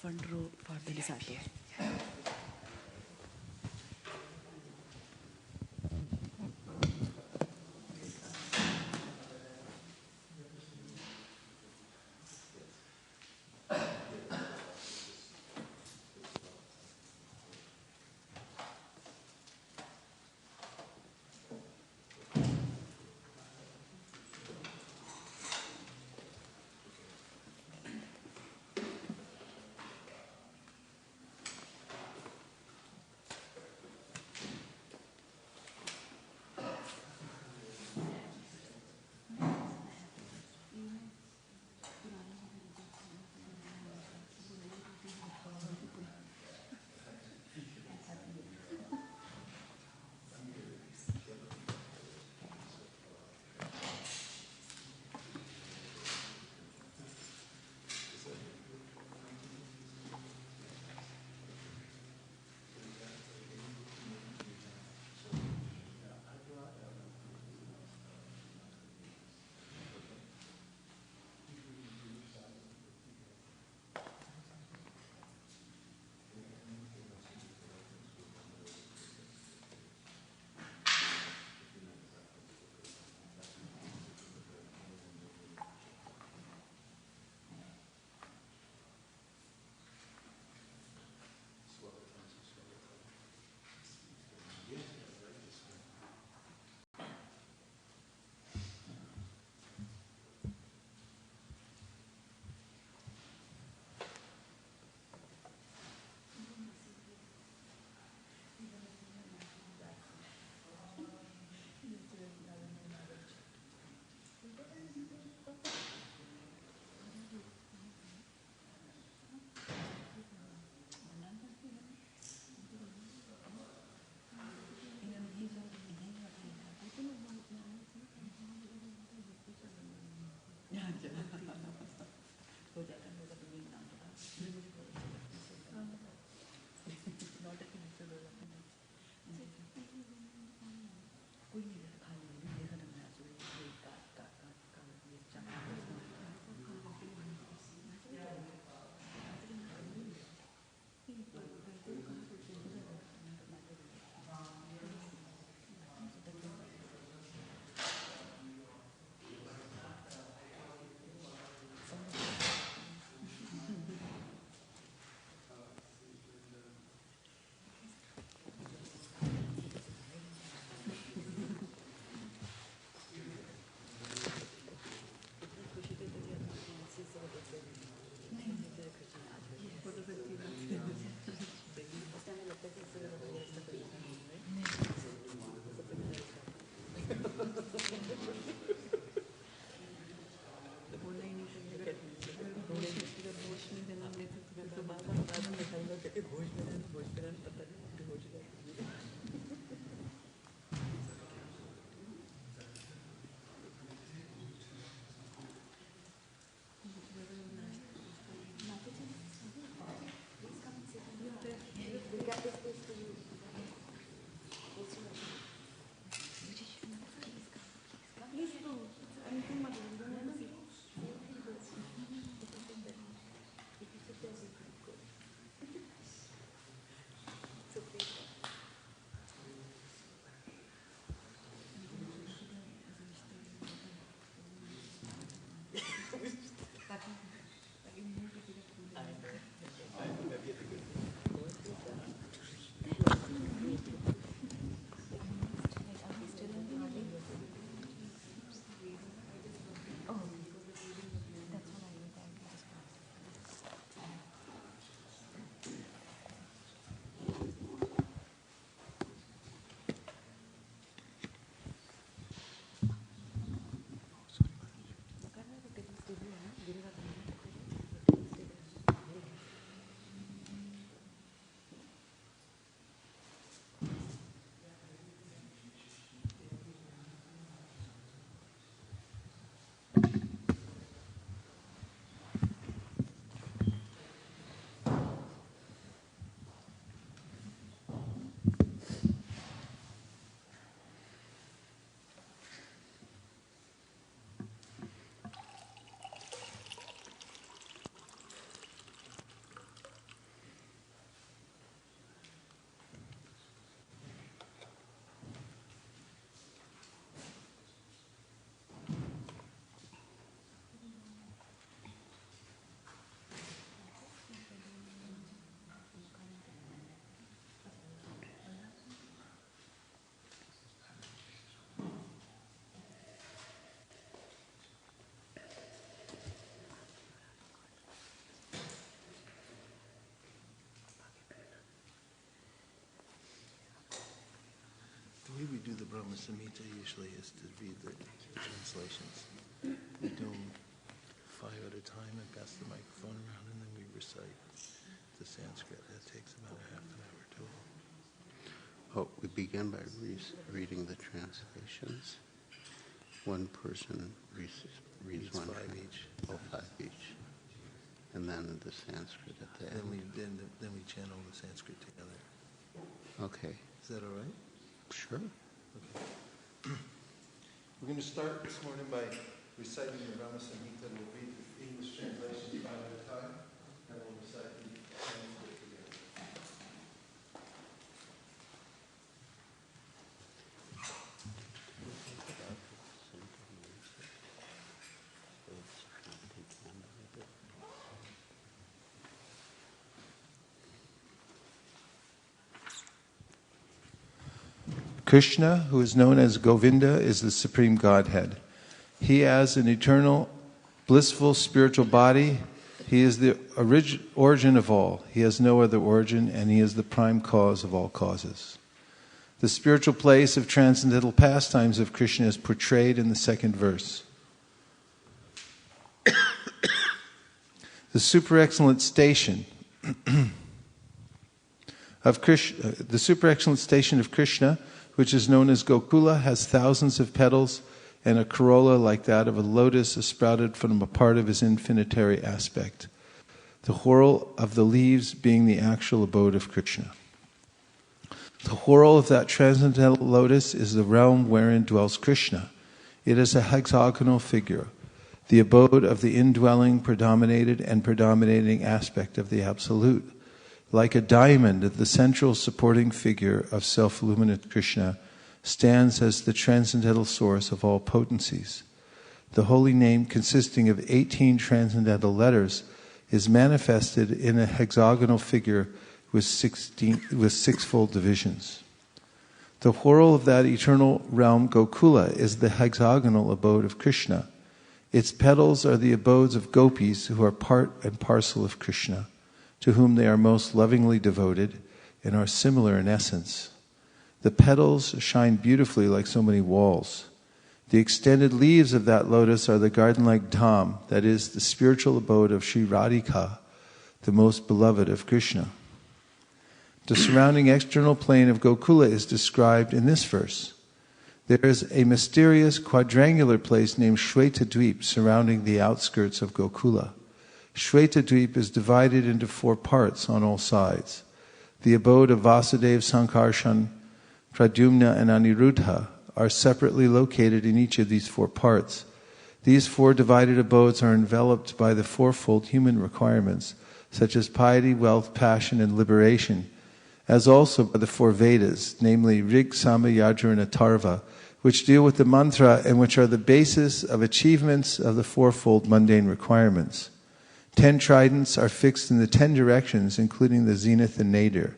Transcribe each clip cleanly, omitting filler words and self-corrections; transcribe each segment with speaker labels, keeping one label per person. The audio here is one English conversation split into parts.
Speaker 1: front row for the disciples. Brahma Samhita usually is to read the translations. We do them 5 at a time and pass the microphone around, and then we recite the Sanskrit. That takes about a half an hour total.
Speaker 2: Oh, we begin by reading the translations. One person reads one.
Speaker 1: 5 each.
Speaker 2: Oh, 5 each. And then the Sanskrit at the end.
Speaker 1: Then we chant all the Sanskrit together.
Speaker 2: Okay.
Speaker 1: Is that all right?
Speaker 2: Sure.
Speaker 1: Okay. We're going to start this morning by reciting the Brahma Samhita. We'll read the English translations 5 at a time, and we'll recite the Sanskrit together. Krishna, who is known as Govinda, is the Supreme Godhead. He has an eternal, blissful spiritual body. He is the origin of all. He has no other origin, and he is the prime cause of all causes. The spiritual place of transcendental pastimes of Krishna is portrayed in the second verse. The super excellent station of Krishna, which is known as Gokula, has thousands of petals and a corolla like that of a lotus sprouted from a part of his infinitary aspect, the whorl of the leaves being the actual abode of Krishna. The whorl of that transcendental lotus is the realm wherein dwells Krishna. It is a hexagonal figure, the abode of the indwelling, predominated and predominating aspect of the Absolute. Like a diamond, the central supporting figure of self-illuminate Krishna stands as the transcendental source of all potencies. The holy name, consisting of 18 transcendental letters, is manifested in a hexagonal figure with sixfold divisions. The whorl of that eternal realm, Gokula, is the hexagonal abode of Krishna. Its petals are the abodes of gopis who are part and parcel of Krishna, to whom they are most lovingly devoted and are similar in essence. The petals shine beautifully like so many walls. The extended leaves of that lotus are the garden-like dham, that is, the spiritual abode of Sri Radhika, the most beloved of Krishna. The surrounding external plane of Gokula is described in this verse. There is a mysterious quadrangular place named Shwetadweep surrounding the outskirts of Gokula. Shwetadweep is divided into 4 parts on all sides. The abode of Vasudeva, Sankarshan, Pradyumna, and Aniruddha are separately located in each of these 4 parts. These 4 divided abodes are enveloped by the fourfold human requirements, such as piety, wealth, passion, and liberation, as also by the 4 Vedas, namely Rig, Sama, Yajur, and Atharva, which deal with the mantra and which are the basis of achievements of the fourfold mundane requirements. 10 tridents are fixed in the 10 directions, including the zenith and nadir.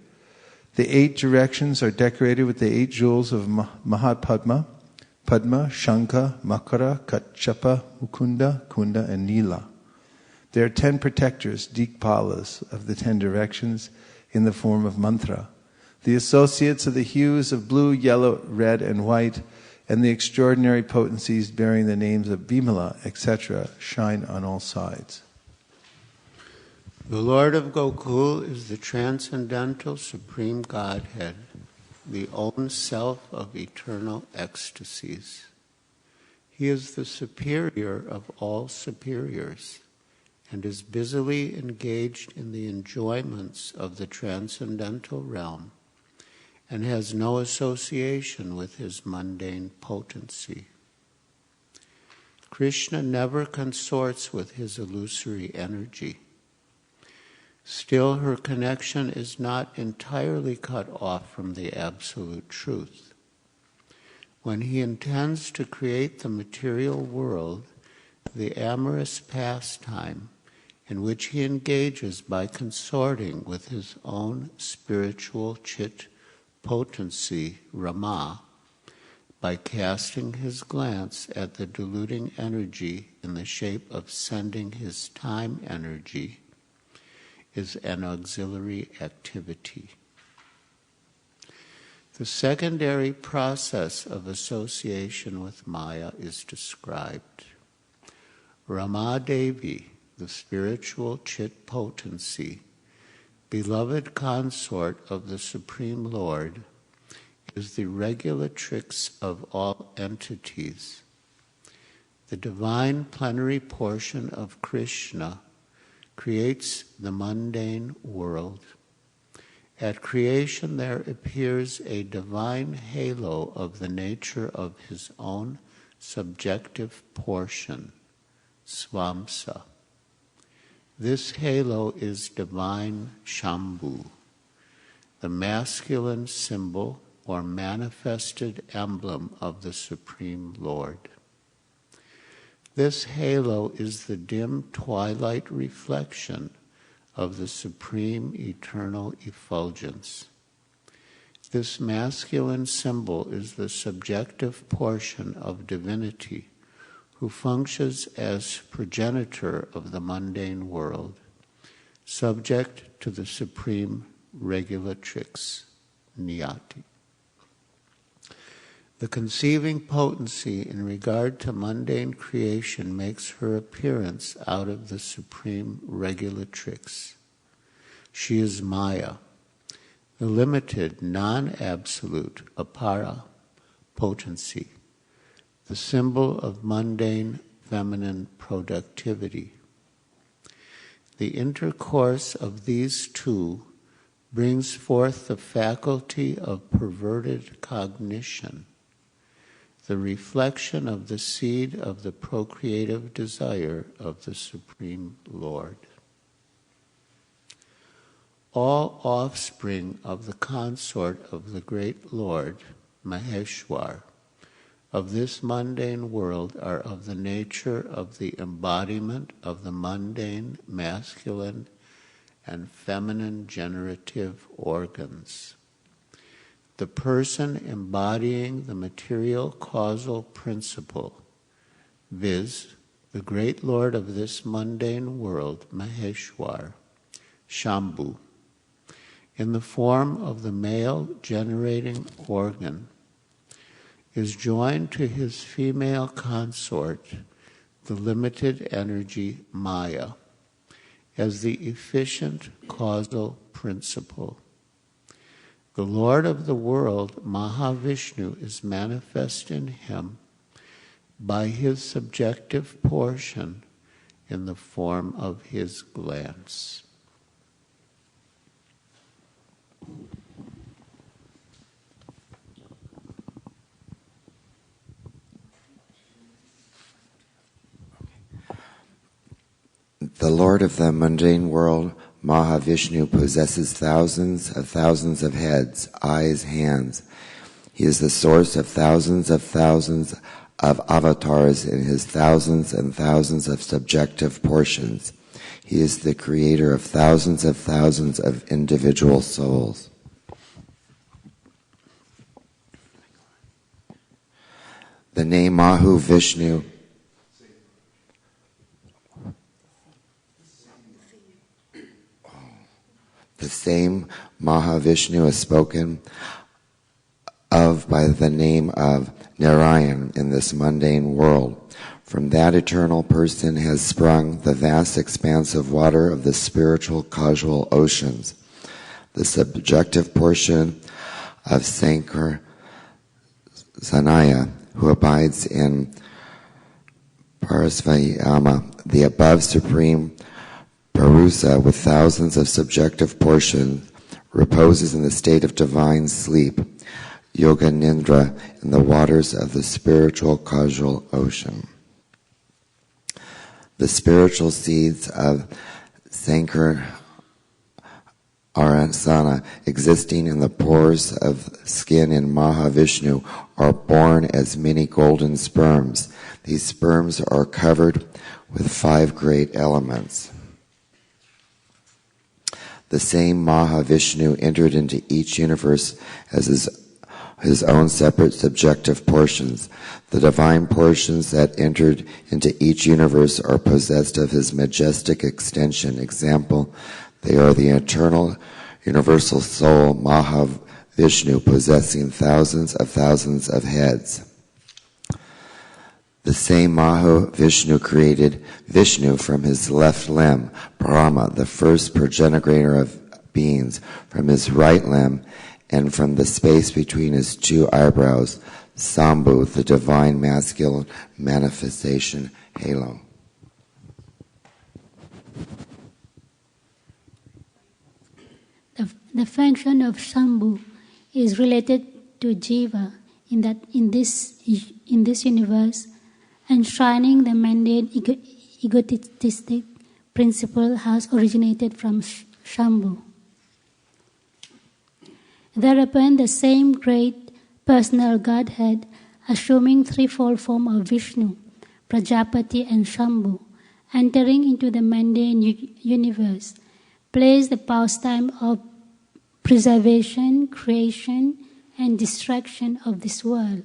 Speaker 1: The 8 directions are decorated with the 8 jewels of Mahapadma, Padma, Shankha, Makara, Kachapa, Mukunda, Kunda, and Nila. There are 10 protectors, Dikpalas, of the 10 directions in the form of mantra. The associates of the hues of blue, yellow, red, and white, and the extraordinary potencies bearing the names of Bimala, etc., shine on all sides.
Speaker 2: The Lord of Gokul is the transcendental Supreme Godhead, the own self of eternal ecstasies. He is the superior of all superiors and is busily engaged in the enjoyments of the transcendental realm and has no association with his mundane potency. Krishna never consorts with his illusory energy. Still, her connection is not entirely cut off from the absolute truth. When he intends to create the material world, the amorous pastime in which he engages by consorting with his own spiritual chit potency, Rama, by casting his glance at the diluting energy in the shape of sending his time energy, is an auxiliary activity. The secondary process of association with Maya is described. Rama Devi, the spiritual chit potency, beloved consort of the Supreme Lord, is the regulatrix of all entities. The divine plenary portion of Krishna creates the mundane world. At creation there appears a divine halo of the nature of his own subjective portion, Swamsa. This halo is divine Shambhu, the masculine symbol or manifested emblem of the Supreme Lord. This halo is the dim twilight reflection of the supreme eternal effulgence. This masculine symbol is the subjective portion of divinity who functions as progenitor of the mundane world, subject to the supreme regulatrix, Niyati. The conceiving potency in regard to mundane creation makes her appearance out of the supreme regulatrix. She is Maya, the limited, non-absolute, apara potency, the symbol of mundane feminine productivity. The intercourse of these two brings forth the faculty of perverted cognition, the reflection of the seed of the procreative desire of the Supreme Lord. All offspring of the consort of the great Lord, Maheshwar, of this mundane world are of the nature of the embodiment of the mundane, masculine, and feminine generative organs. The person embodying the material causal principle, viz., the great Lord of this mundane world, Maheshwar, Shambhu, in the form of the male generating organ, is joined to his female consort, the limited energy Maya, as the efficient causal principle. The Lord of the world, Mahavishnu, is manifest in him by his subjective portion in the form of his glance.
Speaker 3: The Lord of the mundane world, Mahavishnu, possesses thousands of heads, eyes, hands. He is the source of thousands of avatars in his thousands and thousands of subjective portions. He is the creator of thousands of individual souls. The name Mahu Vishnu the same Mahavishnu is spoken of by the name of Narayan in this mundane world. From that eternal person has sprung the vast expanse of water of the spiritual causal oceans. The subjective portion of Sankar Sanaya, who abides in Parasvayama, the above supreme Parusa, with thousands of subjective portions, reposes in the state of divine sleep, Yoga Nindra, in the waters of the spiritual causal ocean. The spiritual seeds of Sankar Arasana, existing in the pores of skin in Mahavishnu, are born as many golden sperms. These sperms are covered with 5 great elements. The same Mahavishnu entered into each universe as his own separate subjective portions. The divine portions that entered into each universe are possessed of his majestic extension. Example, they are the eternal universal soul, Vishnu, possessing thousands of heads. The same Mahavishnu created Vishnu from his left limb, Brahma, the first progenitor of beings, from his right limb, and from the space between his two eyebrows, Sambhu, the divine masculine manifestation halo.
Speaker 4: The function of Sambhu is related to Jiva in this universe, enshrining the mundane egotistic principle has originated from Shambhu. Thereupon, the same great personal Godhead, assuming threefold form of Vishnu, Prajapati and Shambhu, entering into the mundane universe, plays the pastime of preservation, creation, and destruction of this world.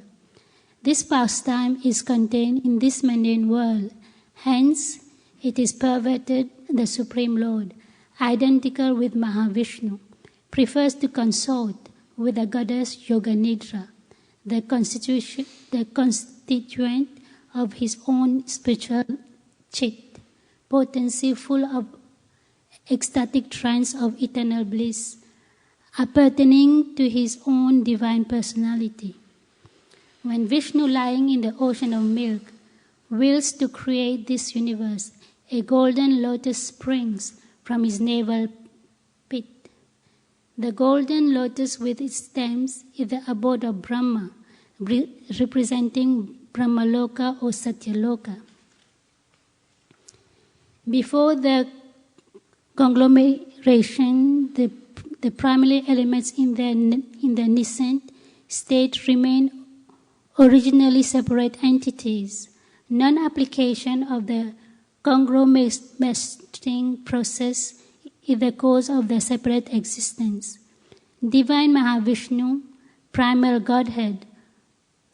Speaker 4: This pastime is contained in this mundane world. Hence, it is perverted. The Supreme Lord, identical with Mahavishnu, prefers to consort with the goddess Yoganidra, the constituent of his own spiritual chit, potency full of ecstatic trance of eternal bliss, appertaining to his own divine personality. When Vishnu, lying in the ocean of milk, wills to create this universe, a golden lotus springs from his navel pit. The golden lotus with its stems is the abode of Brahma, representing Brahmaloka or Satyaloka. Before the conglomeration, the primary elements in the nascent state remain originally separate entities. Non-application of the conglomerating process is the cause of the separate existence. Divine Mahavishnu, primal Godhead,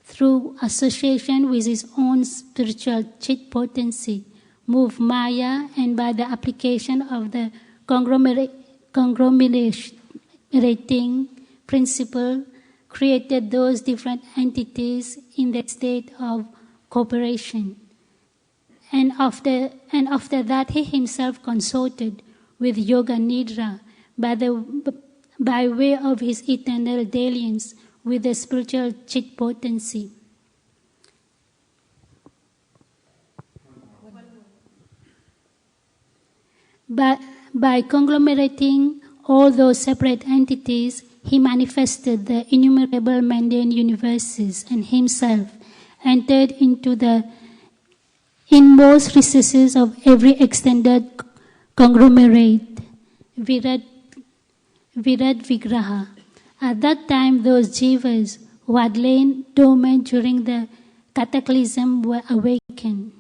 Speaker 4: through association with his own spiritual chit potency, move Maya, and by the application of the conglomerating principle, created those different entities in the state of cooperation. And after that, he himself consorted with Yoga Nidra by way of his eternal dalliance with the spiritual chit potency. By conglomerating all those separate entities, he manifested the innumerable mundane universes and himself entered into the inmost recesses of every extended conglomerate, Virat Vigraha. At that time, those jivas who had lain dormant during the cataclysm were awakened.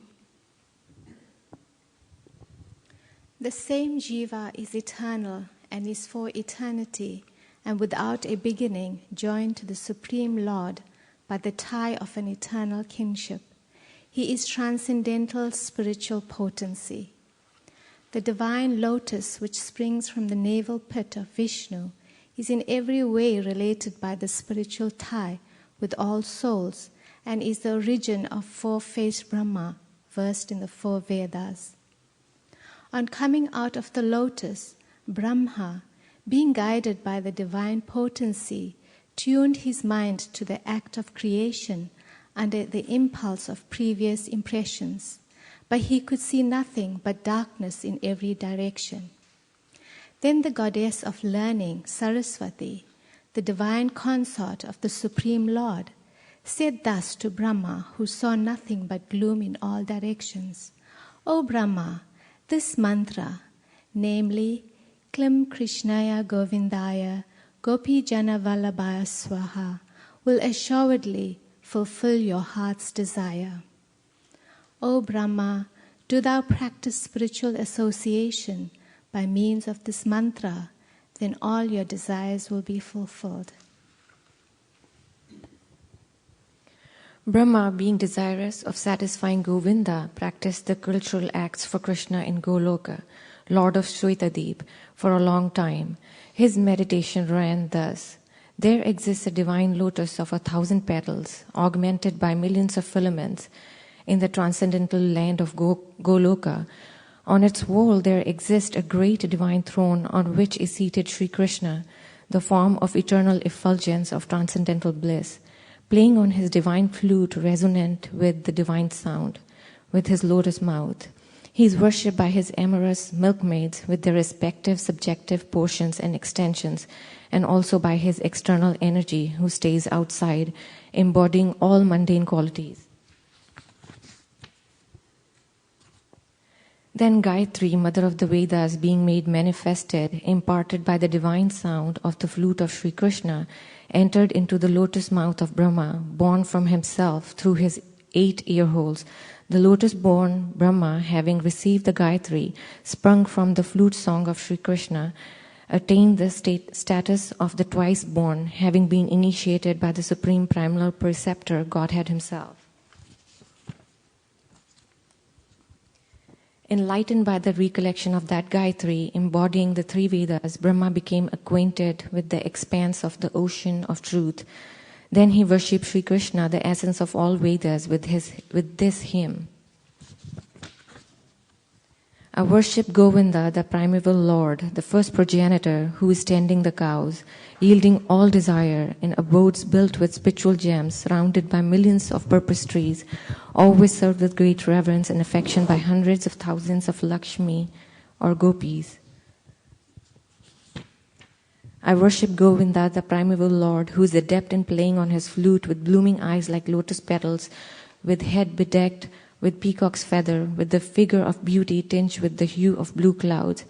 Speaker 5: The same jiva is eternal and is for eternity, and without a beginning, joined to the Supreme Lord by the tie of an eternal kinship. He is transcendental spiritual potency. The divine lotus which springs from the navel pit of Vishnu is in every way related by the spiritual tie with all souls and is the origin of four-faced Brahma versed in the four Vedas. On coming out of the lotus, Brahma, being guided by the divine potency, tuned his mind to the act of creation under the impulse of previous impressions, but he could see nothing but darkness in every direction. Then the goddess of learning, Saraswati, the divine consort of the Supreme Lord, said thus to Brahma, who saw nothing but gloom in all directions, "O Brahma, this mantra, namely, Klim Krishnaya Govindaya Gopi Jana Vallabhaya Swaha, will assuredly fulfill your heart's desire. O Brahma, do thou practice spiritual association by means of this mantra, then all your desires will be fulfilled."
Speaker 6: Brahma, being desirous of satisfying Govinda, practiced the cultural acts for Krishna in Goloka, Lord of Shwetadeep, for a long time. His meditation ran thus: There exists a divine lotus of 1,000 petals, augmented by millions of filaments, in the transcendental land of Goloka. On its wall there exists a great divine throne on which is seated Sri Krishna, the form of eternal effulgence of transcendental bliss, playing on his divine flute resonant with the divine sound, with his lotus mouth. He is worshipped by his amorous milkmaids with their respective subjective portions and extensions, and also by his external energy who stays outside, embodying all mundane qualities. Then Gayatri, mother of the Vedas, being made manifested, imparted by the divine sound of the flute of Sri Krishna, entered into the lotus mouth of Brahma, born from himself through his 8 ear holes. The lotus-born Brahma, having received the Gayatri, sprung from the flute song of Sri Krishna, attained the status of the twice-born, having been initiated by the Supreme Primal Preceptor, Godhead himself. Enlightened by the recollection of that Gayatri, embodying the 3 Vedas, Brahma became acquainted with the expanse of the ocean of truth. Then he worshipped Sri Krishna, the essence of all Vedas, with this hymn. I worship Govinda, the primeval Lord, the first progenitor who is tending the cows, yielding all desire in abodes built with spiritual gems, surrounded by millions of purpose trees, always served with great reverence and affection by hundreds of thousands of Lakshmi or gopis. I worship Govinda, the primeval Lord, who is adept in playing on his flute with blooming eyes like lotus petals, with head bedecked with peacock's feather, with the figure of beauty tinged with the hue of blue clouds,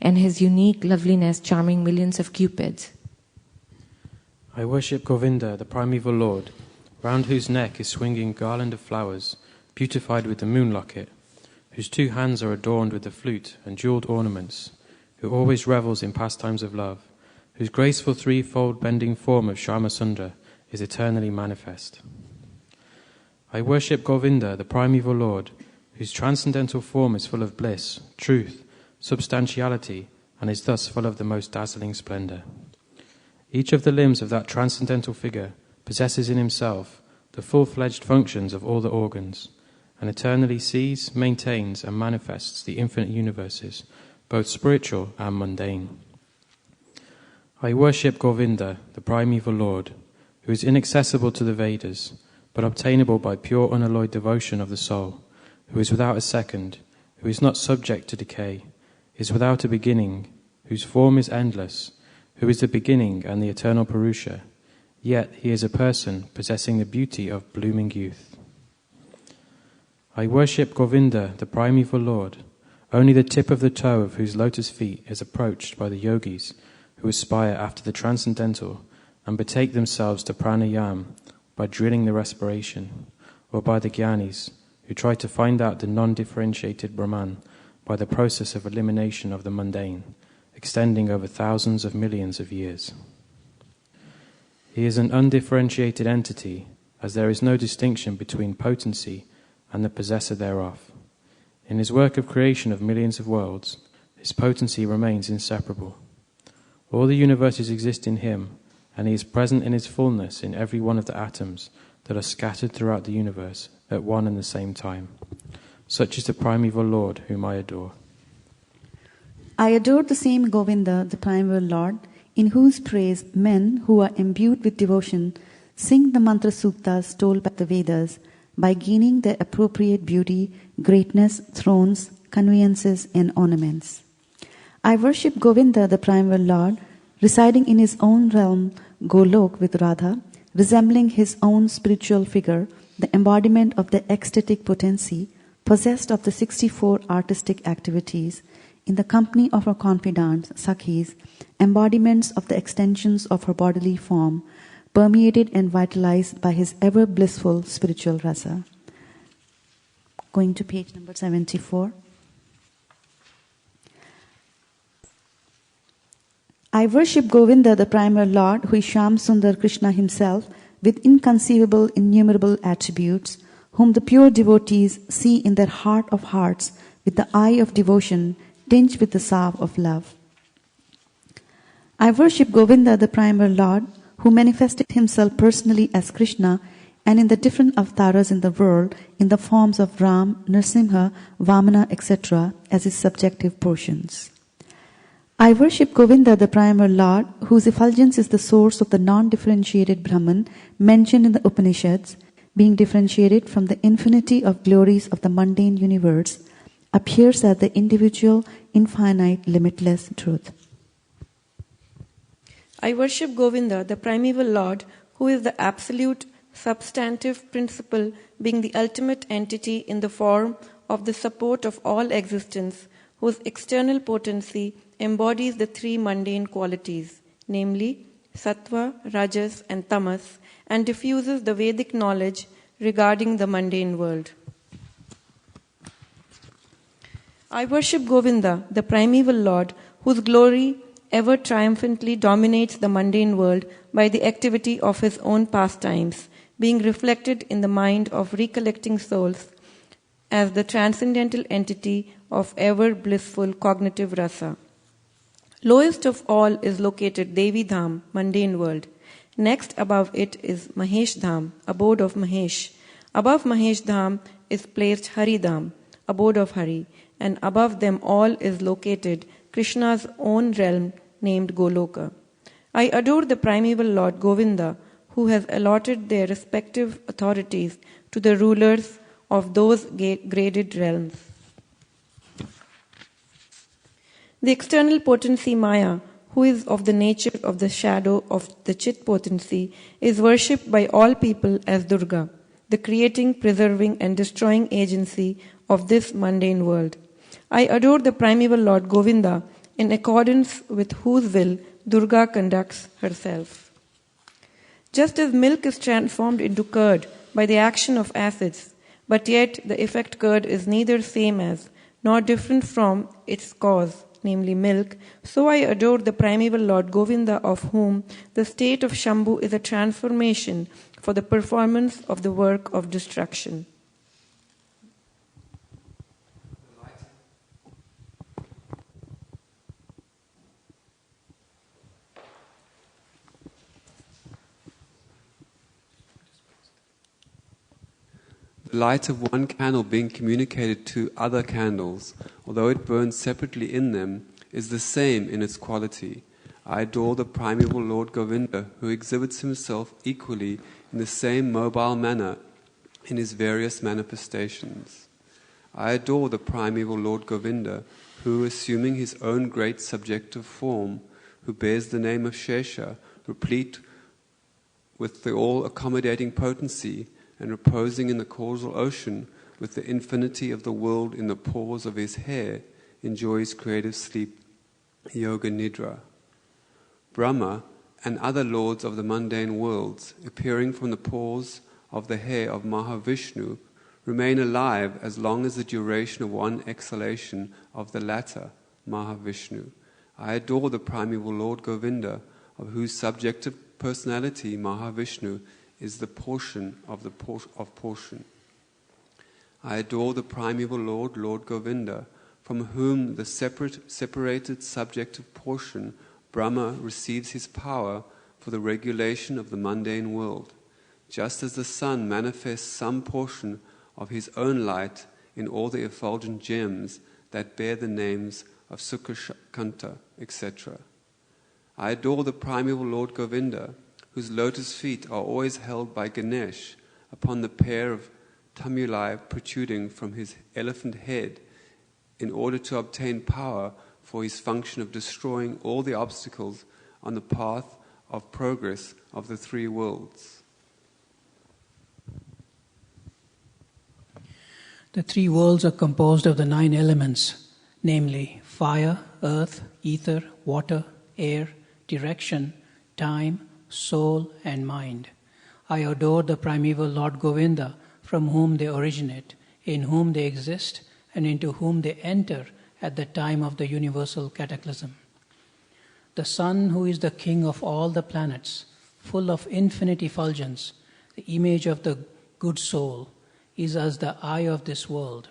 Speaker 6: and his unique loveliness charming millions of cupids.
Speaker 7: I worship Govinda, the primeval Lord, round whose neck is swinging garland of flowers, beautified with the moon locket, whose 2 hands are adorned with the flute and jeweled ornaments, who always revels in pastimes of love, whose graceful 3-fold bending form of Shyamasundara is eternally manifest. I worship Govinda, the primeval Lord, whose transcendental form is full of bliss, truth, substantiality, and is thus full of the most dazzling splendor. Each of the limbs of that transcendental figure possesses in himself the full-fledged functions of all the organs, and eternally sees, maintains, and manifests the infinite universes, both spiritual and mundane. I worship Govinda, the primeval Lord, who is inaccessible to the Vedas, but obtainable by pure unalloyed devotion of the soul, who is without a second, who is not subject to decay, is without a beginning, whose form is endless, who is the beginning and the eternal Purusha, yet he is a person possessing the beauty of blooming youth. I worship Govinda, the primeval Lord, only the tip of the toe of whose lotus feet is approached by the yogis who aspire after the transcendental and betake themselves to pranayam by drilling the respiration, or by the jnanis who try to find out the non-differentiated Brahman by the process of elimination of the mundane, extending over thousands of millions of years. He is an undifferentiated entity, as there is no distinction between potency and the possessor thereof. In his work of creation of millions of worlds, his potency remains inseparable. All the universes exist in him, and he is present in his fullness in every one of the atoms that are scattered throughout the universe at one and the same time. Such is the primeval Lord whom I adore.
Speaker 8: I adore the same Govinda, the primeval Lord, in whose praise men who are imbued with devotion sing the mantra suktas told by the Vedas by gaining their appropriate beauty, greatness, thrones, conveyances, and ornaments. I worship Govinda, the primeval Lord, residing in his own realm, Golok, with Radha, resembling his own spiritual figure, the embodiment of the ecstatic potency, possessed of the 64 artistic activities, in the company of her confidants, Sakhis, embodiments of the extensions of her bodily form, permeated and vitalized by his ever blissful spiritual rasa. Going to page number 74. I worship Govinda, the primeval Lord, who is Shyam Sundar Krishna himself, with inconceivable, innumerable attributes, whom the pure devotees see in their heart of hearts with the eye of devotion, tinged with the salve of love. I worship Govinda, the primeval Lord, who manifested himself personally as Krishna and in the different avatars in the world in the forms of Ram, Nrsimha, Vamana, etc. as his subjective portions. I worship Govinda, the primal Lord, whose effulgence is the source of the non-differentiated Brahman mentioned in the Upanishads, being differentiated from the infinity of glories of the mundane universe, appears as the individual, infinite, limitless truth.
Speaker 9: I worship Govinda, the primeval Lord, who is the absolute substantive principle, being the ultimate entity in the form of the support of all existence, whose external potency embodies the three mundane qualities, namely sattva, rajas, and tamas, and diffuses the Vedic knowledge regarding the mundane world. I worship Govinda, the primeval Lord, whose glory ever triumphantly dominates the mundane world by the activity of his own pastimes, being reflected in the mind of recollecting souls as the transcendental entity of ever blissful cognitive rasa. Lowest of all is located Devi Dham, mundane world. Next above it is Mahesh Dham, abode of Mahesh. Above Mahesh Dham is placed Hari Dham, abode of Hari, and above them all is located Krishna's own realm named Goloka. I adore the primeval Lord Govinda, who has allotted their respective authorities to the rulers of those graded realms. The external potency Maya, who is of the nature of the shadow of the Chit potency, is worshipped by all people as Durga, the creating, preserving, and destroying agency of this mundane world. I adore the primeval Lord Govinda, in accordance with whose will Durga conducts herself. Just as milk is transformed into curd by the action of acids, but yet the effect curd is neither same as nor different from its cause, namely milk, so I adore the primeval Lord Govinda, of whom the state of Shambhu is a transformation for the performance of the work of destruction.
Speaker 10: The light of one candle being communicated to other candles, although it burns separately in them, is the same in its quality. I adore the primeval Lord Govinda, who exhibits himself equally in the same mobile manner in his various manifestations. I adore the primeval Lord Govinda, who, assuming his own great subjective form, who bears the name of Shesha, replete with the all-accommodating potency, and reposing in the causal ocean with the infinity of the world in the pores of his hair, enjoys creative sleep, yoga nidra. Brahma and other lords of the mundane worlds, appearing from the pores of the hair of Mahavishnu, remain alive as long as the duration of one exhalation of the latter, Mahavishnu. I adore the primeval Lord Govinda, of whose subjective personality Mahavishnu is the portion of portion. I adore the primeval Lord, Lord Govinda, from whom the separated subjective portion, Brahma, receives his power for the regulation of the mundane world, just as the sun manifests some portion of his own light in all the effulgent gems that bear the names of Sukhakanta, etc. I adore the primeval Lord Govinda, whose lotus feet are always held by Ganesh upon the pair of tumuli protruding from his elephant head, in order to obtain power for his function of destroying all the obstacles on the path of progress of the three worlds.
Speaker 11: The three worlds are composed of the 9 elements, namely fire, earth, ether, water, air, direction, time, soul, and mind. I adore the primeval Lord Govinda, from whom they originate, in whom they exist, and into whom they enter at the time of the universal cataclysm. The sun, who is the king of all the planets, full of infinite effulgence, the image of the good soul, is as the eye of this world.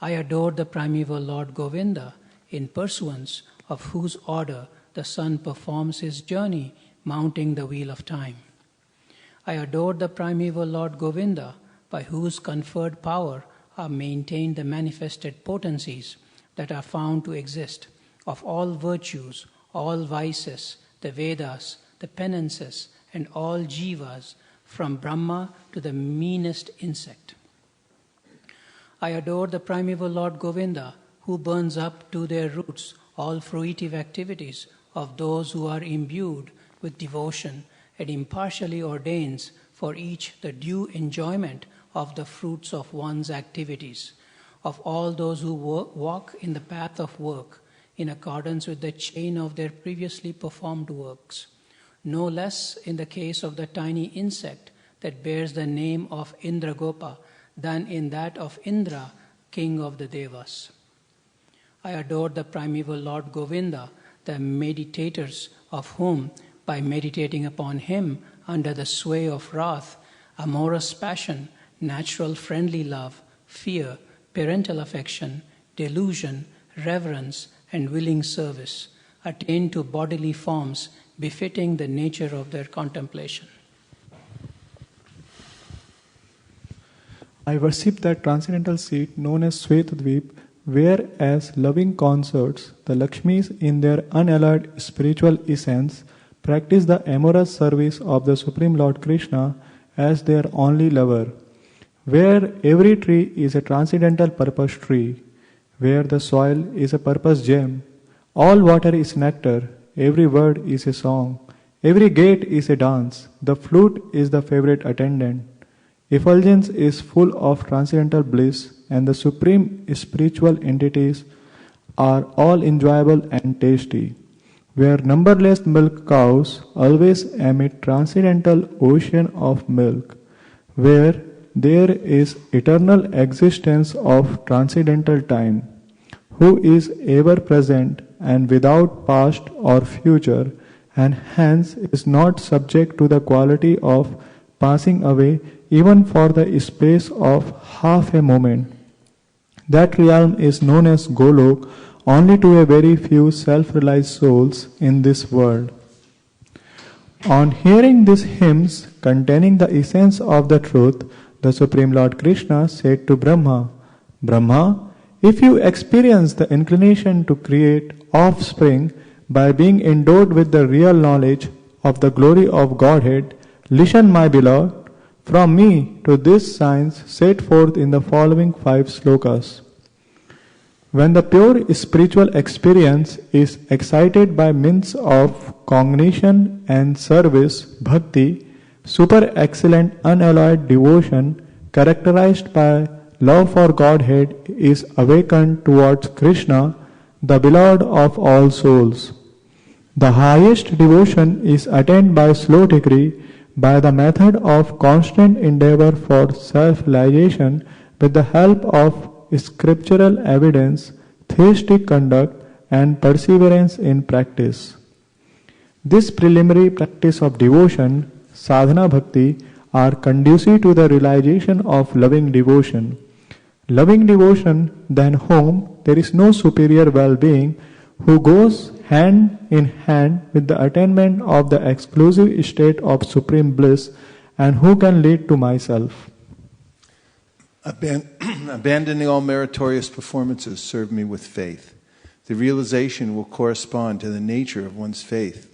Speaker 11: I adore the primeval Lord Govinda, in pursuance of whose order the sun performs his journey mounting the wheel of time. I adore the primeval Lord Govinda, by whose conferred power are maintained the manifested potencies that are found to exist, of all virtues, all vices, the Vedas, the penances, and all jivas, from Brahma to the meanest insect. I adore the primeval Lord Govinda, who burns up to their roots all fruitive activities of those who are imbued with devotion and impartially ordains for each the due enjoyment of the fruits of one's activities, of all those who walk in the path of work in accordance with the chain of their previously performed works, no less in the case of the tiny insect that bears the name of Indragopa than in that of Indra, king of the Devas. I adore the primeval Lord Govinda, the meditators of whom, by meditating upon him under the sway of wrath, amorous passion, natural friendly love, fear, parental affection, delusion, reverence, and willing service, attain to bodily forms befitting the nature of their contemplation.
Speaker 12: I worship that transcendental seat known as Svetadvip, where as loving consorts, the Lakshmis in their unalloyed spiritual essence practice the amorous service of the Supreme Lord Krishna as their only lover, where every tree is a transcendental purpose tree, where the soil is a purpose gem, all water is nectar, every word is a song, every gate is a dance, the flute is the favorite attendant. Effulgence is full of transcendental bliss, and the supreme spiritual entities are all enjoyable and tasty, where numberless milk cows always emit transcendental ocean of milk, where there is eternal existence of transcendental time, who is ever present and without past or future, and hence is not subject to the quality of passing away even for the space of half a moment. That realm is known as Golok only to a very few self-realized souls in this world. On hearing these hymns containing the essence of the truth, the Supreme Lord Krishna said to Brahma, Brahma, if you experience the inclination to create offspring by being endowed with the real knowledge of the glory of Godhead, listen, my beloved, from me to this science set forth in the following 5 slokas. When the pure spiritual experience is excited by means of cognition and service, bhakti, super excellent unalloyed devotion characterized by love for Godhead is awakened towards Krishna, the beloved of all souls. The highest devotion is attained by slow degree by the method of constant endeavor for self-realization with the help of scriptural evidence, theistic conduct, and perseverance in practice. This preliminary practice of devotion, sadhana bhakti, are conducive to the realization of loving devotion. Loving devotion, than whom there is no superior well-being, who goes hand in hand with the attainment of the exclusive state of supreme bliss, and who can lead to myself.
Speaker 1: Abandoning all meritorious performances, serve me with faith. The realization will correspond to the nature of one's faith.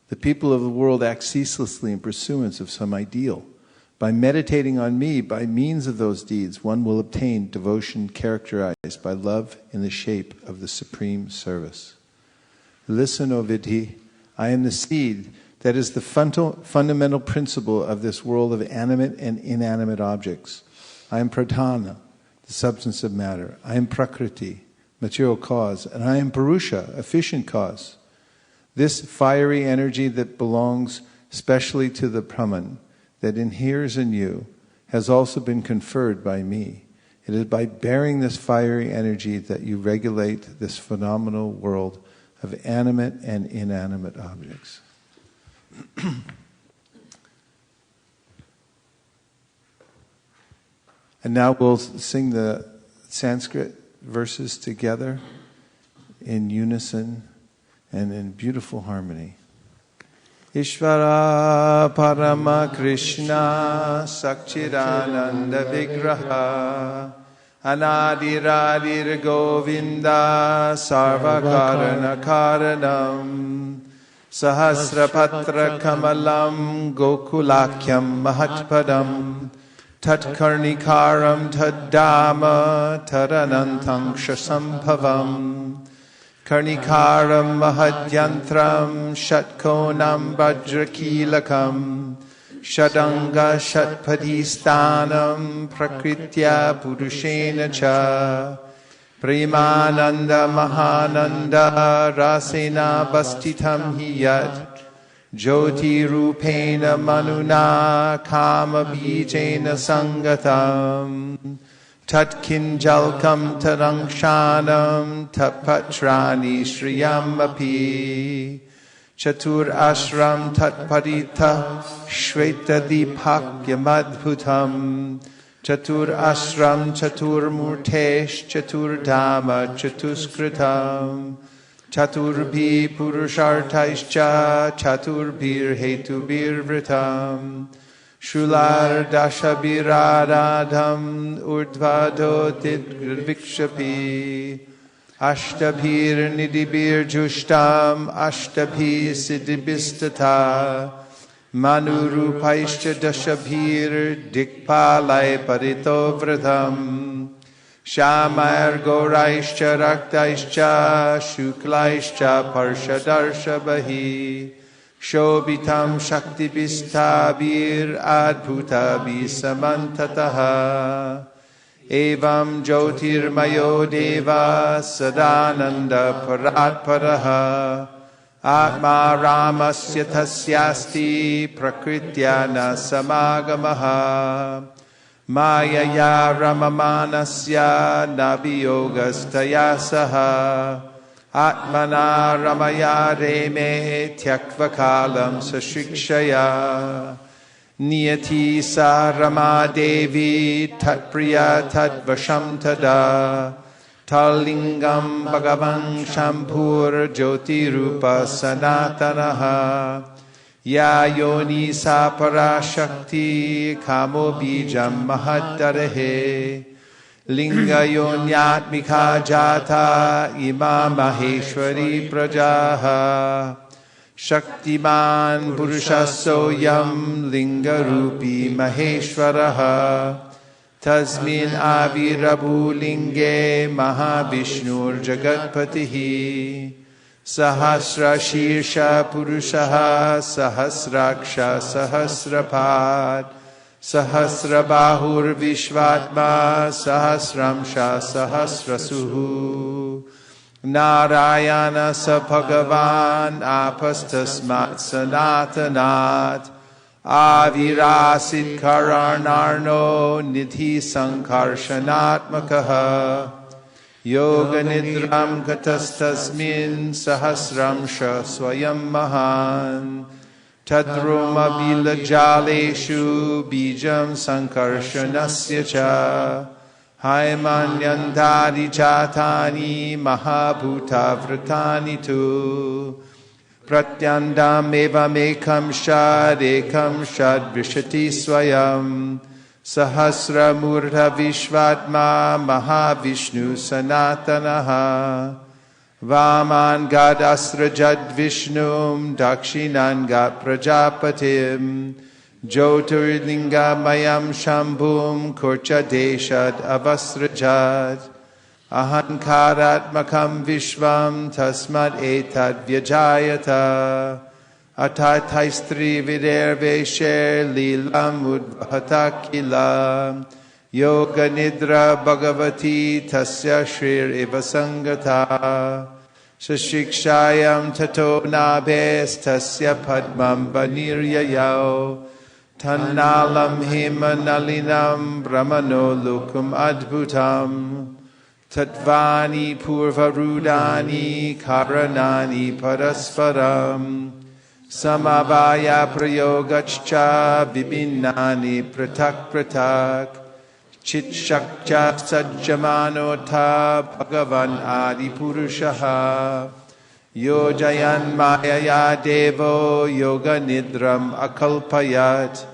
Speaker 1: The people of the world act ceaselessly in pursuance of some ideal. By meditating on me, by means of those deeds, one will obtain devotion characterized by love in the shape of the supreme service. Listen, O Vidhi, I am the seed that is the fundamental principle of this world of animate and inanimate objects. I am pradhana, the substance of matter. I am prakriti, material cause. And I am purusha, efficient cause. This fiery energy that belongs specially to the Brahman, that inheres in you, has also been conferred by me. It is by bearing this fiery energy that you regulate this phenomenal world of animate and inanimate objects. And now we'll sing the Sanskrit verses together in unison and in beautiful harmony. Ishvara Parama Krishna Sakchidananda Vigraha Anadiradir Govinda Sarvakarana Karanam Sahasrapatra Kamalam Gokulakyam Mahatpadam Tatkarnikaram Taddama Taranantang Shasambhavam Karnikaram Mahadyantram Shatkonam Vajrakilakam Shadanga Shatpadistanam Prakritya Purushena Cha Premananda Mahananda Rasena Bastitam Hiyat Jyoti Rupena Manuna Kama Bijena Sangatam Tatkinjalkam Tarangshanam Tapatrani Shriyamapi Chatur Ashram Tatparita Shweta Dipakyamadbhutam Chatur Ashram Chatur Murtesh Chatur Dhamma Chatuskritam Chaturbhi Purushartaischa Chaturbhir Hetubhir Vritam Shular Dashabiradadam Urdvadotid Vikshapi Ashtabhir Nidibir Jushtam Ashtabhi Siddhibistata Manurupaishcha Dashabhir Dikpalai Parito Vratam Shamayar Goraishcha Raktaishcha Shuklaishcha Parshadarshabahi Shobitam Shakti Bistabir Adbhuta Bisamantataha Evam Jyotirmayo Deva Sadananda Paratparaha Atma Ramasya Tasyasti Prakrityana Samagamaha Mayaya Ramamanasya Nabiyogasthaya Saha Atmana Ramaya Reme Tyakvakalam Sashikshaya Niyati Sa Rama Devi Tatpriya Tatvasham Tada Talingam Bhagavan Shampur Jyoti Rupa Sanatanaha Ya Yoni Sa Parashakti Kamo Bijam Mahadarehe Linga Yonyatmika Jata Ima Maheshwari Prajaha Shaktiman Purushasoyam Linga Rupi Maheshwaraha Tasmin Avirabu Linge Mahavishnu Jagatpatihi Sahasra Shirsha Purushaha Sahasraksha Sahasrapad Sahasra Bahur Vishvatma Sahasramsha Sahasrasuhu Narayana Sabhagavan Apastasmat Sanatanat Avirasit Karanarno Nidhi Sankarshanatmakaha Yoga Nidram Katastasmin Sahasramsha Swayam Mahan Tadruma Bilajaleshu Bijam Sankarshanasya Cha Haimanyandari Chatani Mahabhuta Vratani Tu Pratyandam Evamekam Shad Ekam Shad Vishati Swayam Sahasra Murtha Vishvatma Mahavishnu Sanatanaha Vaman Gad Asrajad Vishnum Dakshinan Gat Prajapatim Jyotirlinga Mayam Shambhum Kurcha Deshad Avasrajad Ahankaratmakam Vishvam Tasmad Etad Vyajayata Atataistri Vidervesher Lilam Udvahatakila Yoga Nidra Bhagavati Tasya Shrir Evasangata Shashikshayam Tato Nabes Tasya Padmam Baniryayao Tannalam Himanalinam Brahmano Lukum Adbhutam Tatvani Purvarudani Karanani Parasparam Samavaya Prayogachcha Vibhinnani Pratak Pratak Chitshakcha Sajjamanota Bhagavan Adi Purushaha Yojayan Mayaya Devo Yoga Nidram Akalpayat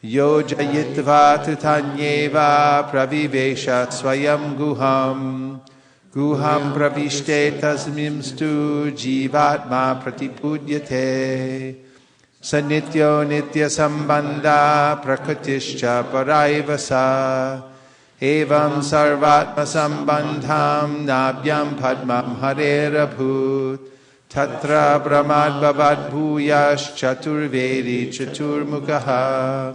Speaker 1: Yojayitva Titanyeva Pravivesha Swayam Guham Guham Pravishte Tasmimstu Jivatma Pratipudyate Sanityo Nitya Sambandha Prakritischa Paraivasa Evam Sarvatma Sambandham Nabhyam Padmam Harerabhut Tatra Brahmad Bhavad Bhuyash Chaturvedi Chaturmukha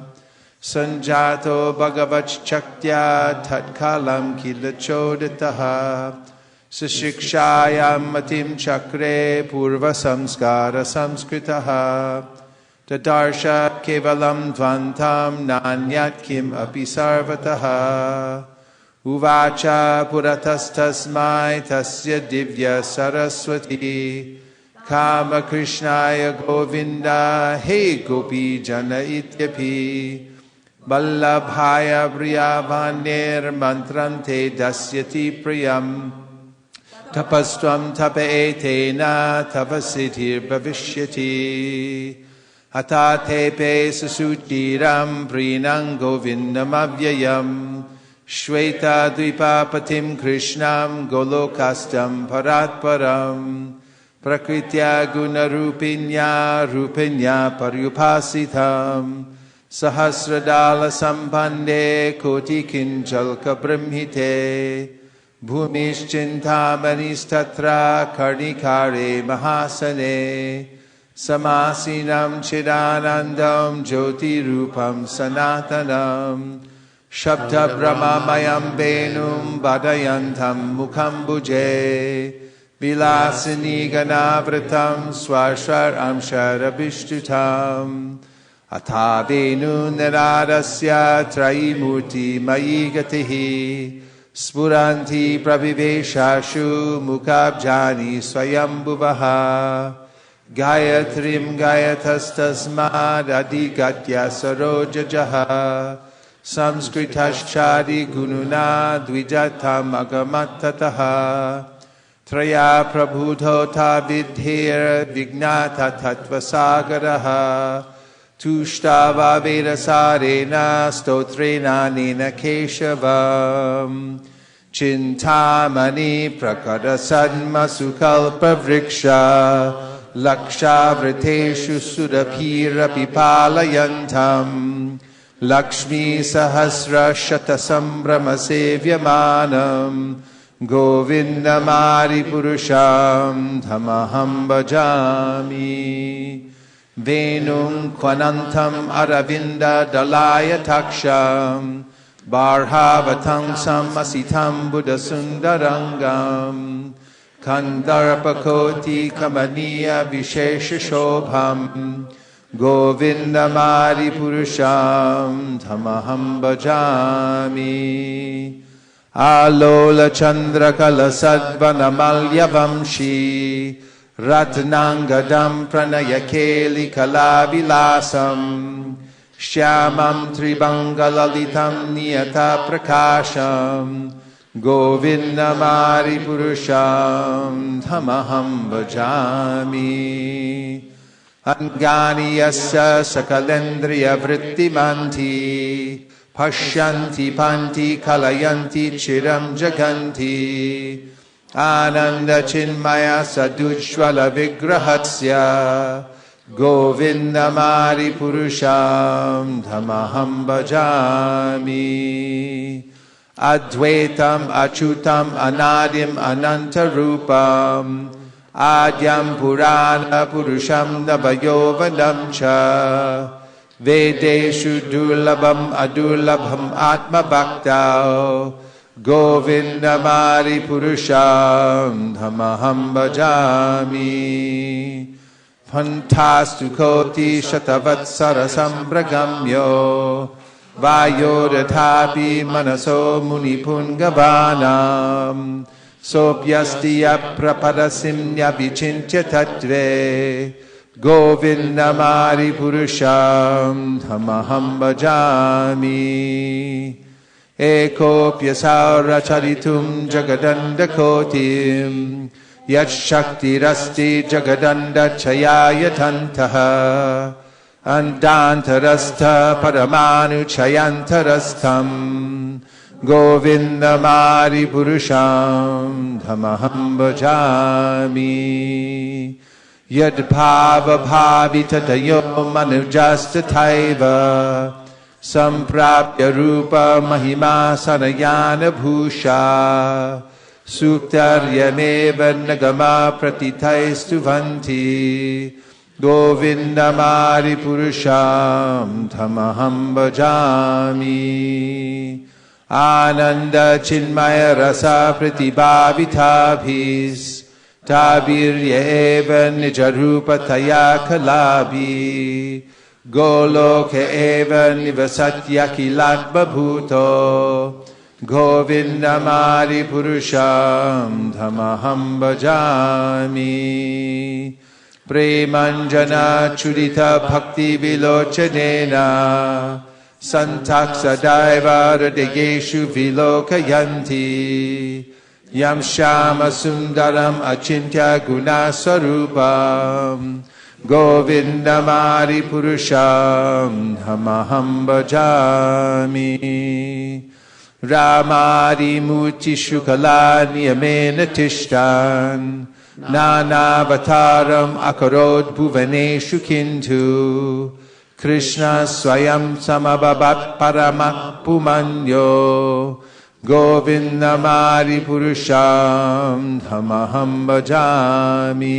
Speaker 1: Sanjato Bhagavach Chaktya Tatkalam Kilachoditaha Sashikshayam Matim Chakre Purva Samskara Samskritaha Tadarsha Kevalam Dvantam Nanyat Kim Api Sarvataha Uvacha Puratastasmai Tasya Divya Saraswati Kama Krishnaya Govinda He Gopi Jana Ityapi Vallabhaya Priyavanir Mantrante Dasyati Priyam Tapastvam Tapaetena Tapasitir Bhavishyati Atate Sasuchiram Prinang Govindam Avyayam Shweta Dvipapatim Krishnam Golokastam Paratparam Prakritya Gunarupinya Rupinya Paryupasitam Sahasradala Sampande Koti Kinjalka Brahmite Bhumishchintamanistattra Karnikare Mahasane Samasinam Chidanandam Jyoti Rupam Sanatanam Shabda Brahmamayam Venum Badayantam Mukambuje Vilasini Ganavratam Swashar Amsharabhishtutam Atavenu Naradasya Traimurti Mayigatihi Spuranti Prabhiveshashu Mukabjani Swayambhuvaha Gayatrim Gayatastasmad Adigatya Sarojajaha Samskritashchadi Gununa Dvijatam Agamattataha Traya Prabhudhota Vidhir Vignata Tattvasagaraha Tushtava Vedasarena Stotrena Nina Keshavam Chintamani Prakara Sadma Sukalpa Vriksha Laksha Vriteshu Sudapira Pipalayantam Lakshmi Sahasra Shatasambrama Sevyamanam Govindamari Purusham Dhamaham Bhajami Venum Kwanantam Aravinda Dalaya Taksham Barhavatam Samasitam Buddha Sundarangam Kandarpakoti Kamaniya Vishesha Shobham Govindamari Purusham Dhamaham Bhajami Alola Chandra Kala Sadvanamalya Vamshi Ratnangadam Pranayakeli Kalavilasam Shyamam Tribangalalitam Niyata Prakasham Govindamari Purusham Dhamaham Bhajami Angani Yasya Sakalendriya Vrittimanti Pashyanti Panti Kalayanti Chiram Jaganti Ananda Chinmaya Sadujjvala Vigrahatsya Govindamari Purusham Dhamaham Bhajami Advaitam Achutam Anadim Anantarupam Adyam Purana Purusham Navayovanam Cha Vedeshu Durlabham Adurlabham Atma Bhaktao Govindamari Purusham Dhamaham Bhajami Pantastu Koti Shatavatsara Sambragamyo Vayodathapi Manaso Munipungavanam Sopyastiya Prapadasimnya Vichintya Tattve Govindamari Purusham Dhamaham Bhajami Ekopya Sauracharitum Jagadanda Kotim Yat Shaktirasti Jagadanda Chayayatantaha Andantarastha Paramanu Chayantarastham Govindamari Purusham Dhamaham Bhajami Yad Bhava Bhavita Tayo Manujastataiva Samprapya Rupa Mahima Sanayana Bhusha Suktaryameva Nagama Pratitaistuvanti Govindamari Purusham Dhamaham Bhajami Ananda Chinmaya Rasa Pratibhavitabhis Tabirya Eva Nijarupa Taya Kalabi Goloka Eva Nivasatya Kilatma Bhuto Govindamari Purusham Dhamaham Bhajami Premanjana Chudita Bhakti Vilochanena Santaksa Daiva Hridageshu Vilokayanti Yam Shama Sundaram Achintya Gunasarupam Govindamari Purusham Dhamaham Bhajami Ramari Muti Shukalani Amena Tishtan Nanavataram Akarod Bhuvaneshu Kintu Krishna Swayam Samababat Parama Pumanyo Govindamari Purusham Dhamaham Bhajami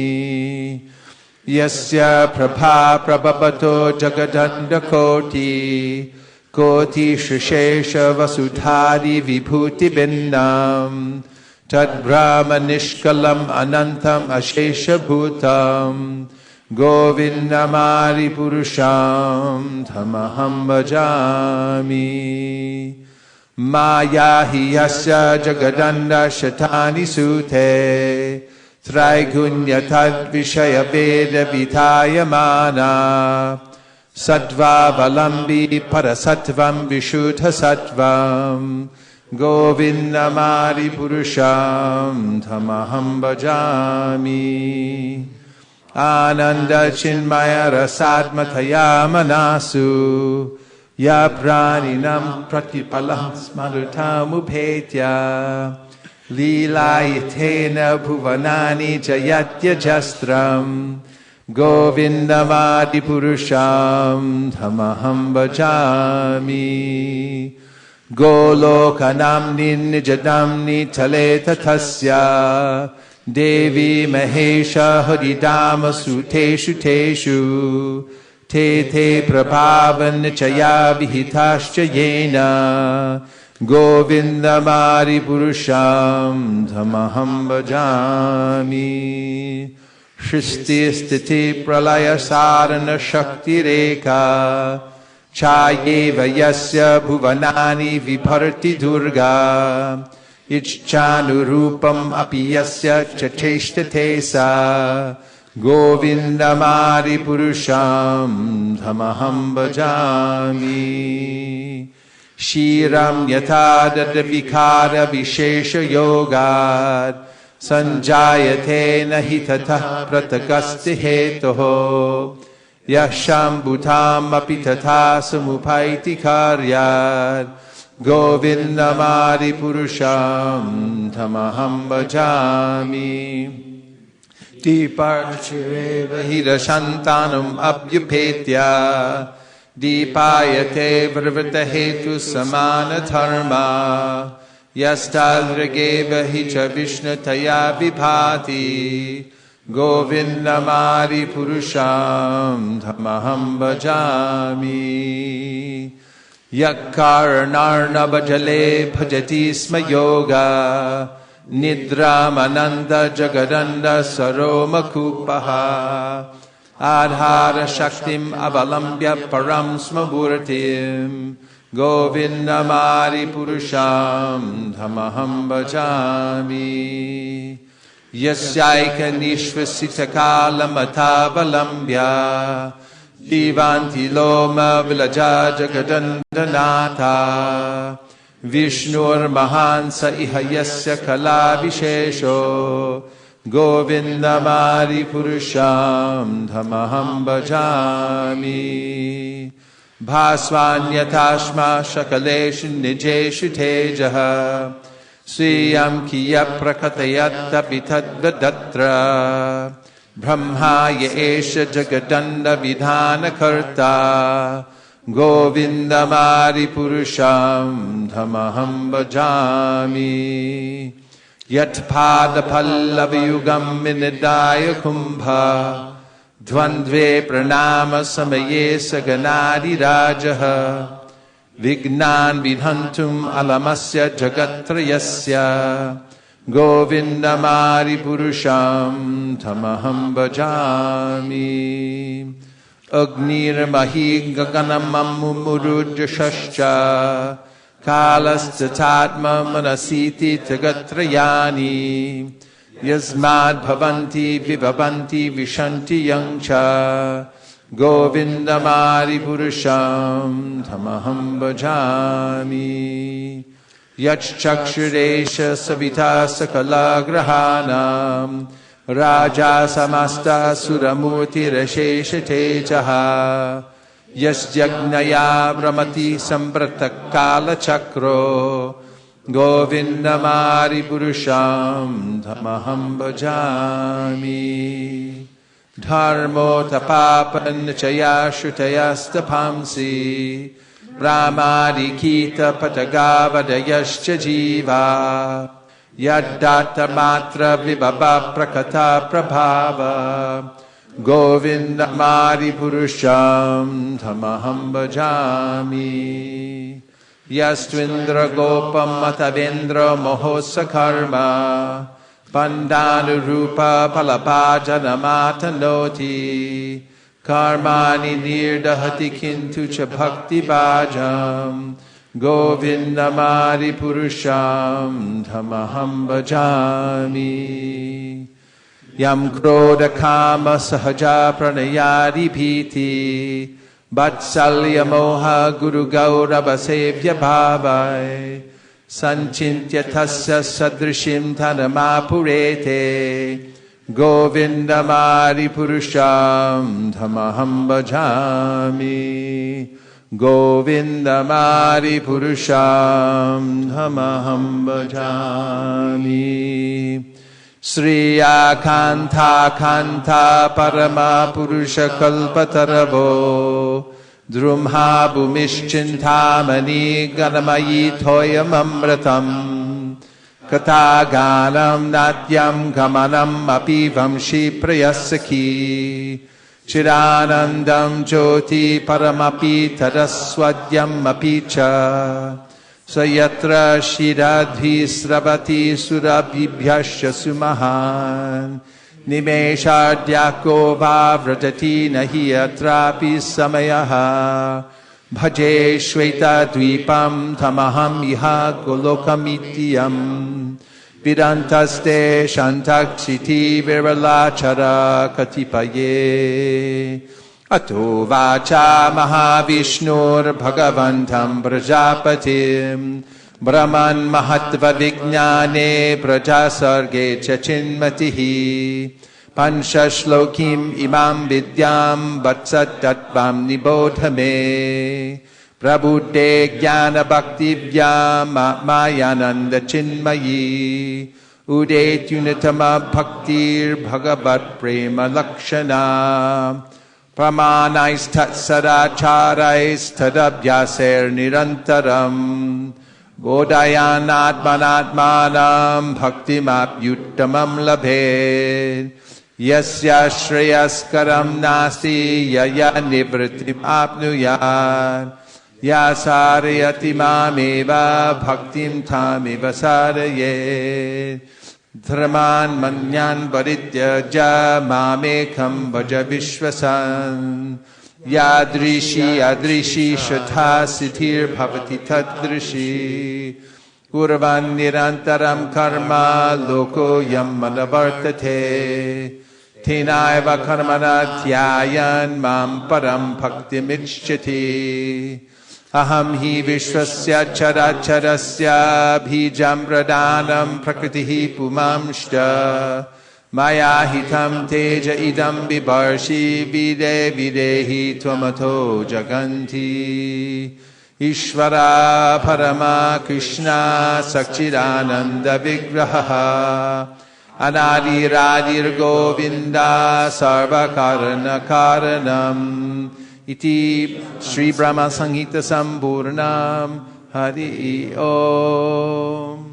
Speaker 1: Yasya Prabha Prabhapato Jagadanda Koti Koti Shishesha Vasudhari Vibhuti Bindam Tad Brahma Nishkalam Anantam Ashesha Bhutam Govindamari Purusham Dhamaham Bhajami Maya Hiyasya Jagadanda Shatani Sute Traigunya Tad Vishaya Veda Vitayamana Sattva Valambi Parasattvam Vishuddha Sattvam Govindamari Purusham Dhamaham Bhajami Ananda Chinmaya Rasadmataya Manasu Ya Praninam Pratipalam Smarutamu Lila Yatena Bhuvanani Jayatya Jastram Govindamadi Purusham Dhamaham Bhajami Golokanamni Nijadamni Taleta Tasya Devi Mahesha Haridama Suteshu Teshu Te Te Prabhavan Chaya Vihitascha Yena Govindamari Purusham Dhamaham Bhajami Shristi Sthiti Pralaya Sarana Shakti Rekha Chayeva Yasya Bhuvanani Vibharti Durga Ichchanurupam Api Yasya Chacheshtate Sa Govindamari Purusham Dhamaham Bhajami Shiram Yatha Vikara Vishesha Yogad Sanjayate Nahi Tatha Pratagasti Hetoho Yashambhutam Api Tatha Samupaiti Karyad Govindamari Purusham Dhamaham Bhajami Deeparchireva Hirashantanam Abhyupetya Deepayate Vrivata Hetu Samana Dharma Yastadrageva Hicha Vishnataya Vibhati Govindamari Purusham Dhamaham Bhajami Yakkarnarnabhajale Bhajati Sma Yoga Nidramananda Jagadanda Saromakupaha Adhara Shaktim Avalambya Param Smabhuratim Govindamari Purusham Dhamaham Bhajami Yasyaika Nishvasitakala Matavalambya Divanti Loma Vilaja Jagadandanata Vishnur Mahansa Ihayasya Kala Vishesho Govindamari Purusham Dhamaham Bhajami. Bhasvanyatashma Shakaleshu Nijeshu Tejaha Swiyam Kiya Prakatayatta Vitadvadatra Brahma Yesha Jagadanda Vidhana Karta Govindamari Purusham Dhamaham Bhajami. Yat Pada Pallavayugam Vinidaya Kumbha Dvandve Pranama Samaye Saganadi Rajaha Vignan Vidhantum Alamasya Jagatrayasya Govindamari Purusham Tamaham Bhajami. Agnir Mahi Gaganamamumurujashascha Kalastatatma Manasiti Tagatrayani Yasmad Bhavanti Vibhavanti Vishanti Yangcha Govindamari Purusham Tamaham Bhajami. Yachchakshuresha Savita Sakala Grahanam Raja Samasta Suramurti Rashesha Tejaha Yasjagnaya Brahmati Sambratakala Chakro Govindamari Purusham Dhamaham Bhajami. Dharmo Tapapan Chaya Shrutayastapamsi Brahmadi Kita Patagavadayascha Jiva Yaddata Matra Vibhava Prakata Prabhava Govindamari Purusham Dhamaham Bhajami. Yastvindra Gopam Matavendra Mohosa Karma Pandanu Rupa Palapajana Matanoti Karmani Nirdahati Kintu Cha Bhakti Bhajam Govindamari Purusham Dhamaham Bhajami. Yam Krodha Kama Sahaja Pranayadi Bhiti Vatsalya Moha Guru Gaurava Sevya Bhavai Sanchintya Tasya Sadrishim Tanamapurete Govindamari Purusham Dhamaham Bhajami. Govindamari Purusham Dhamaham Bhajami. Sri Akanta Kanta Parama Purusha Kalpataravo Drumha Bhumishchintamani Ganamayi Toyam Amratam Kataganam Natyam Gamanam Apivam Shi Prayasaki Chiranandam Jyoti Paramapi Taraswadyam Apicha Sayatra Shiradhi Sravati Surabhibhyasya Sumahan Nimeshadhyako Vavrajati Nahi Atrapi Samayaha Bhaje Shweta Dvipam Tamaham Iha Golokamityam Vidantaste Shantakshiti Viralachara Katipaye Ato Vacha Mahavishnur Bhagavantam Prajapatim Brahman Mahatva Vijnane Prajasarge Chachinmatihi Pansha Shlokim Imam Vidyam Vatsat Tatvam Nibodhame Prabhude Jnana Bhakti Vyam Mayananda Chinmayi Udet Unitama Bhaktir Bhagavat Prema Lakshana Pramanais Tatsadacharais Tadabhyaser Nirantaram Bodayanatmanatmanam Bhaktimapyuttamam Labhed Yasya Shreyaskaram Nasti Yaya Nivritim Apnuyat Yasarayati Mameva Bhaktim Tamiva Sarayet Dharman Manyan Varityaja Mamekam Bhaja Vishwasan Yadrishi Adrishi Shratha Siddhir Bhavati Tadrishi Gurvan Nirantaram Karma Loko Yam Manavartate Tenaiva Karmana Dhyayan Mam Param Bhakti Michchati Aham hi Vishwasya Characharasya Bhijam Pradanam Prakritihi Pumamshta Maya hitam teja idam bibarshi vide videhi tvamato jaganti. Ishvara Parama Krishna Sakchidananda Vigraha Anadi Radir Govinda Sarva Karana Karanam Iti Sri Brahma Samhita Samburnam Hari Om.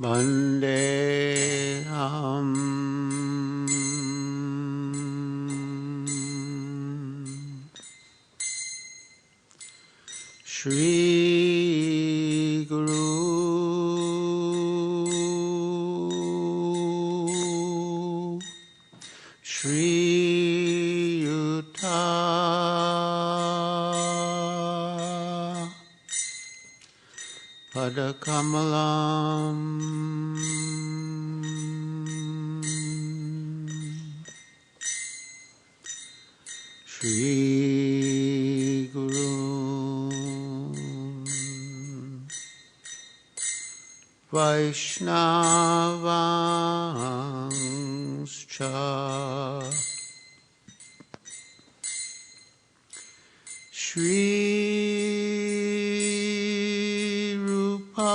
Speaker 2: Vandeham Shri Guru Shri Yuta Padakamalam Shri Guru Vaishnavanscha Shri Rupa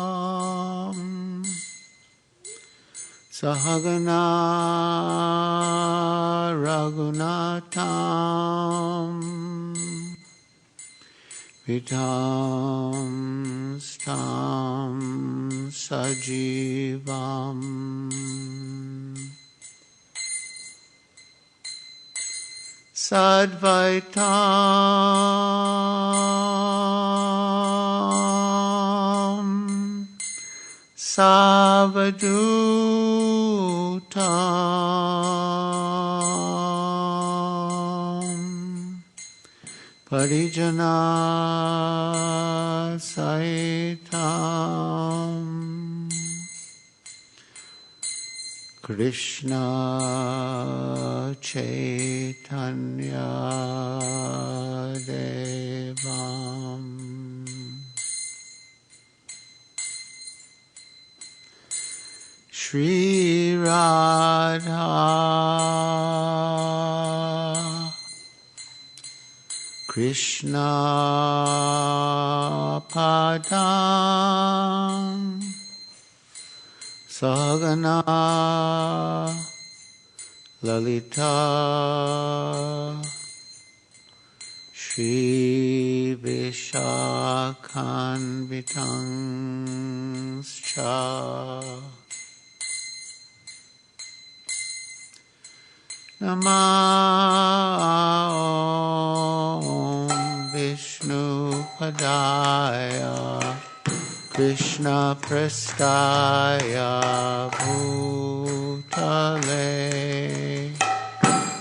Speaker 2: Sagrajatam Sahagana Raghunatam Vitam Stam Sajivam Sadvaitam Savadutam Parijana Saitam Krishna Chaitanya Devam Shri Radha Krishna Padam Sahagana Lalita Shri Vishakhanvitanscha Namah Vishnu Padaya Krishna Prastaya Bhutale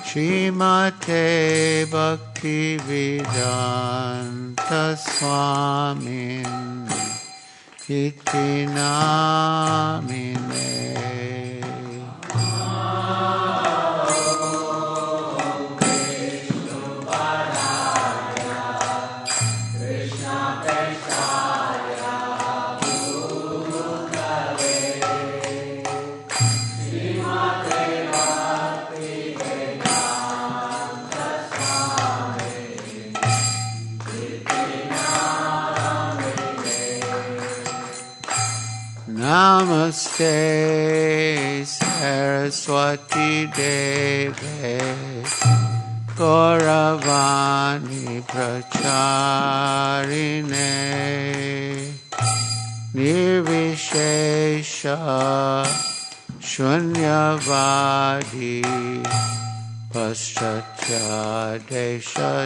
Speaker 2: Srimate Bhakti Vedanta Swamin Iti Namine. Namaste Saraswati Deve Gauravani Pracharine Nirvishesha Shunyavadi Paschatya Deshatarine.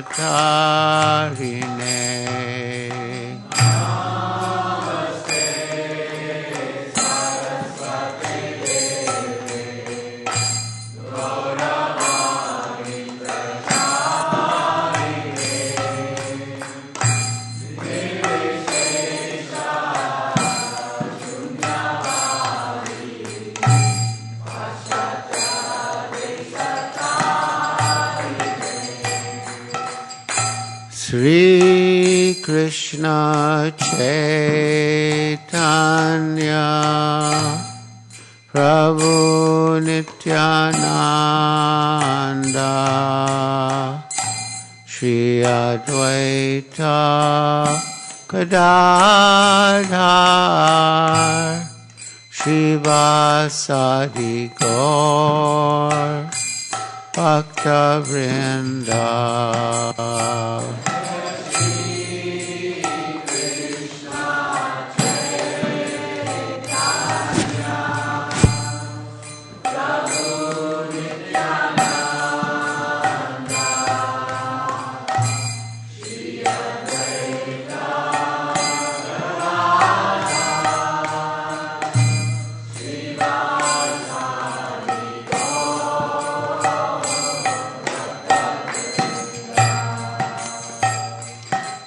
Speaker 2: Sri Krishna Chaitanya Prabhu Nityananda Shri Advaita Gadadhar Shivasadi Gaur Bhakta Vrinda.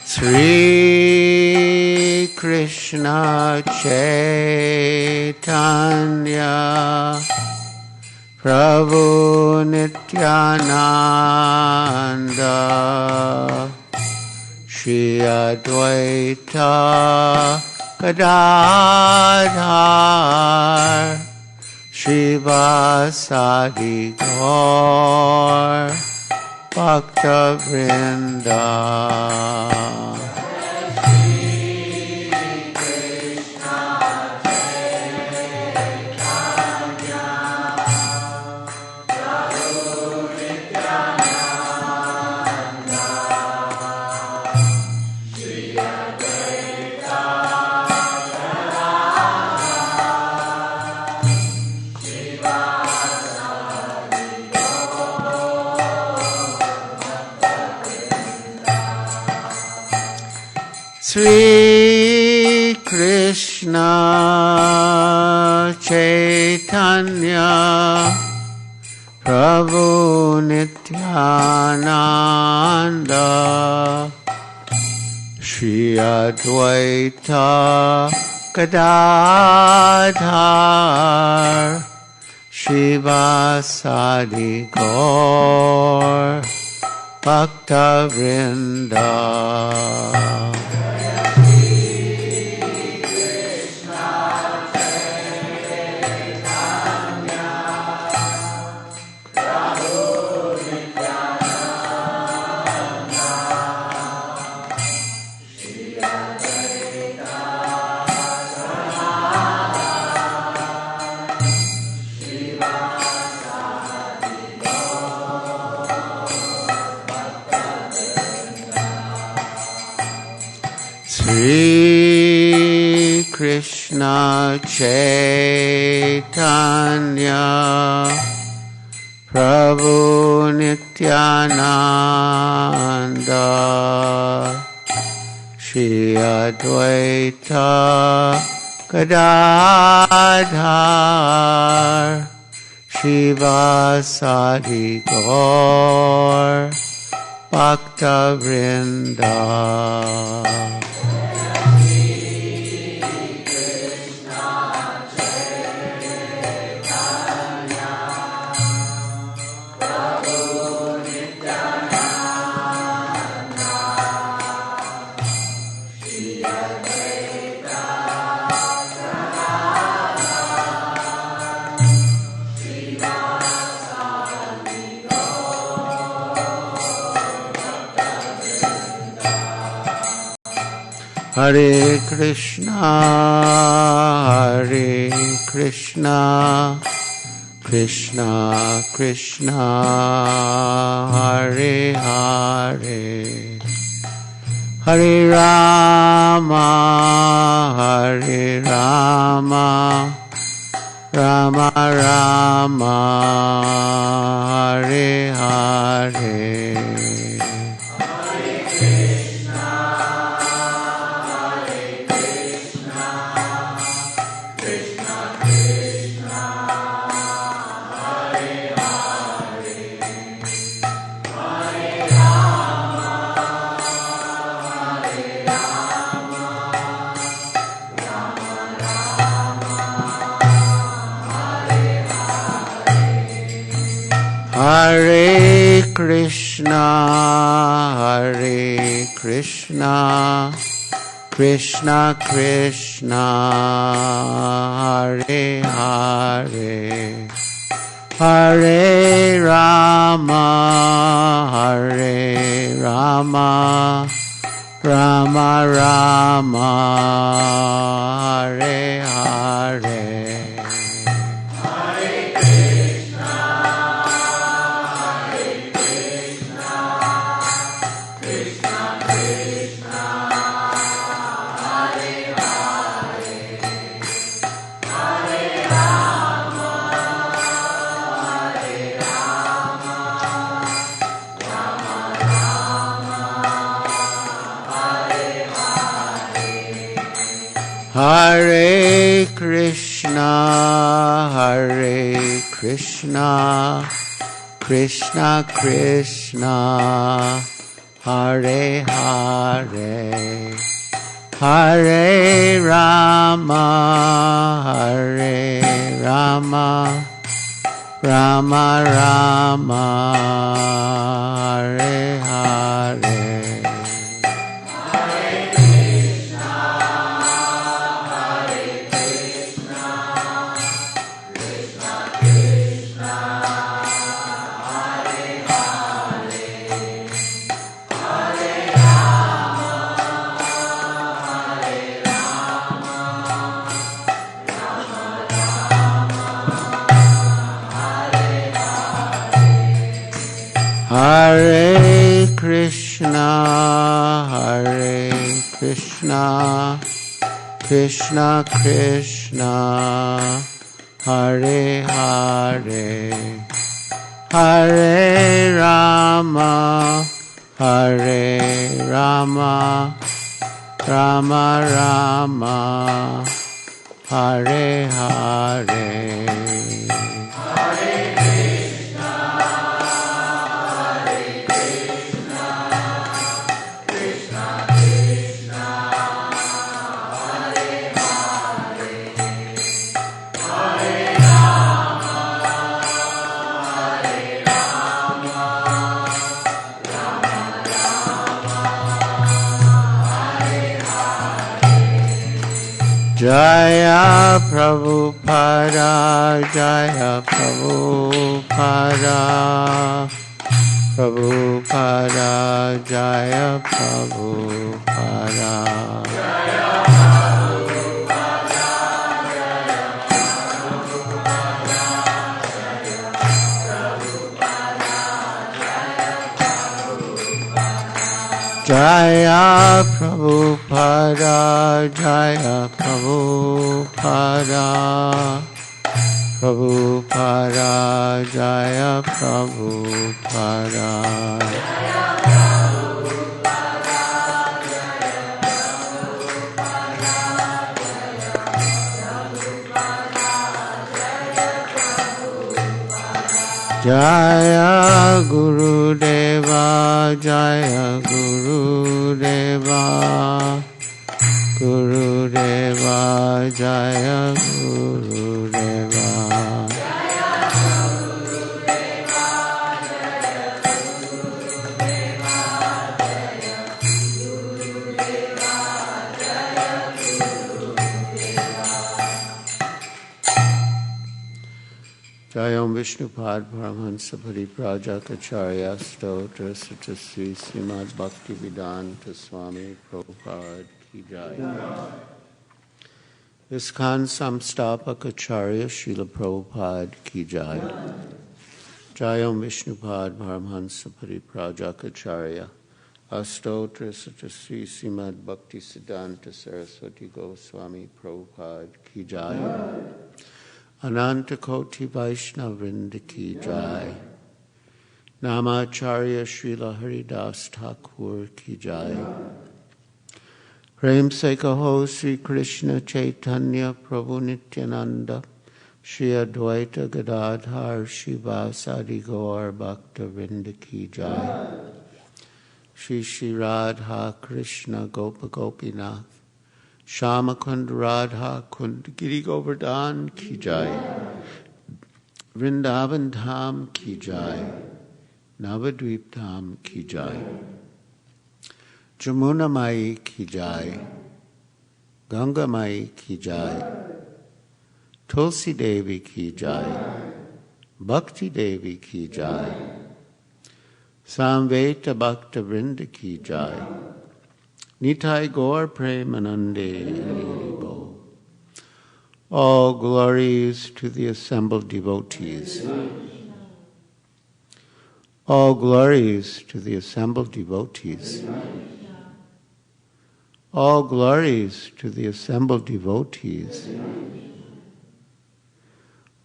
Speaker 2: Sri Krishna Chaitanya Prabhu Nityananda Shri Advaita Gadadhar Shivasadi Gaur Bhakta Vrinda. Sri Krishna Chaitanya Prabhu Nityananda Shri Advaita Gadadhar Shivasadi Gaur Bhakta Vrinda. Sri Krishna Chaitanya Prabhu Nityananda Shri Advaita Gadadhar Shivasadi Gaur Bhakta Vrinda. Hare Krishna, Hare Krishna, Krishna Krishna, Hare Hare, Hare Rama, Hare Rama, Rama Rama, Hare Hare. Hare Krishna, Hare Krishna, Krishna Krishna, Hare Hare, Hare Rama, Hare Rama, Rama Rama, Hare Hare. Hare Krishna, Hare Krishna, Krishna Krishna, Hare Hare, Hare Rama, Hare Rama, Rama Rama, Hare Hare. Hare Krishna, Hare Krishna, Krishna Krishna, Hare Hare, Hare Rama, Hare Rama, Rama Rama, Hare Hare. Jaya Prabhupada, Jaya Prabhupada, Prabhupada, Jaya Prabhupada. Jaya Prabhupada, Jaya Prabhupada, Prabhupada, Jaya Prabhupada. Jaya Guru Deva, Jaya Guru Deva, Guru Deva, Jaya Guru Deva. Jayam Vishnupad Paramahansa Pariprajakacharya Stotra Satasri Srimad Bhaktivedanta Swami Prabhupada Ki Jai. ISKCON Samstapakacharya Srila Prabhupada Ki Jai. Jayam Vishnupad Paramahansa Pariprajakacharya Astotra Satasri Srimad Bhaktivedanta Saraswati Goswami Prabhupada Ki Jai. Ananta Koti Vaishnava Vrinda Ki Jai. Namacharya Srila Haridas Thakur Ki Jai. Prem Se Kaho Sri Krishna Chaitanya Prabhu Nityananda Shri Advaita Gadadhar Shivasadi Gaur Bhakta Vrinda Ki Jai. Shri Shri Radha Krishna Gopa Gopinath Shama Kund Radha Kund Giri Govardhan Ki Jai. Vrindavan Dham Ki Jai. Navadvip Dham Ki Jai. Jamuna Mai Ki Jai. Ganga Mai Ki Jai. Tulsi Devi Ki Jai. Bhakti Devi Ki Jai. Samveta Bhakta Vrinda Ki Jai. Nitai Gaur Premanande. All glories to the assembled devotees. All glories to the assembled devotees. All glories to the assembled devotees.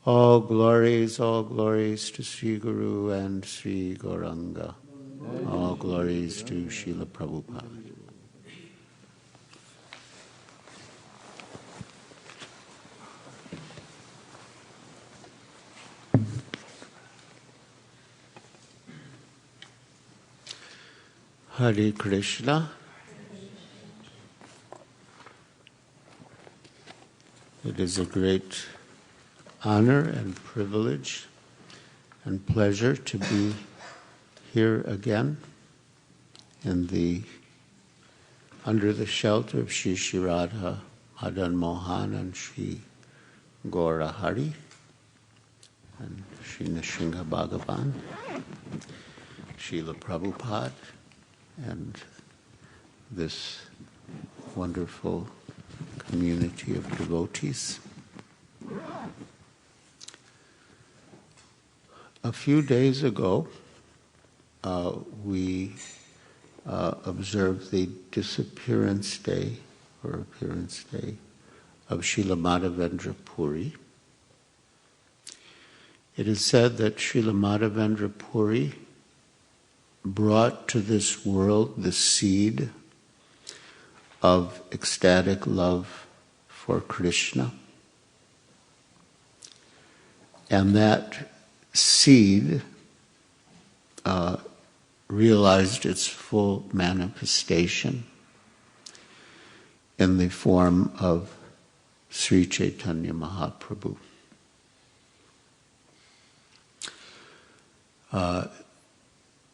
Speaker 2: All glories to Sri Guru and Sri Gauranga. All glories to Srila Prabhupada. Hare Krishna. It is a great honor and privilege and pleasure to be here again under the shelter of Shri Shri Radha Madan Mohan and Shri Gaura Hari and Shri Nishinga Bhagavan, Srila Prabhupada, and this wonderful community of devotees. A few days ago, we observed the disappearance day, or appearance day, of Srila Madhavendra Puri. It is said that Srila Madhavendra Puri brought to this world the seed of ecstatic love for Krishna. And that seed realized its full manifestation in the form of Sri Chaitanya Mahaprabhu.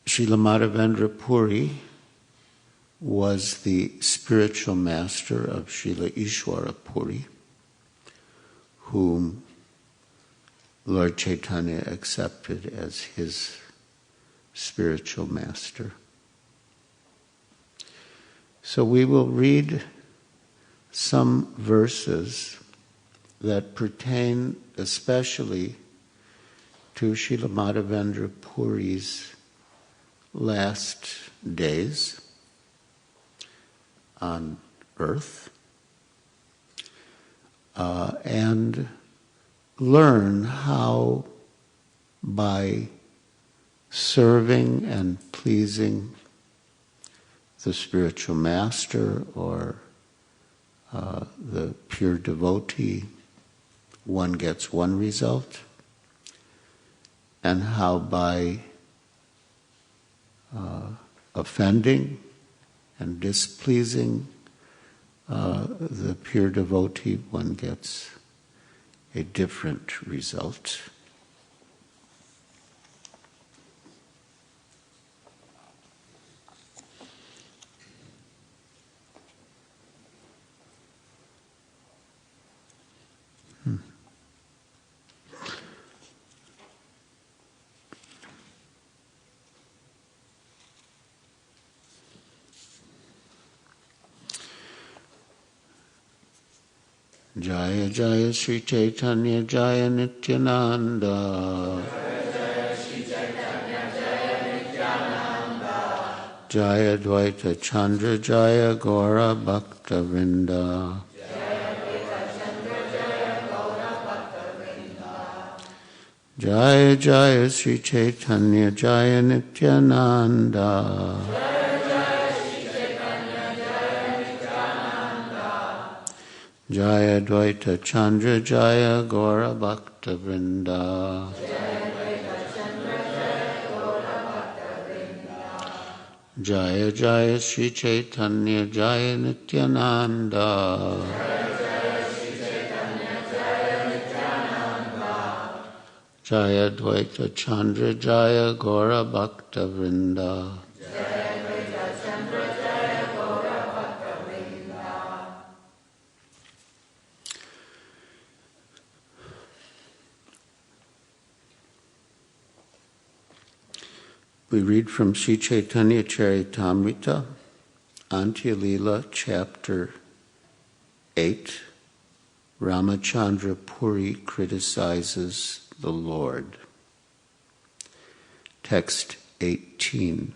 Speaker 2: Srila Madhavendra Puri was the spiritual master of Srila Ishwara Puri, whom Lord Chaitanya accepted as his spiritual master. So we will read some verses that pertain especially to Srila Madhavendra Puri's last days on earth, and learn how, by serving and pleasing the spiritual master or the pure devotee, one gets one result, and how by offending and displeasing the pure devotee, one gets a different result. Jaya Jaya Sri Chaitanya Jaya Nityananda. Jaya Dvaita Chandra Jaya Gaura Bhakta Vrinda. Jaya Jaya Sri Chaitanya Jaya Nityananda. Jaya Dvaita Chandra Jaya Gaura Bhakta Vrinda. Jaya Jaya Sri Chaitanya Jaya Nityananda. Jaya Dvaita Chandra Jaya Gaura Bhakta Vrinda. We read from Sri Chaitanya Charitamrita, Antya Lila, chapter 8. Ramachandra Puri criticizes the Lord. Text 18.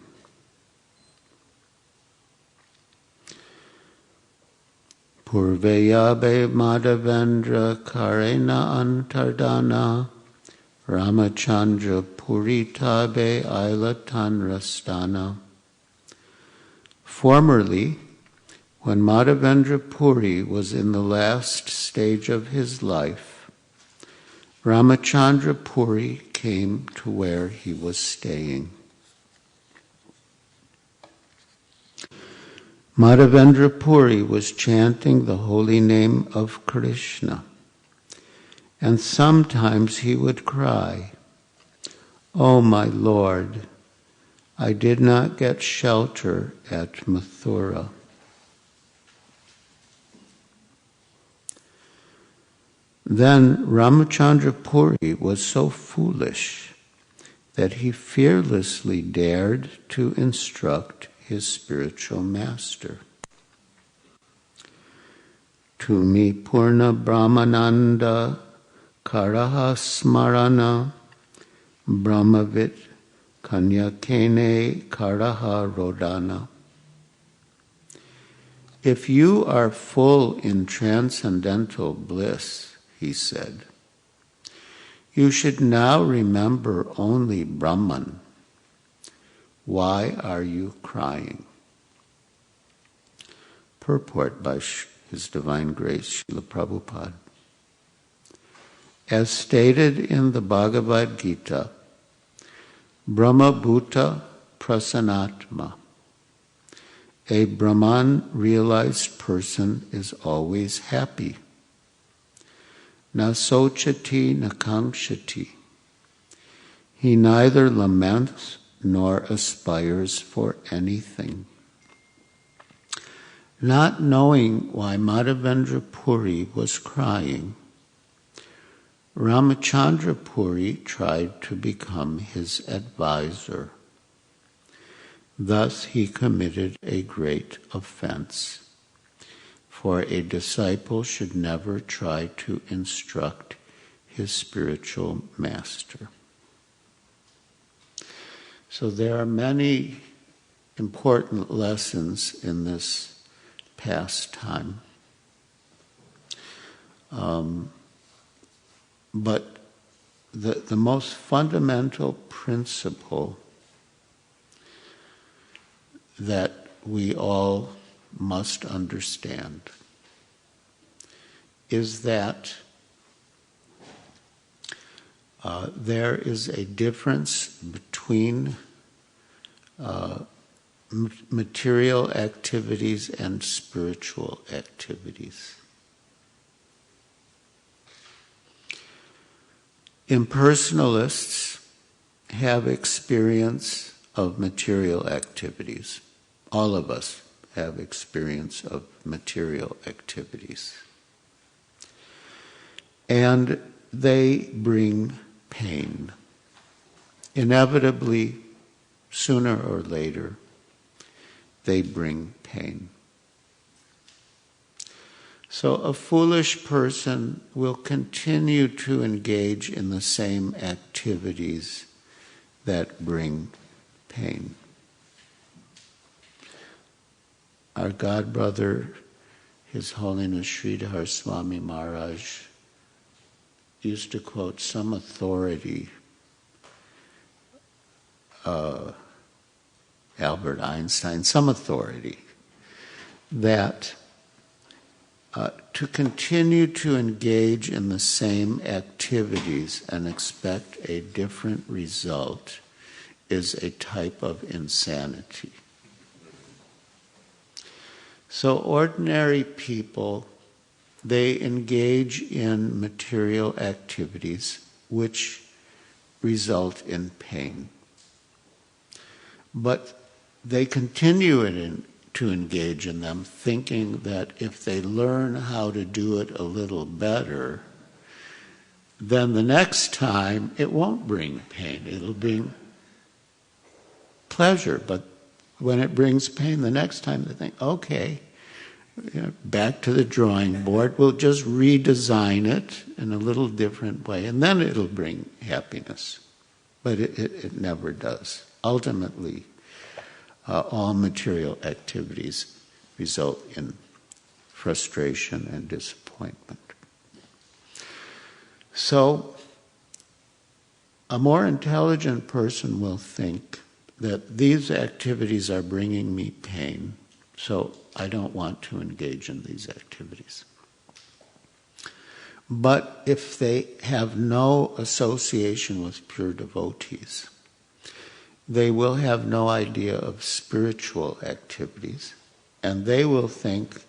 Speaker 2: Purveyabe Madhavendra Karena Antardana Ramachandra Puritabe Ailatanrastana. Formerly, when Madhavendra Puri was in the last stage of his life, Ramachandra Puri came to where he was staying. Madhavendra Puri was chanting the holy name of Krishna, and sometimes he would cry, "Oh my Lord, I did not get shelter at Mathura." Then Ramachandra Puri was so foolish that he fearlessly dared to instruct his spiritual master. Tumi Purna Brahmananda Karaha Smarana Brahmavit Kanyakene Karaha Rodana. If you are full in transcendental bliss, he said, you should now remember only Brahman. Why are you crying? Purport by His Divine Grace, Srila Prabhupada. As stated in the Bhagavad Gita, Brahma Bhuta Prasanatma, a Brahman-realized person is always happy. Na sochati na kankshati. He neither laments nor aspires for anything. Not knowing why Madhavendra Puri was crying, Ramachandra Puri tried to become his advisor. Thus he committed a great offense, for a disciple should never try to instruct his spiritual master. So there are many important lessons in this pastime. But the most fundamental principle that we all must understand is that there is a difference between material activities and spiritual activities. Impersonalists have experience of material activities. All of us have experience of material activities. And they bring pain. Inevitably, sooner or later, they bring pain. So a foolish person will continue to engage in the same activities that bring pain. Our godbrother, His Holiness Sridhar Swami Maharaj, used to quote some authority, Albert Einstein, some authority, that to continue to engage in the same activities and expect a different result is a type of insanity. So ordinary people, they engage in material activities which result in pain. But they continue to engage in them, thinking that if they learn how to do it a little better, then the next time it won't bring pain. It'll bring pleasure. But when it brings pain, the next time they think, okay, back to the drawing board, we'll just redesign it in a little different way, and then it'll bring happiness. But it never does. Ultimately, all material activities result in frustration and disappointment. So, a more intelligent person will think that these activities are bringing me pain, so I don't want to engage in these activities. But if they have no association with pure devotees, they will have no idea of spiritual activities, and they will think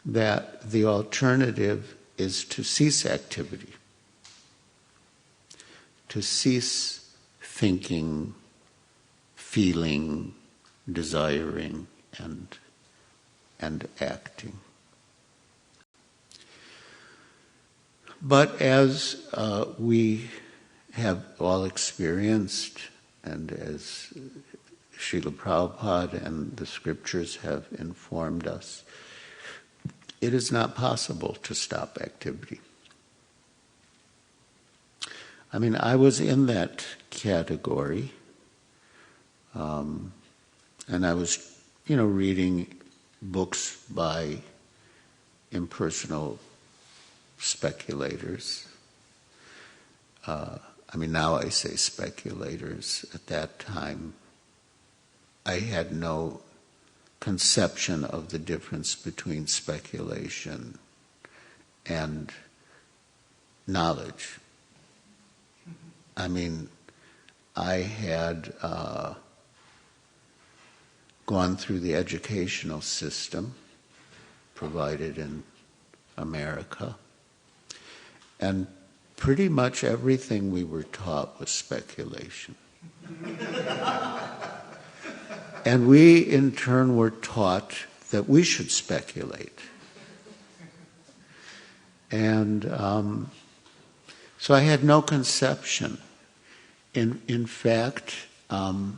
Speaker 2: that the alternative is to cease activity, to cease thinking, feeling, desiring, and acting. But as we have all experienced, and as Srila Prabhupada and the scriptures have informed us, it is not possible to stop activity. I mean, I was in that category, and I was, reading books by impersonal speculators. Now I say speculators. At that time, I had no conception of the difference between speculation and knowledge. I had gone through the educational system provided in America, and pretty much everything we were taught was speculation. And we, in turn, were taught that we should speculate. And so I had no conception. In fact, in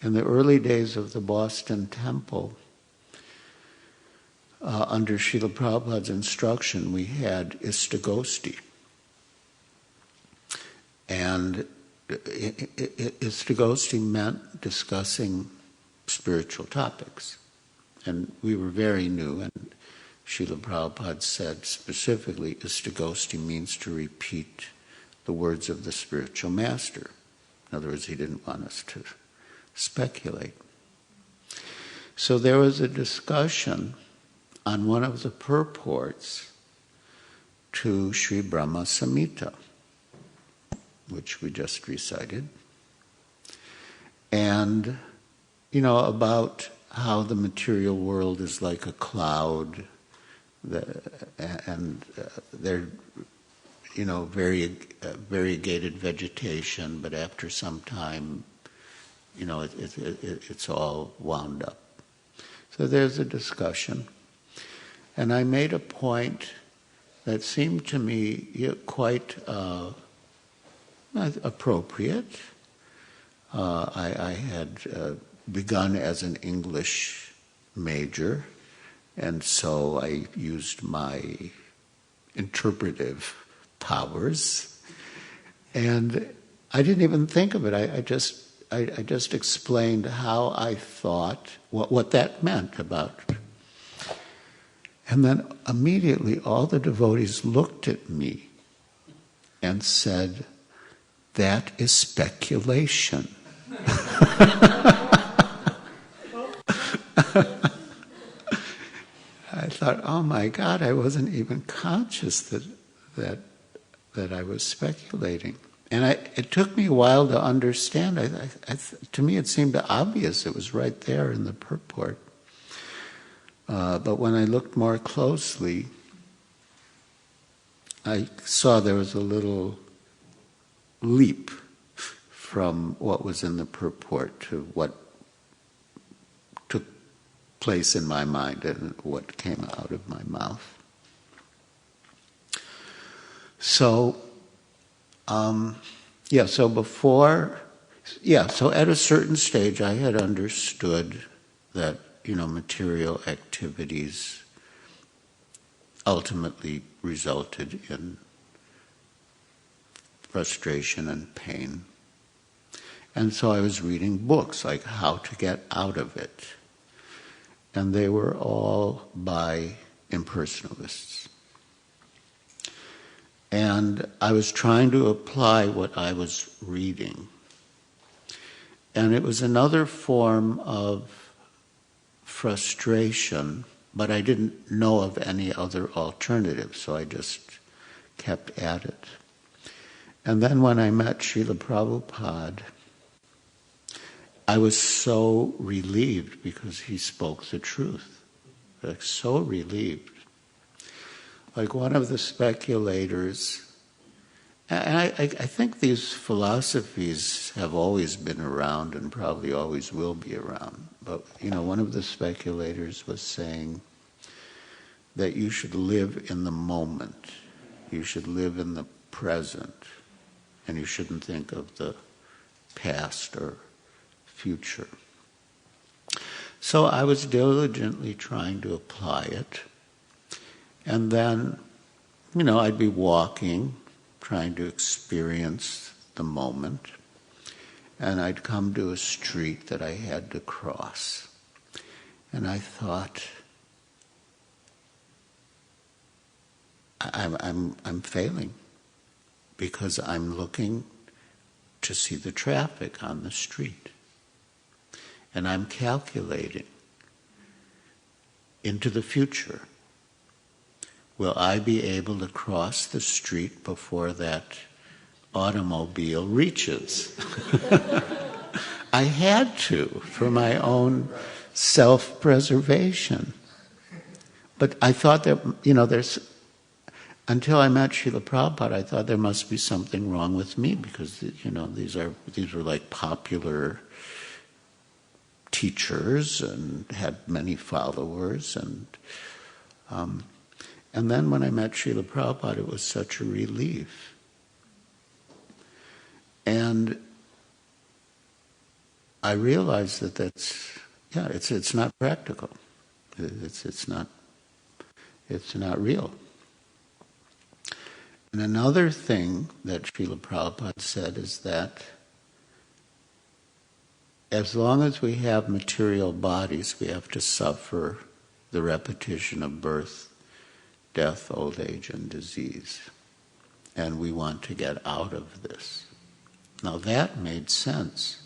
Speaker 2: the early days of the Boston Temple, under Srila Prabhupada's instruction, we had ISKCON. And ISKCON meant discussing spiritual topics. And we were very new, and Srila Prabhupada said specifically, ISKCON means to repeat the words of the spiritual master. In other words, he didn't want us to speculate. So there was a discussion on one of the purports to Sri Brahma Samhita. which we just recited, and, about how the material world is like a cloud, and they're, variegated vegetation, but after some time, it's all wound up. So there's a discussion. And I made a point that seemed to me quite appropriate. I had begun as an English major, and so I used my interpretive powers. And I didn't even think of it. I just explained how I thought, what that meant about. And then immediately all the devotees looked at me and said, "That is speculation." I thought, oh my God, I wasn't even conscious that I was speculating. And it took me a while to understand. To me, it seemed obvious. It was right there in the purport. But when I looked more closely, I saw there was a little leap from what was in the purport to what took place in my mind and what came out of my mouth. So at a certain stage I had understood that, material activities ultimately resulted in frustration and pain. And so I was reading books like How to Get Out of It. And they were all by impersonalists. And I was trying to apply what I was reading. And it was another form of frustration, but I didn't know of any other alternative, so I just kept at it. And then when I met Srila Prabhupada, I was so relieved because he spoke the truth. Like, so relieved. Like one of the speculators, and I think these philosophies have always been around and probably always will be around. But, one of the speculators was saying that you should live in the moment. You should live in the present. And you shouldn't think of the past or future. So I was diligently trying to apply it. And then, I'd be walking, trying to experience the moment. And I'd come to a street that I had to cross. And I thought, I'm failing because I'm looking to see the traffic on the street. And I'm calculating into the future. Will I be able to cross the street before that automobile reaches? I had to, for my own self-preservation. But I thought that, until I met Srila Prabhupada, I thought there must be something wrong with me because, these were like popular teachers and had many followers. And then when I met Srila Prabhupada, it was such a relief. And I realized that it's not practical. It's not real. And another thing that Srila Prabhupada said is that as long as we have material bodies, we have to suffer the repetition of birth, death, old age, and disease. And we want to get out of this. Now that made sense.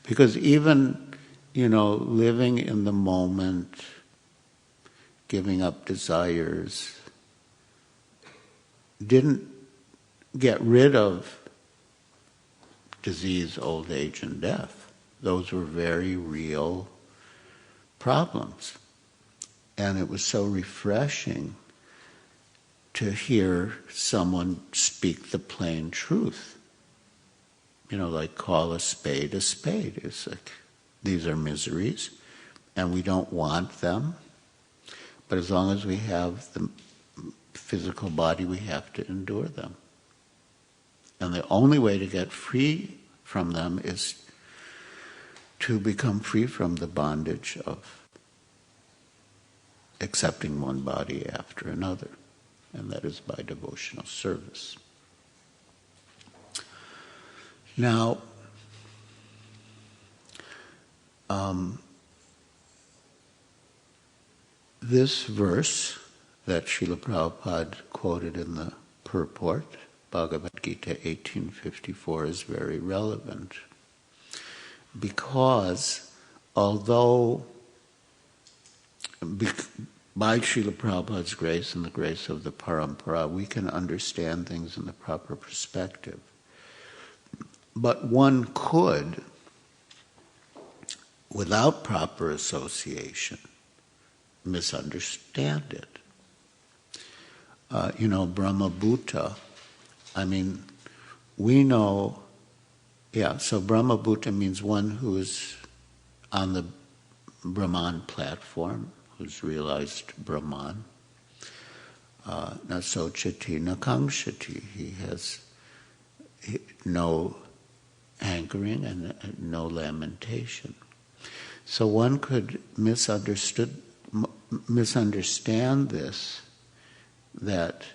Speaker 2: Because even, living in the moment, giving up desires, didn't get rid of disease, old age, and death. Those were very real problems. And it was so refreshing to hear someone speak the plain truth. Like call a spade a spade. It's like, these are miseries, and we don't want them. But as long as we have the physical body, we have to endure them. And the only way to get free from them is to become free from the bondage of accepting one body after another. And that is by devotional service. Now, this verse that Srila Prabhupada quoted in the purport, Bhagavad Gita 1854, is very relevant. Because although by Srila Prabhupada's grace and the grace of the Parampara, we can understand things in the proper perspective. But one could, without proper association, misunderstand it. Brahma Bhuta, we know, so Brahma Bhuta means one who is on the Brahman platform, who's realized Brahman. Nasochati nakamshati, he has no hankering and no lamentation. So one could misunderstand this, that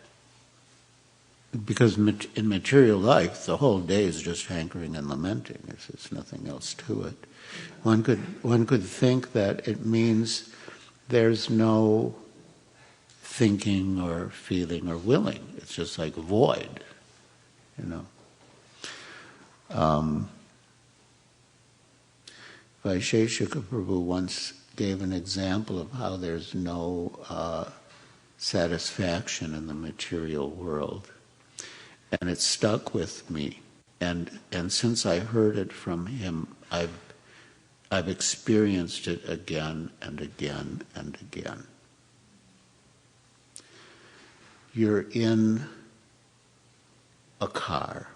Speaker 2: because in material life the whole day is just hankering and lamenting. There's nothing else to it. One could think that it means there's no thinking or feeling or willing. It's just like a void, Vaiseiska Prabhu once gave an example of how there's no satisfaction in the material world. And it stuck with me. And since I heard it from him, I've experienced it again and again and again. You're in a car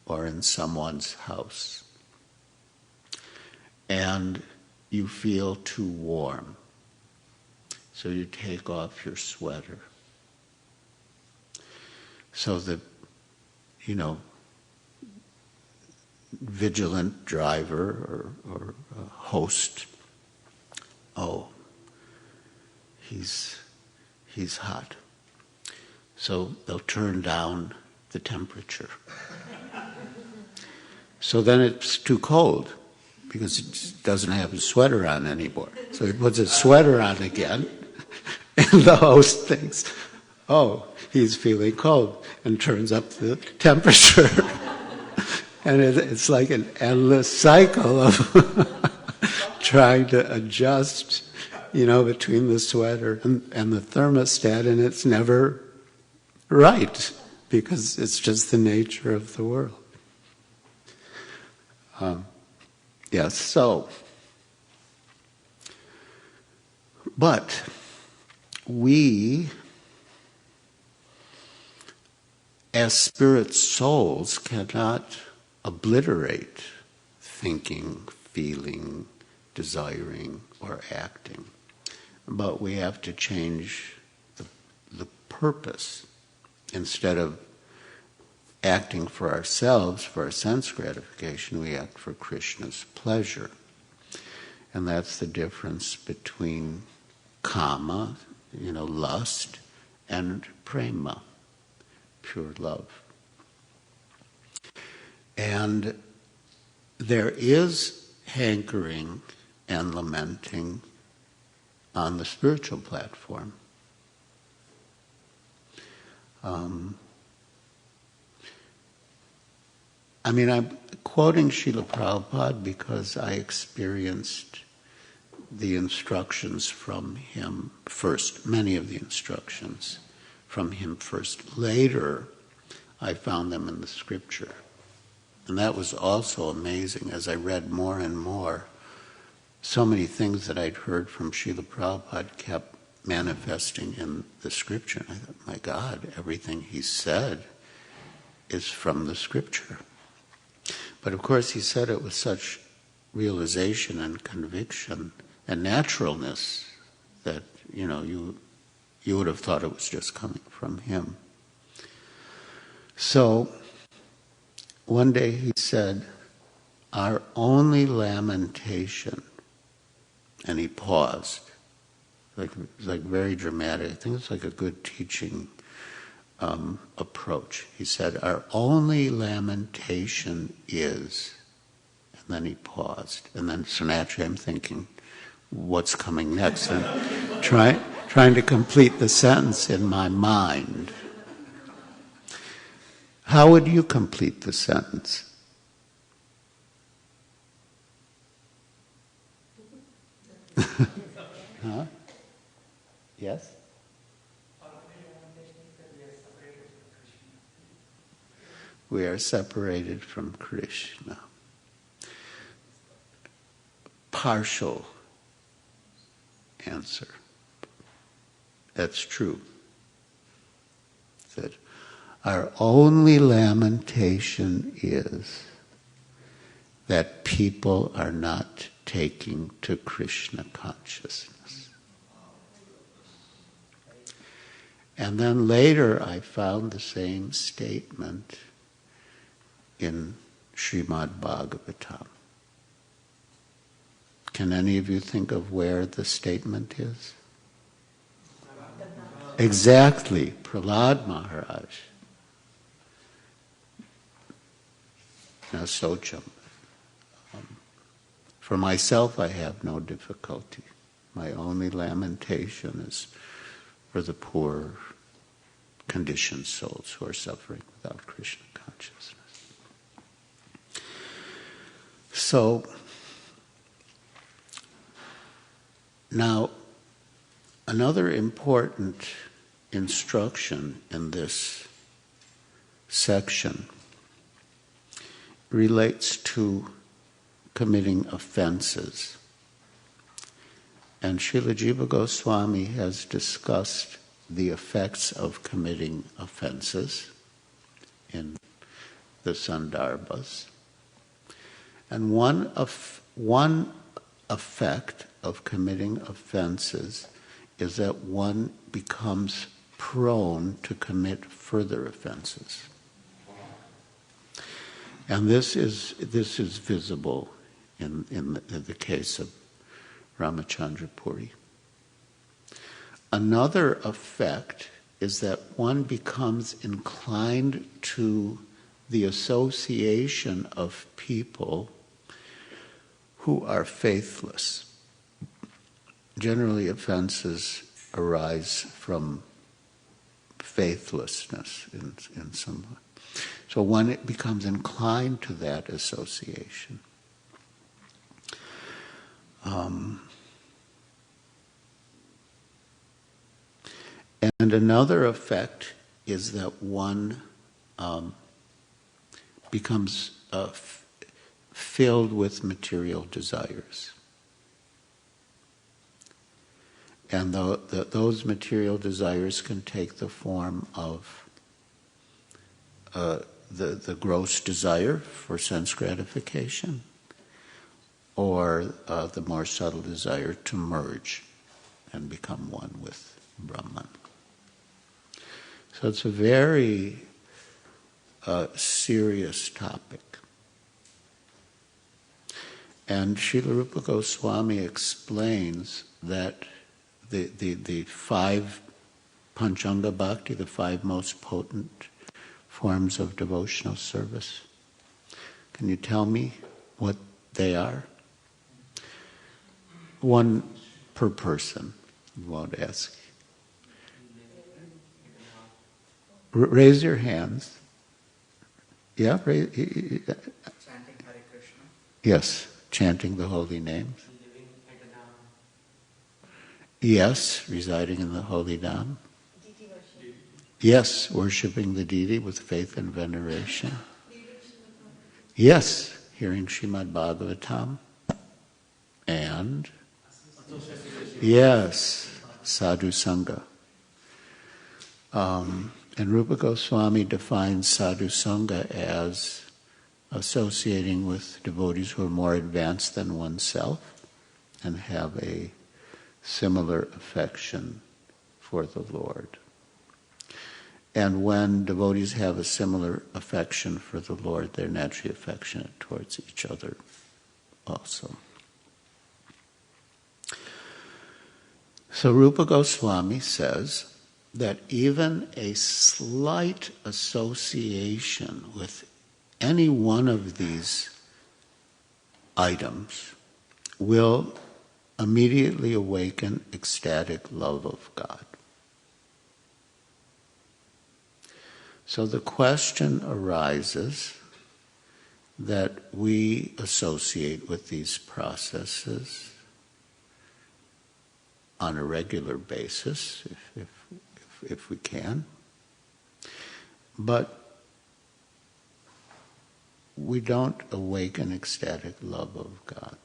Speaker 2: or in someone's house, and you feel too warm. So you take off your sweater. So the, vigilant driver or host, he's hot. So they'll turn down the temperature. So then it's too cold, because it doesn't have his sweater on anymore. So he puts his sweater on again, and the host thinks, he's feeling cold, and turns up the temperature. And it's like an endless cycle of trying to adjust, between the sweater and the thermostat, and it's never right, because it's just the nature of the world. But we, as spirit souls, cannot obliterate thinking, feeling, desiring, or acting. But we have to change the purpose. Instead of acting for ourselves, for our sense gratification, we act for Krishna's pleasure. And that's the difference between kama, lust, and prema, pure love. And there is hankering and lamenting on the spiritual platform. I'm quoting Srila Prabhupada because I experienced the instructions from him first, many of the instructions from him first. Later, I found them in the scripture. And that was also amazing as I read more and more. So many things that I'd heard from Srila Prabhupada kept manifesting in the scripture. And I thought, my God, everything he said is from the scripture. But of course he said it with such realization and conviction and naturalness that, you would have thought it was just coming from him. So, one day he said, our only lamentation, and he paused, like very dramatic. I think it's like a good teaching approach. He said, our only lamentation is, and then he paused. And then, so naturally I'm thinking, what's coming next? And trying to complete the sentence in my mind. How would you complete the sentence? Huh? Yes? We are separated from Krishna. Partial answer. That's true. That our only lamentation is that people are not taking to Krishna consciousness. And then later I found the same statement in Srimad Bhavatam. Can any of you think of where the statement is? Exactly, Prahlad Maharaj. Now, Socham. For myself, I have no difficulty. My only lamentation is for the poor, conditioned souls who are suffering without Krishna consciousness. So, now, another important instruction in this section relates to committing offenses. And Srila Jiva Goswami has discussed the effects of committing offenses in the Sandarbhas. And one effect of committing offenses is that one becomes prone to commit further offenses. And this is visible in the case of Ramachandra Puri. Another effect is that one becomes inclined to the association of people who are faithless. Generally, offenses arise from faithlessness in some way. So one becomes inclined to that association. And another effect is that one becomes filled with material desires. And those material desires can take the form of the gross desire for sense gratification, or the more subtle desire to merge and become one with Brahman. So it's a very serious topic. And Srila Rupa Goswami explains that the five Panchanga Bhakti, the five most potent forms of devotional service. Can you tell me what they are? One per person. You won't ask. Raise your hands. Yeah, chanting
Speaker 13: Hare Krishna.
Speaker 2: Yes, chanting the holy names.
Speaker 13: Living at the Dham.
Speaker 2: Yes, residing in the holy Dham. Yes, worshipping the deity with faith and veneration. Yes, hearing Srimad Bhavatam. And yes, sadhu sangha. And Rupa Goswami defines sadhu sangha as associating with devotees who are more advanced than oneself and have a similar affection for the Lord. And when devotees have a similar affection for the Lord, they're naturally affectionate towards each other also. So Rupa Goswami says that even a slight association with any one of these items will immediately awaken ecstatic love of God. So the question arises that we associate with these processes on a regular basis, if we can, but we don't awaken ecstatic love of God.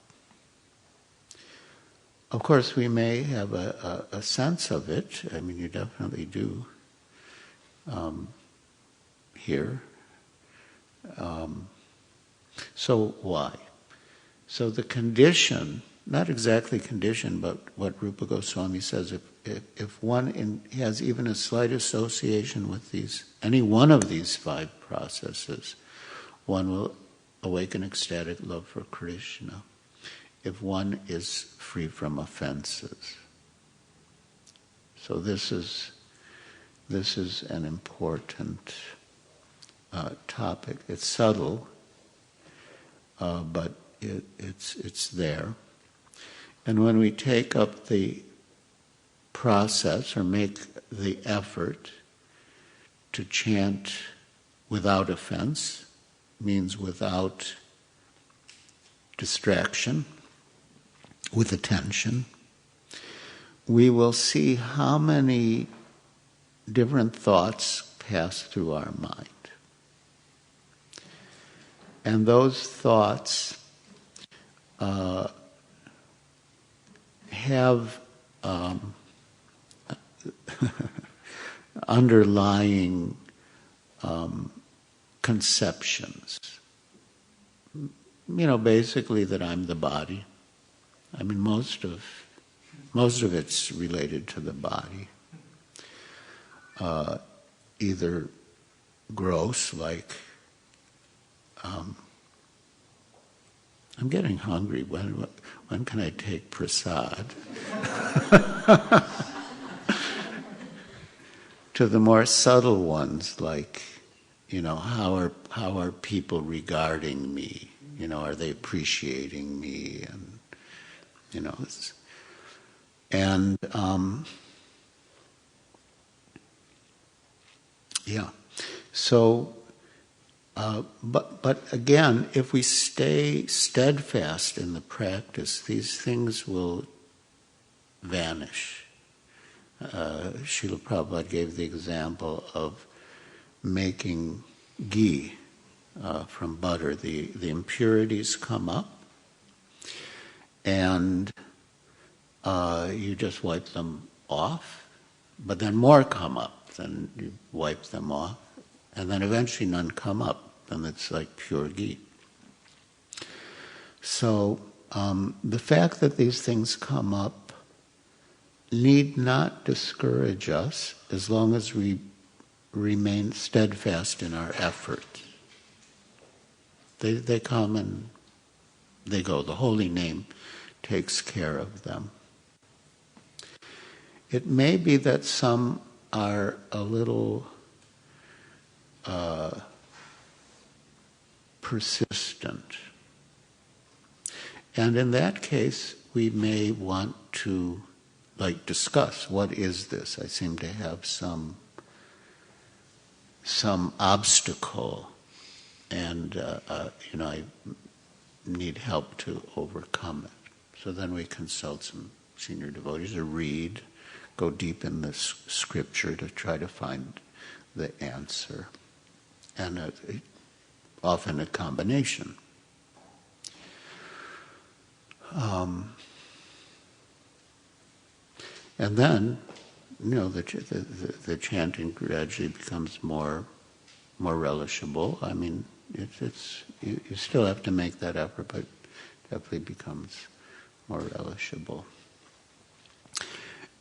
Speaker 2: Of course, we may have a sense of it. I mean, you definitely do here. So why? So the condition, not exactly condition, but what Rupa Goswami says, if one has even a slight association with any one of these 5 processes, one will awaken ecstatic love for Krishna. If one is free from offenses. So this is an important topic. It's subtle, but it's there. And when we take up the process or make the effort to chant without offense, means without distraction, with attention, we will see how many different thoughts pass through our mind. And those thoughts have underlying conceptions. Basically that I'm the body. I mean, most of it's related to the body. Either gross, like I'm getting hungry. When can I take prasad? To the more subtle ones, like how are people regarding me? Are they appreciating me? And yeah. So, but again, if we stay steadfast in the practice, these things will vanish. Srila Prabhupada gave the example of making ghee from butter. The impurities come up, and you just wipe them off, but then more come up, then you wipe them off, and then eventually none come up, and it's like pure ghee. So the fact that these things come up need not discourage us as long as we remain steadfast in our effort. They come and they go. The holy name takes care of them. It may be that some are a little persistent. And in that case, we may want to discuss, what is this? I seem to have some obstacle, and I need help to overcome it. So then we consult some senior devotees or read, go deep in the scripture to try to find the answer. And often a combination. And then, the chanting gradually becomes more relishable. I mean, you still have to make that effort, but it definitely becomes more relishable.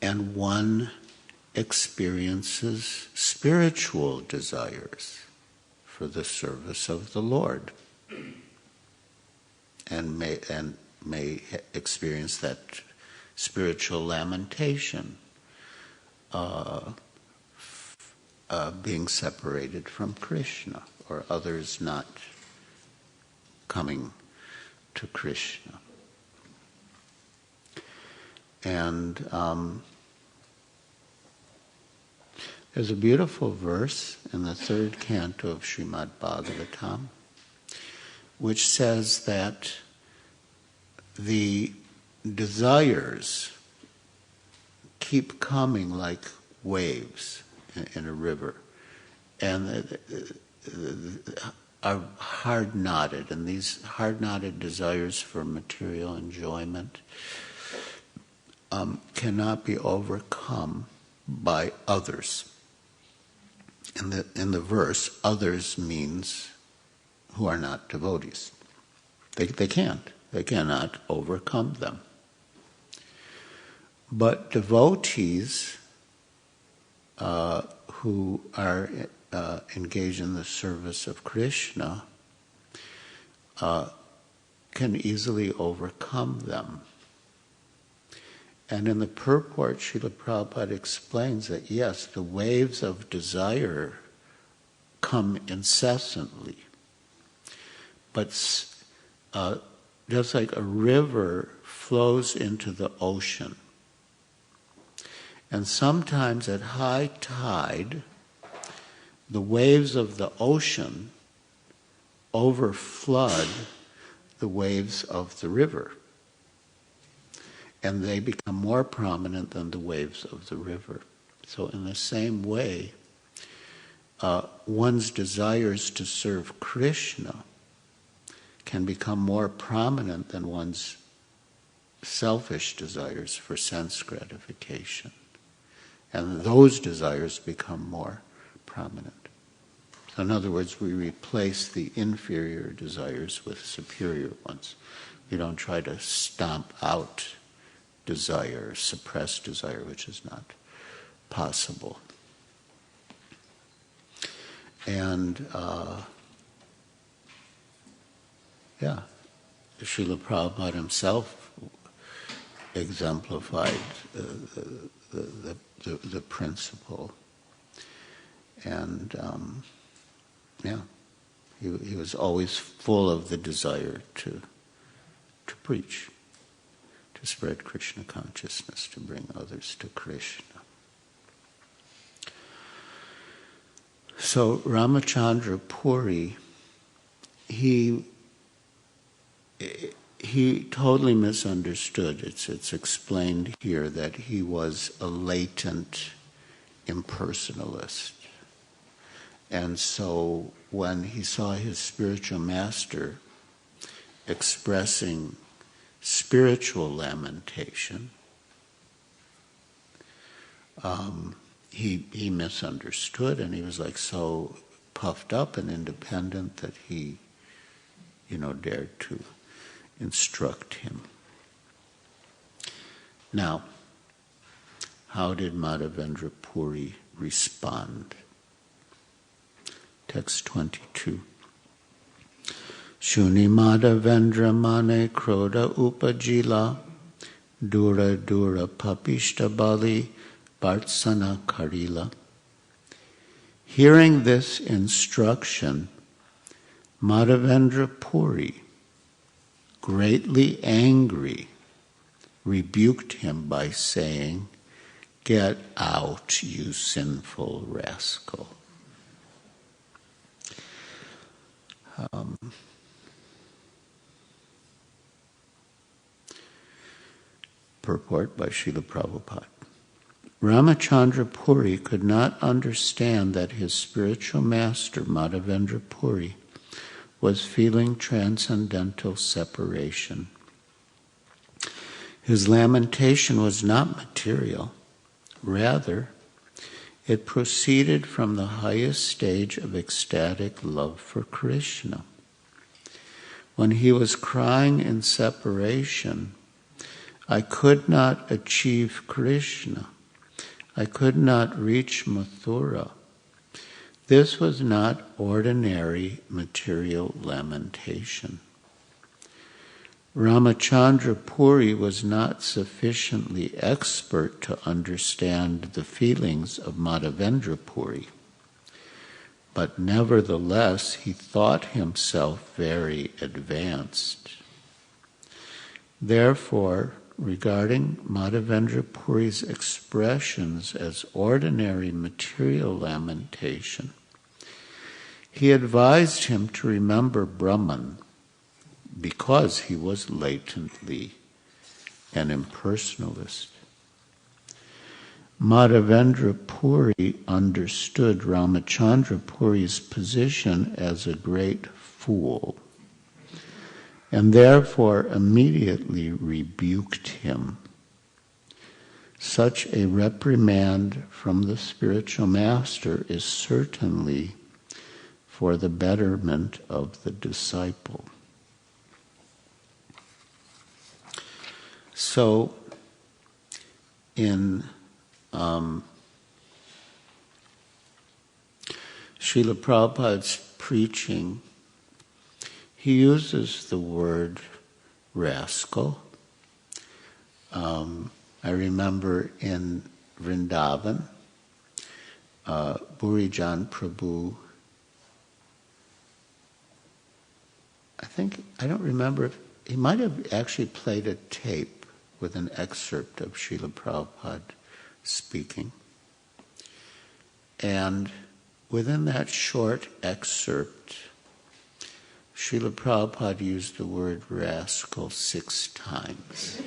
Speaker 2: And one experiences spiritual desires for the service of the Lord, and may experience that spiritual lamentation, being separated from Krishna, or others not coming to Krishna. And there's a beautiful verse in the 3rd canto of Srimad Bhavatam, which says that the desires keep coming like waves in a river, and are hard-knotted, and these hard-knotted desires for material enjoyment cannot be overcome by others. In the verse, others means who are not devotees. They can't. They cannot overcome them. But devotees who are engaged in the service of Krishna can easily overcome them. And in the purport, Srila Prabhupada explains that yes, the waves of desire come incessantly, but just like a river flows into the ocean, and sometimes at high tide, the waves of the ocean overflood the waves of the river, and they become more prominent than the waves of the river. So in the same way, one's desires to serve Krishna can become more prominent than one's selfish desires for sense gratification. And those desires become more prominent. So in other words, we replace the inferior desires with superior ones. We don't try to stomp out desire, suppress desire, which is not possible. And Srila Prabhupada himself exemplified the principle, and he was always full of the desire to preach, to spread Krishna consciousness, to bring others to Krishna. So Ramachandra Puri, he totally misunderstood. It's explained here that he was a latent impersonalist. And so when he saw his spiritual master expressing spiritual lamentation, he misunderstood, and he was like so puffed up and independent that he, dared to instruct him. Now, how did Madhavendra Puri respond? Text 22. Shuni Madhavendra mane kroda upajila dura dura papishta bali Bhartsana Karila. Hearing this instruction, Madhavendra Puri, greatly angry, rebuked him by saying, "Get out, you sinful rascal." Purport by Srila Prabhupada. Ramachandra Puri could not understand that his spiritual master, Madhavendra Puri, was feeling transcendental separation. His lamentation was not material. Rather, it proceeded from the highest stage of ecstatic love for Krishna. When he was crying in separation, I could not achieve Krishna. I could not reach Mathura. This was not ordinary material lamentation. Ramachandra Puri was not sufficiently expert to understand the feelings of Madhavendra Puri, but nevertheless he thought himself very advanced. Therefore, regarding Madhavendra Puri's expressions as ordinary material lamentation, he advised him to remember Brahman, because he was latently an impersonalist. Madhavendra Puri understood Ramachandra Puri's position as a great fool, and therefore immediately rebuked him. Such a reprimand from the spiritual master is certainly for the betterment of the disciple. So, in Srila Prabhupada's preaching, he uses the word rascal. I remember in Vrindavan, Giriraja Prabhu, I don't remember if he might have actually played a tape with an excerpt of Srila Prabhupada speaking. And within that short excerpt, Srila Prabhupada used the word rascal 6 times.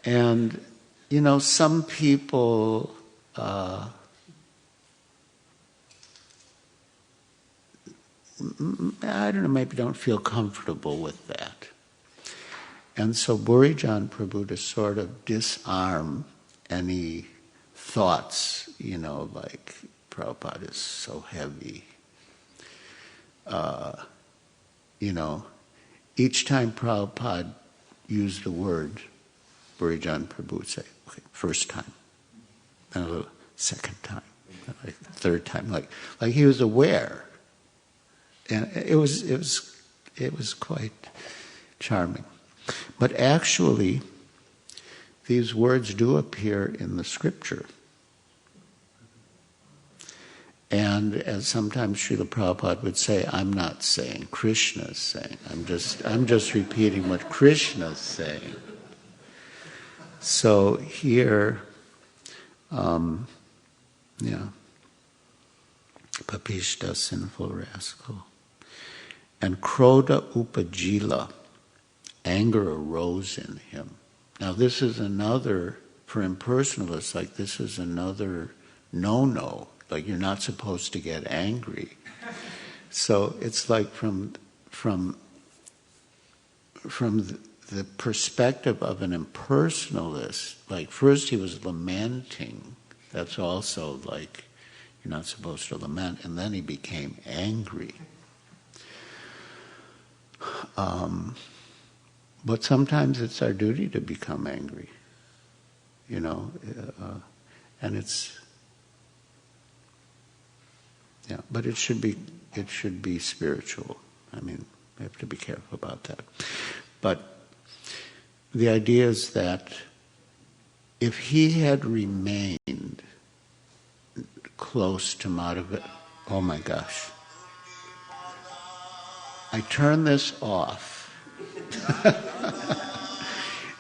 Speaker 2: And, you know, some people I don't know, maybe don't feel comfortable with that. And so Burijan Prabhu, to sort of disarm any thoughts, you know, like Prabhupada is so heavy. You know, each time Prabhupada used the word, Burijan Prabhu would say, okay, first time, then a little second time, like third time, like he was aware. And it was quite charming. But actually, these words do appear in the scripture. And as sometimes Srila Prabhupada would say, I'm not saying, Krishna is saying. I'm just repeating what Krishna is saying. So here, Papishta, sinful rascal. And Krodha Upajila, anger arose in him. Now this is another, for impersonalists, like this is another no-no. Like you're not supposed to get angry. So it's like from the perspective of an impersonalist, like first he was lamenting. That's also like you're not supposed to lament. And then he became angry. But sometimes it's our duty to become angry, you know, and it's, yeah, but it should be spiritual. I mean, we have to be careful about that. But the idea is that if he had remained close to Madhava, oh my gosh, I turned this off.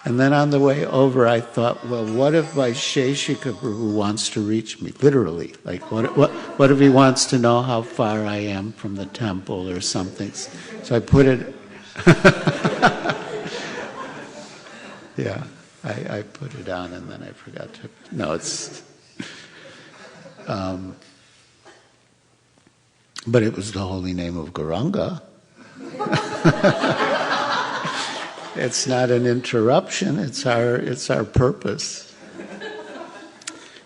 Speaker 2: And then on the way over, I thought, well, what if Vaiseiska Prabhu wants to reach me? Literally, like, what if he wants to know how far I am from the temple or something? So I put it. Yeah, I put it on and then I forgot to. No, it's. But it was the holy name of Gauranga. It's not an interruption, it's our purpose.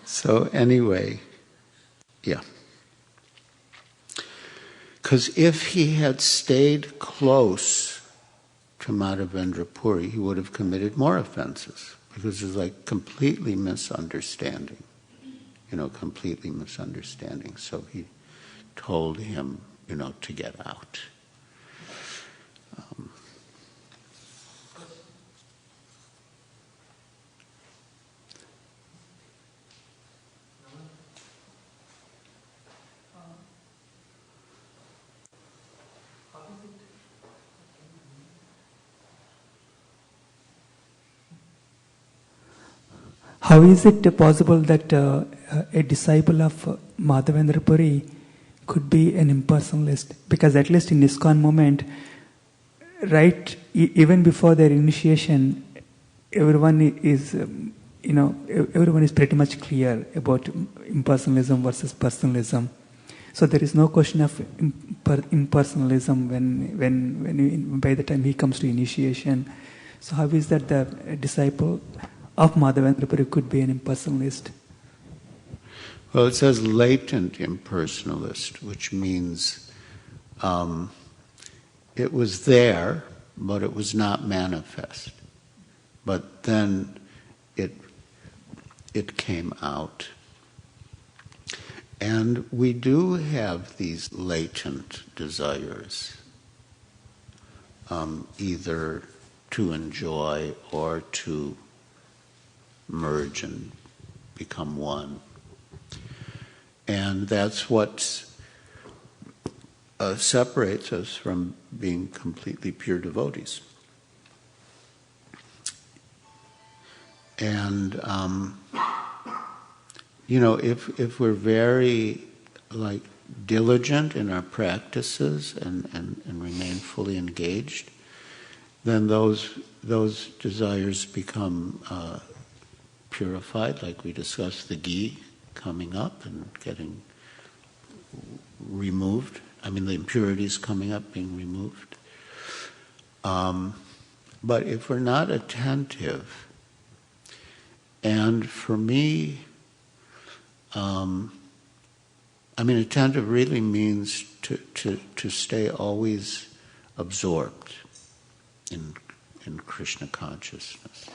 Speaker 2: So anyway, yeah. Because if he had stayed close to Madhavendra Puri, he would have committed more offenses. Because it's like completely misunderstanding. Completely misunderstanding. So he told him, to get out.
Speaker 14: How is it possible that a disciple of Madhavendra Puri could be an impersonalist? Because at least in ISKCON movement, right, even before their initiation, everyone is pretty much clear about impersonalism versus personalism. So there is no question of impersonalism when by the time he comes to initiation. So how is that the disciple of Madhavendra Puri could be an impersonalist?
Speaker 2: Well, it says latent impersonalist, which means it was there, but it was not manifest. But then it came out. And we do have these latent desires, either to enjoy or to merge and become one. And that's what separates us from being completely pure devotees. And if we're very diligent in our practices and remain fully engaged, then those desires become purified, like we discussed the ghee coming up and getting removed. The impurities coming up, being removed. But if we're not attentive, and for me, attentive really means to stay always absorbed in Krishna consciousness.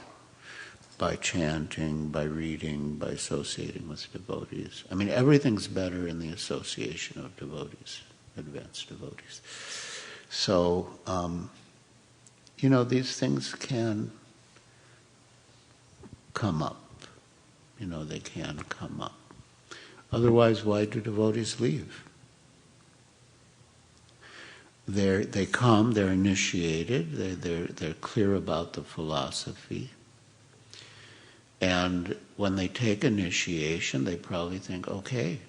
Speaker 2: By chanting, by reading, by associating with devotees. Everything's better in the association of devotees, advanced devotees. So, these things can come up. They can come up. Otherwise, why do devotees leave? They come, they're initiated, they're clear about the philosophy. And when they take initiation, they probably think, okay,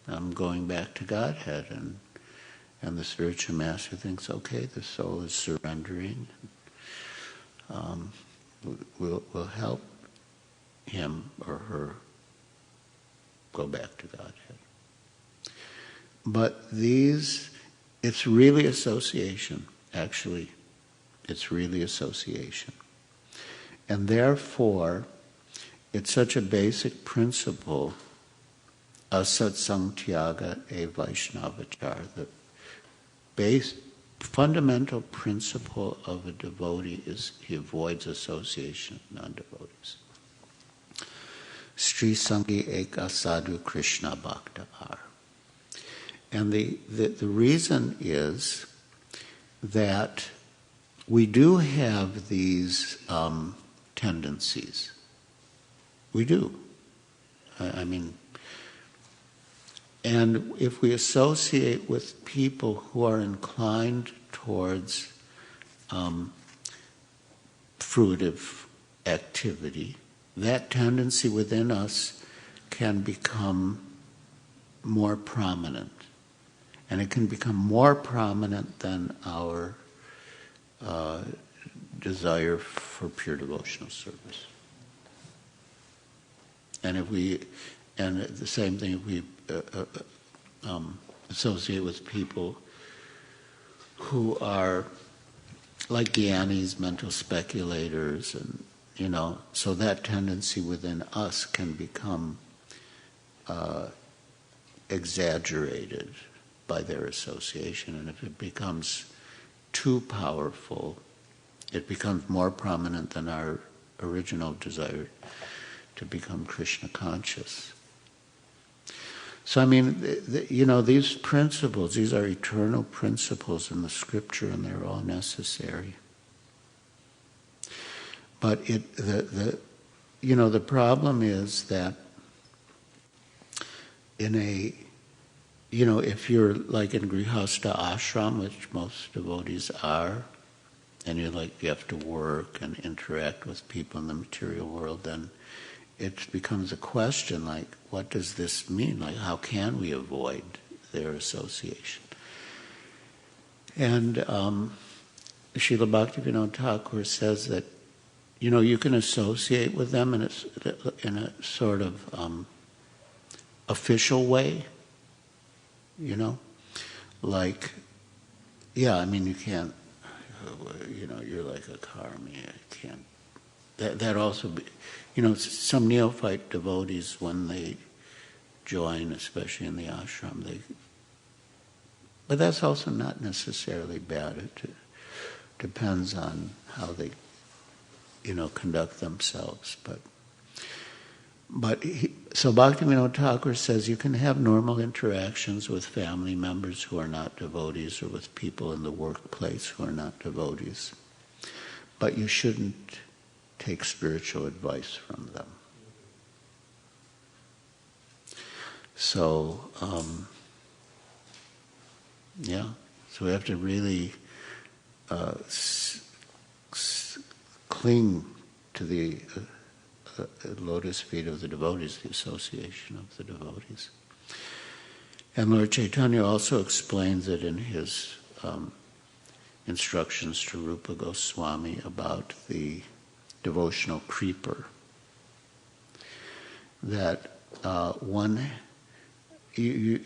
Speaker 2: I'm going back to Godhead. And the spiritual master thinks, okay, the soul is surrendering. We'll help him or her go back to Godhead. But it's really association, actually. It's really association. And therefore, it's such a basic principle, asatsang tyaga e vaishnavachar, the fundamental principle of a devotee is he avoids association with non-devotees. Sri Sangi eka sadhu Krishna bhakta ar. And the reason is that we do have these tendencies. We do. And if we associate with people who are inclined towards fruitive activity, that tendency within us can become more prominent. And it can become more prominent than our desire for pure devotional service. And the same thing, if we associate with people who are like Gyanis, mental speculators, and so that tendency within us can become exaggerated by their association, and if it becomes too powerful, it becomes more prominent than our original desire to become Krishna conscious. So I mean, these principles, these are eternal principles in the scripture, and they're all necessary. But the problem is that if you're like in Grihastha ashram, which most devotees are, and you have to work and interact with people in the material world, then it becomes a question like, what does this mean? Like, how can we avoid their association? And Srila Bhaktivinoda Thakur says that, you can associate with them in a sort of official way, like, you can't, you're like a karmi, I can't. That also be, some neophyte devotees, when they join, especially in the ashram, but that's also not necessarily bad. It depends on how they, conduct themselves. So Bhaktivinoda Thakur says you can have normal interactions with family members who are not devotees, or with people in the workplace who are not devotees, but you shouldn't take spiritual advice from them. So, so we have to really cling to the lotus feet of the devotees, the association of the devotees. And Lord Chaitanya also explains it in his instructions to Rupa Goswami about the devotional creeper. That you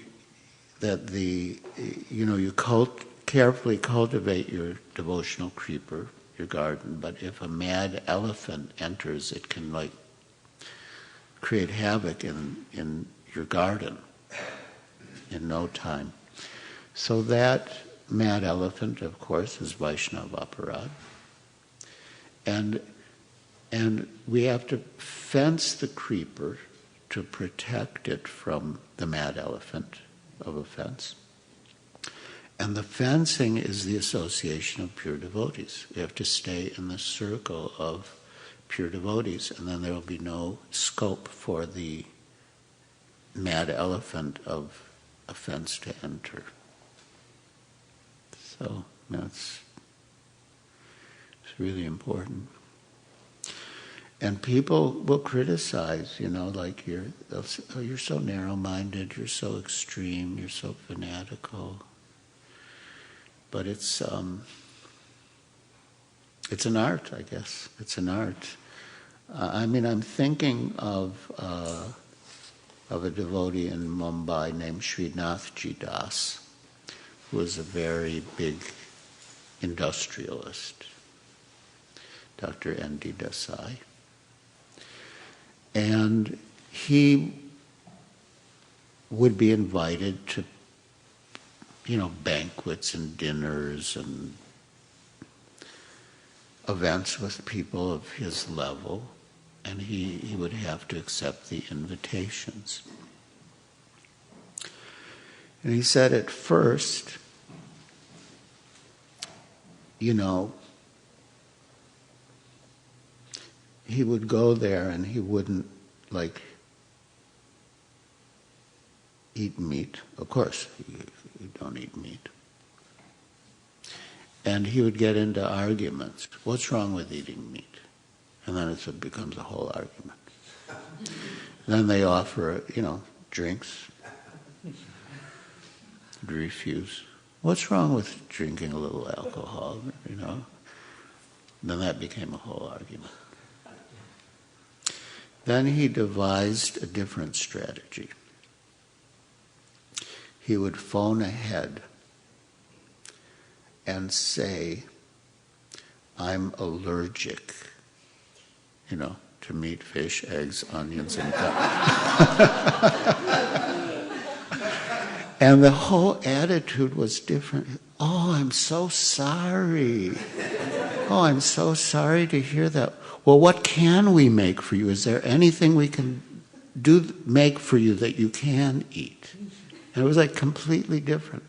Speaker 2: carefully cultivate your devotional creeper, your garden, but if a mad elephant enters, it can create havoc in your garden in no time. So that mad elephant, of course, is Vaishnava aparad. And we have to fence the creeper to protect it from the mad elephant of offense. And the fencing is the association of pure devotees. We have to stay in the circle of pure devotees, and then there will be no scope for the mad elephant of offense to enter. So it's really important. And people will criticize, like they'll say, oh, you're so narrow-minded, you're so extreme, you're so fanatical. But it's an art, I guess. It's an art. I'm thinking of a devotee in Mumbai named Srinathji Das, who was a very big industrialist, Dr. N.D. Desai. And he would be invited to, banquets and dinners and events with people of his level, and he would have to accept the invitations. And he said at first, he would go there and he wouldn't eat meat. Of course, you don't eat meat. And he would get into arguments. What's wrong with eating meat? And then it becomes a whole argument. Then they offer, drinks. He'd refuse. What's wrong with drinking a little alcohol? Then that became a whole argument. Then he devised a different strategy. he would phone ahead and say, I'm allergic, to meat, fish, eggs, onions, and and the whole attitude was different. Oh, I'm so sorry. Oh, I'm so sorry to hear that. Well, what can we make for you? Is there anything we can make for you that you can eat? And it was like completely different.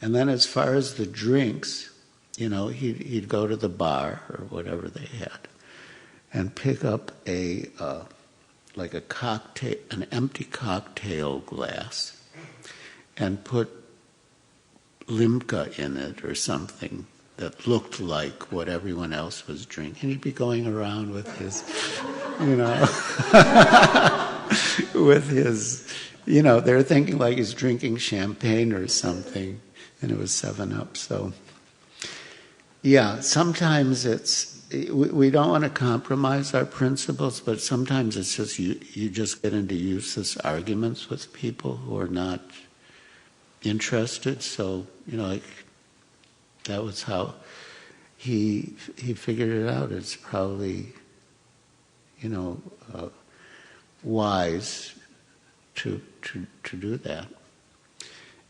Speaker 2: And then as far as the drinks, he'd go to the bar or whatever they had and pick up like a cocktail, an empty cocktail glass, and put limca in it or something that looked like what everyone else was drinking. He'd be going around with his, with his, they're thinking like he's drinking champagne or something, and it was 7-Up. So, yeah, sometimes we don't want to compromise our principles, but sometimes it's just you just get into useless arguments with people who are not interested. So, that was how he figured it out. It's probably, wise to do that.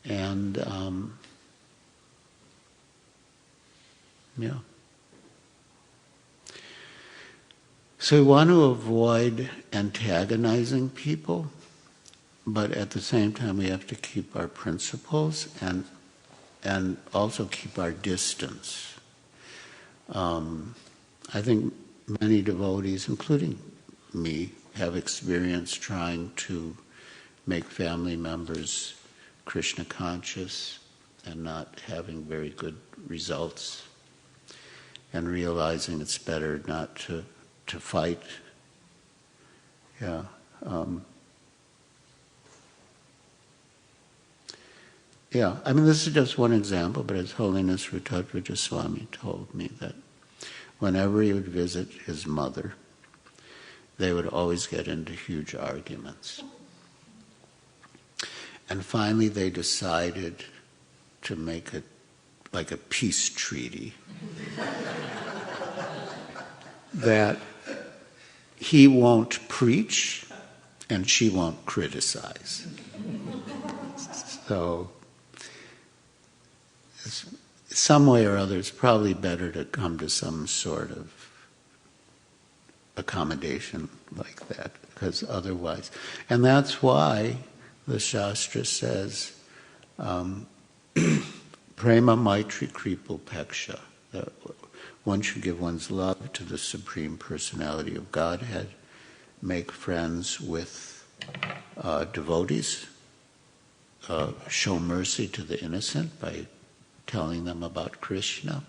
Speaker 2: And yeah. So we want to avoid antagonizing people, but at the same time we have to keep our principles and also keep our distance. I think many devotees, including me, have experience trying to make family members Krishna conscious and not having very good results, and realizing it's better not to fight. Yeah. Yeah, I mean, this is just one example, but His Holiness Giriraja Swami told me that whenever he would visit his mother, they would always get into huge arguments. And finally they decided to make it like a peace treaty. That he won't preach and she won't criticize. So, some way or other, it's probably better to come to some sort of accommodation like that, because otherwise, and that's why the Shastra says, prema maitri kripopeksha, that one should give one's love to the Supreme Personality of Godhead, make friends with devotees, show mercy to the innocent by telling them about Krishna,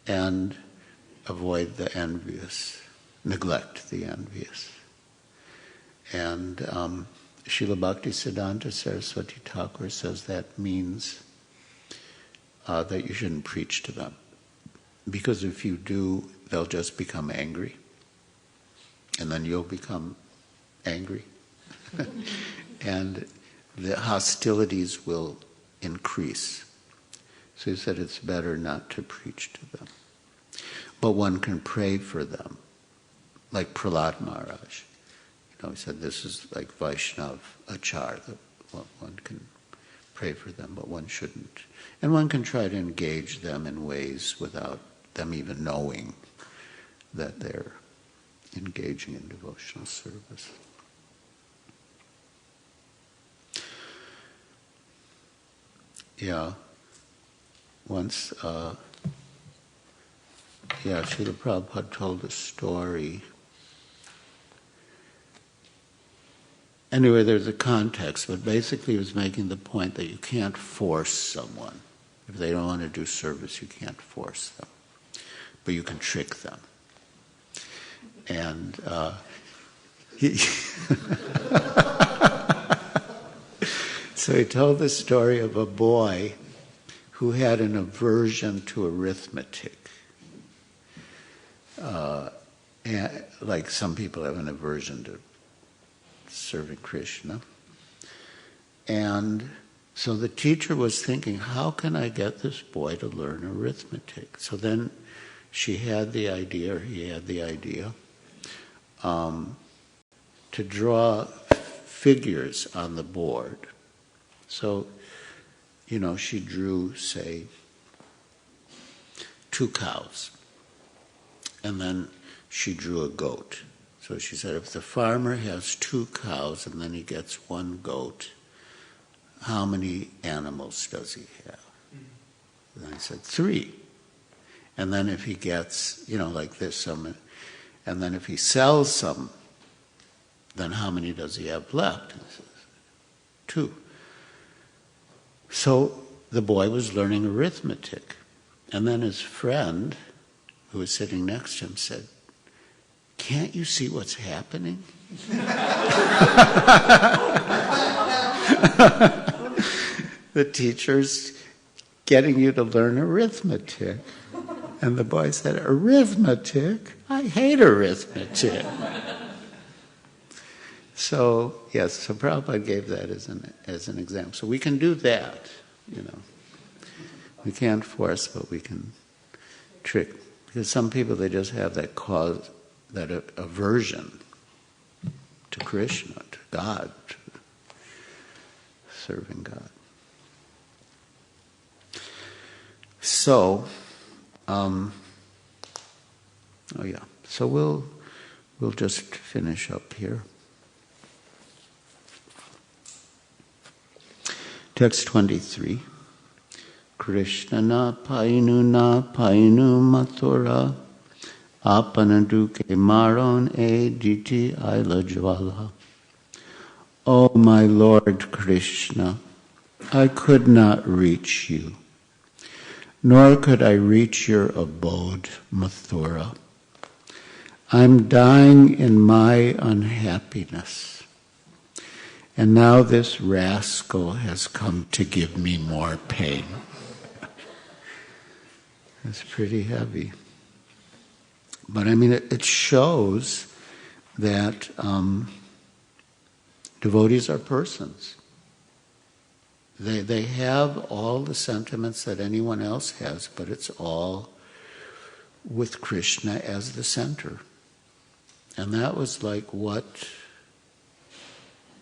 Speaker 2: and avoid the envious, neglect the envious. And Srila Bhaktisiddhanta Saraswati Thakur says that means that you shouldn't preach to them. Because if you do, they'll just become angry. And then you'll become angry. And the hostilities will increase. So he said it's better not to preach to them. But one can pray for them. Like Prahlad Maharaj. He said this is like Vaishnav Achar. That one can pray for them, but one shouldn't. And one can try to engage them in ways without them even knowing that they're engaging in devotional service. Yeah. Once, Srila Prabhupada told a story. Anyway, there's a context, but basically he was making the point that you can't force someone. If they don't want to do service, you can't force them. But you can trick them. And so he told the story of a boy who had an aversion to arithmetic. Like some people have an aversion to serving Krishna. And so the teacher was thinking, how can I get this boy to learn arithmetic? So then she had the idea, or he had the idea, to draw figures on the board. So, she drew, say, 2 cows. And then she drew a goat. So she said, if the farmer has 2 cows and then he gets 1 goat, how many animals does he have? And I said, 3. And then if he gets, like this, and then if he sells some, then how many does he have left? And he says, 2. So the boy was learning arithmetic. And then his friend, who was sitting next to him, said, can't you see what's happening? The teacher's getting you to learn arithmetic. And the boy said, arithmetic? I hate arithmetic. So, yes, so Prabhupada gave that as an example. So we can do that, We can't force, but we can trick. Because some people, they just have that cause, that aversion to Krishna, to God, to serving God. So, so we'll just finish up here. Text 23. Krishna na painu mathura apanaduke maron e diti ila jwala. O my Lord Krishna, I could not reach you, nor could I reach your abode, Mathura. I'm dying in my unhappiness, and now this rascal has come to give me more pain. It's pretty heavy. But it shows that devotees are persons. They have all the sentiments that anyone else has, but it's all with Krishna as the center. And that was like what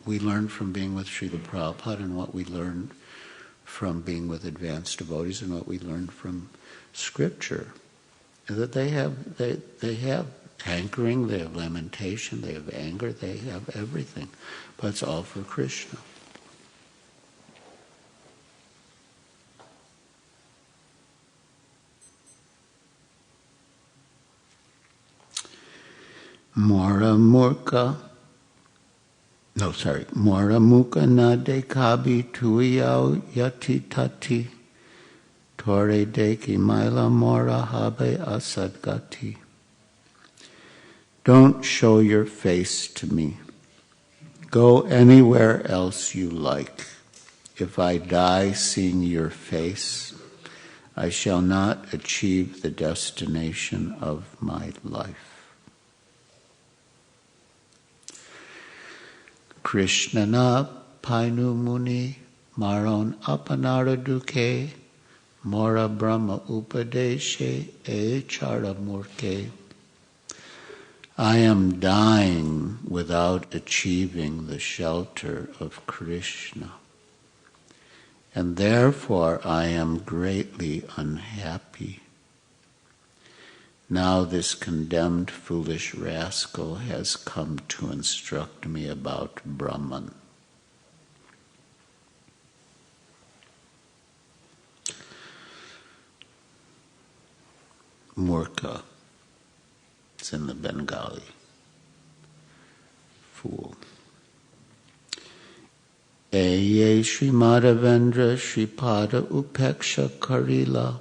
Speaker 2: we learned from being with Srila Prabhupada, and what we learned from being with advanced devotees, and what we learned from Scripture. That they have hankering, they have lamentation, they have anger, they have everything. But it's all for Krishna. Mora mukha na dekabi tuiyao yati tati. Tore deki maila mora habe asadgati. Don't show your face to me. Go anywhere else you like. If I die seeing your face, I shall not achieve the destination of my life. Krishna na painu muni maron apanara duke mora brahma upadeshe e chara murke. I am dying without achieving the shelter of Krishna, and therefore I am greatly unhappy. Now this condemned foolish rascal has come to instruct me about Brahman. Murka. It's in the Bengali. Fool. Eye Srimadavendra Sripada Upeksha Karila.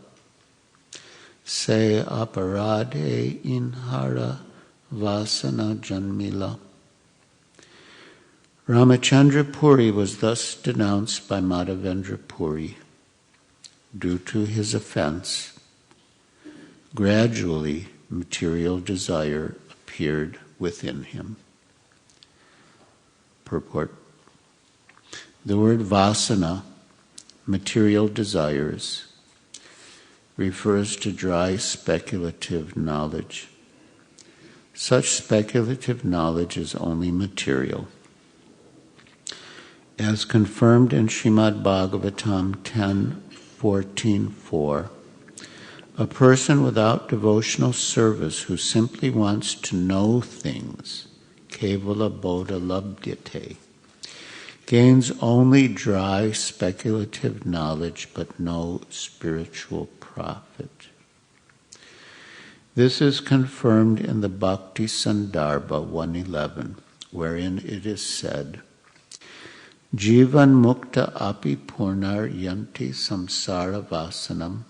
Speaker 2: Se aparade inhara vasana janmila. Ramachandra Puri was thus denounced by Madhavendra Puri. Due to his offense, gradually material desire appeared within him. Purport. The word vasana, material desires, refers to dry speculative knowledge. Such speculative knowledge is only material. As confirmed in Srimad Bhavatam 10:14-4, a person without devotional service who simply wants to know things, kevala bodha labdhyate, gains only dry speculative knowledge but no spiritual profit. This is confirmed in the Bhakti Sandarbha 111, wherein it is said, Jivan mukta api purnar yanti samsara vasanam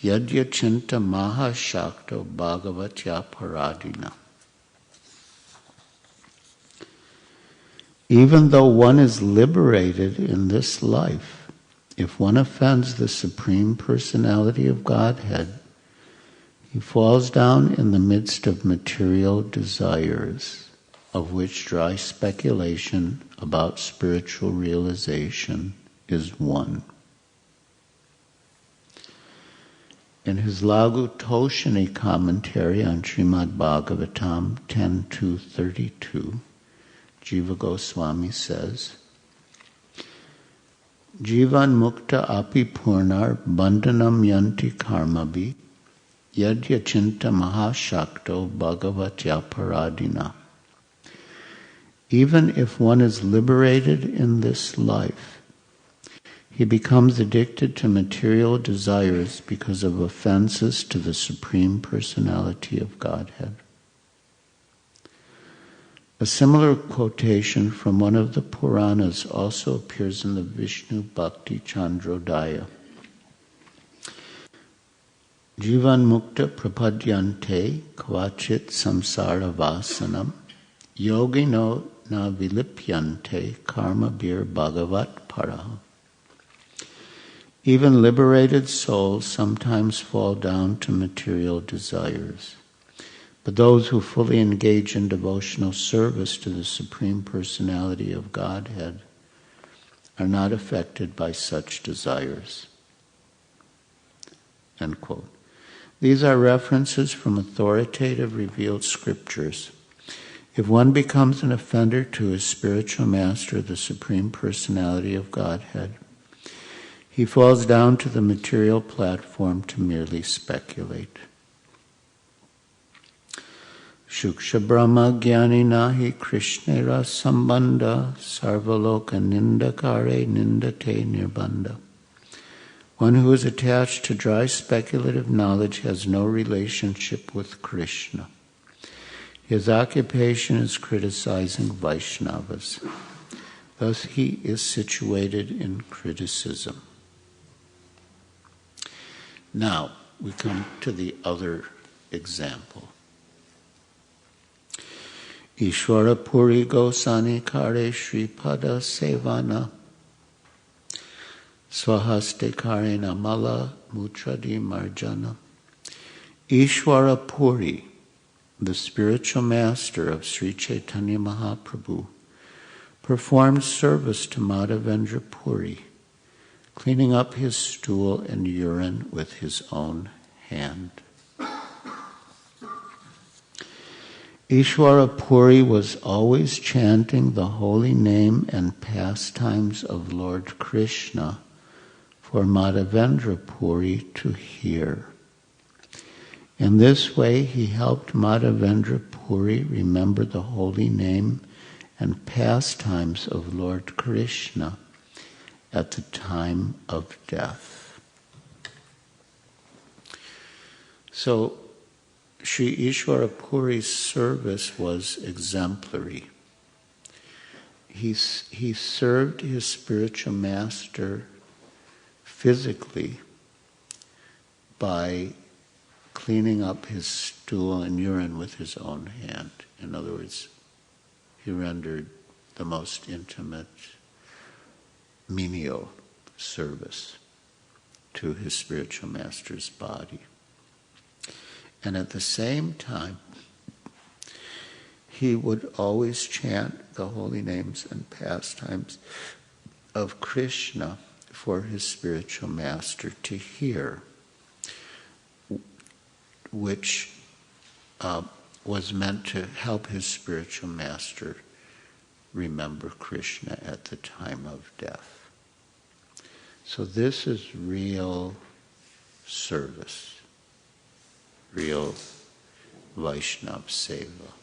Speaker 2: yadya chinta maha shakto bhagavatya paradina. Even though one is liberated in this life, if one offends the Supreme Personality of Godhead, he falls down in the midst of material desires, of which dry speculation about spiritual realization is one. In his Laghu Toshani commentary on Srimad Bhavatam 10:2-32, Jiva Goswami says, Jivan mukta api purnar bandhanam yanti karmabhi yadya chinta mahashakto bhagavatya paradina. Even if one is liberated in this life, he becomes addicted to material desires because of offenses to the Supreme Personality of Godhead. A similar quotation from one of the Puranas also appears in the Vishnu Bhakti Chandrodaya. Jivan mukta prapadyante kvachit samsara vasanam yogino na vilipyante karma bir bhagavat paraha. Even liberated souls sometimes fall down to material desires. But those who fully engage in devotional service to the Supreme Personality of Godhead are not affected by such desires. End quote. These are references from authoritative revealed scriptures. If one becomes an offender to his spiritual master, the Supreme Personality of Godhead, he falls down to the material platform to merely speculate. Shuksha Brahma Jnani Nahi Krishnera Sambandha Sarvaloka Nindakare Nindate Nirbandha. One who is attached to dry speculative knowledge has no relationship with Krishna. His occupation is criticizing Vaishnavas. Thus he is situated in criticism. Now we come to the other example. Ishwara Puri Gosani Kare Sripada Sevana Swahaste Karena Mala Mutradi Marjana. Ishwara Puri, the spiritual master of Sri Chaitanya Mahaprabhu, performed service to Madhavendra Puri, cleaning up his stool and urine with his own hand. Ishwara Puri was always chanting the holy name and pastimes of Lord Krishna for Madhavendra Puri to hear. In this way, he helped Madhavendra Puri remember the holy name and pastimes of Lord Krishna at the time of death. So, Sri Ishwara Puri's service was exemplary. He served his spiritual master physically by cleaning up his stool and urine with his own hand. In other words, he rendered the most intimate menial service to his spiritual master's body. And at the same time, he would always chant the holy names and pastimes of Krishna for his spiritual master to hear, which was meant to help his spiritual master remember Krishna at the time of death. So this is real service, real Vaishnava seva.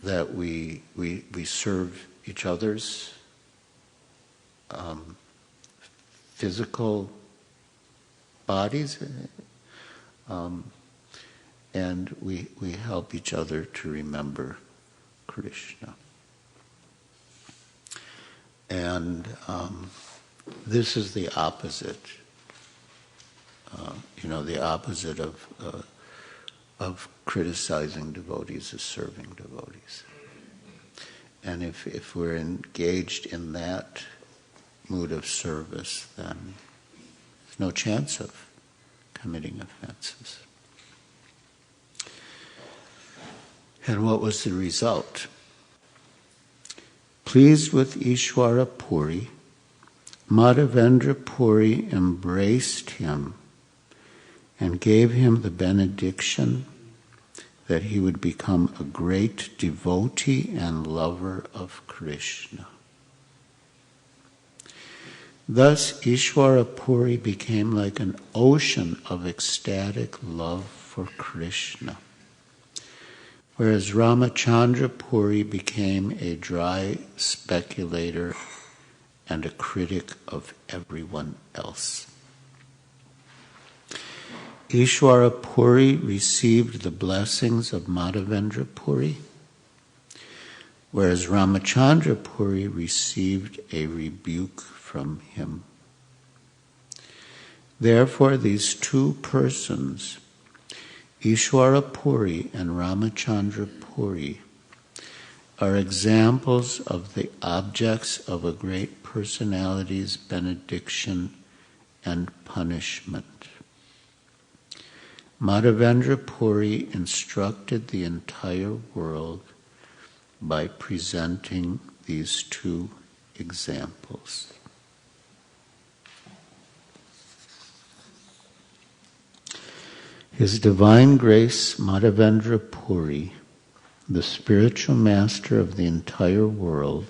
Speaker 2: That we serve each other's physical bodies, and we help each other to remember Krishna. And this is the opposite. The opposite of criticizing devotees is serving devotees. And if we're engaged in that mood of service, then there's no chance of committing offenses. And what was the result? Pleased with Ishwara Puri, Madhavendra Puri embraced him and gave him the benediction that he would become a great devotee and lover of Krishna. Thus, Ishwara Puri became like an ocean of ecstatic love for Krishna, whereas Ramachandra Puri became a dry speculator and a critic of everyone else. Ishwara Puri received the blessings of Madhavendra Puri, whereas Ramachandra Puri received a rebuke from him. Therefore, these two persons, Ishwara Puri and Ramachandra Puri, are examples of the objects of a great personality's benediction and punishment. Madhavendra Puri instructed the entire world by presenting these two examples. His Divine Grace Madhavendra Puri, the spiritual master of the entire world,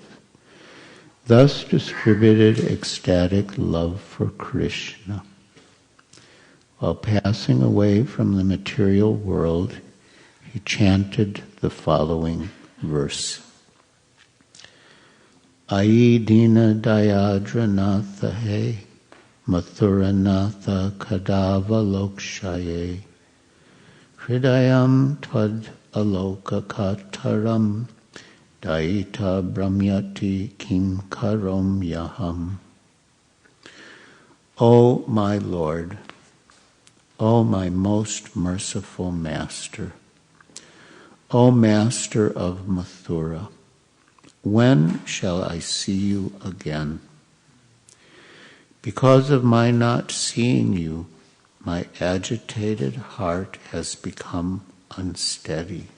Speaker 2: thus distributed ecstatic love for Krishna. While passing away from the material world, he chanted the following verse. Ai Dina Dayadra Natha He, Mathura Natha Kadava Lokshaye, Hridayam Tvad Aloka Kataram, Daita Brahmyati Kim Karom Yaham. O my Lord, O my most merciful Master, O Master of Mathura, when shall I see you again? Because of my not seeing you, my agitated heart has become unsteady.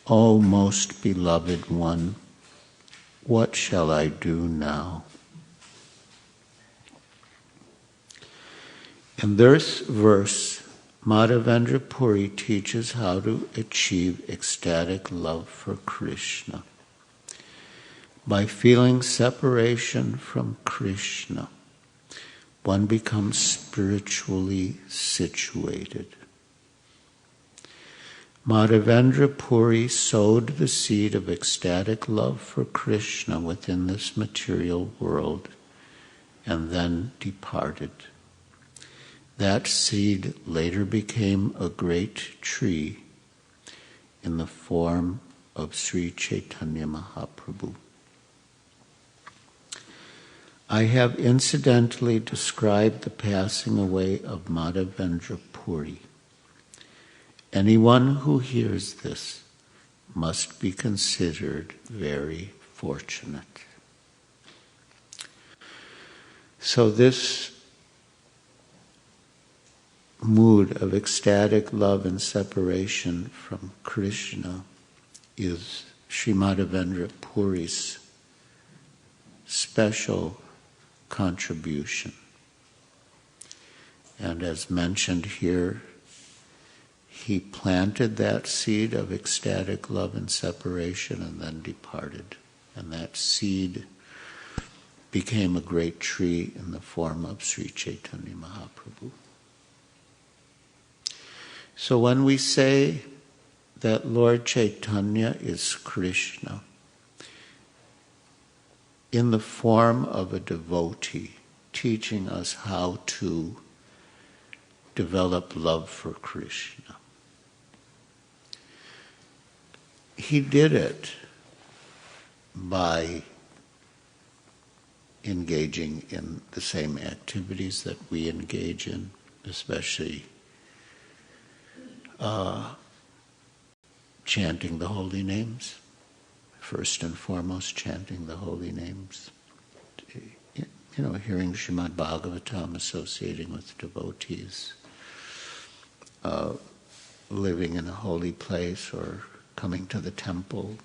Speaker 2: O most beloved one, what shall I do now? In this verse, Madhavendra Puri teaches how to achieve ecstatic love for Krishna. By feeling separation from Krishna, one becomes spiritually situated. Madhavendra Puri sowed the seed of ecstatic love for Krishna within this material world and then departed. That seed later became a great tree in the form of Sri Chaitanya Mahaprabhu. I have incidentally described the passing away of Madhavendra Puri. Anyone who hears this must be considered very fortunate. So this mood of ecstatic love and separation from Krishna is Sri Madhavendra Puri's special contribution. And as mentioned here, he planted that seed of ecstatic love and separation and then departed. And that seed became a great tree in the form of Sri Chaitanya Mahaprabhu. So when we say that Lord Chaitanya is Krishna in the form of a devotee, teaching us how to develop love for Krishna, he did it by engaging in the same activities that we engage in, especially chanting the holy names. First and foremost, chanting the holy names. Hearing Srimad Bhavatam, associating with devotees, living in a holy place or coming to the temple,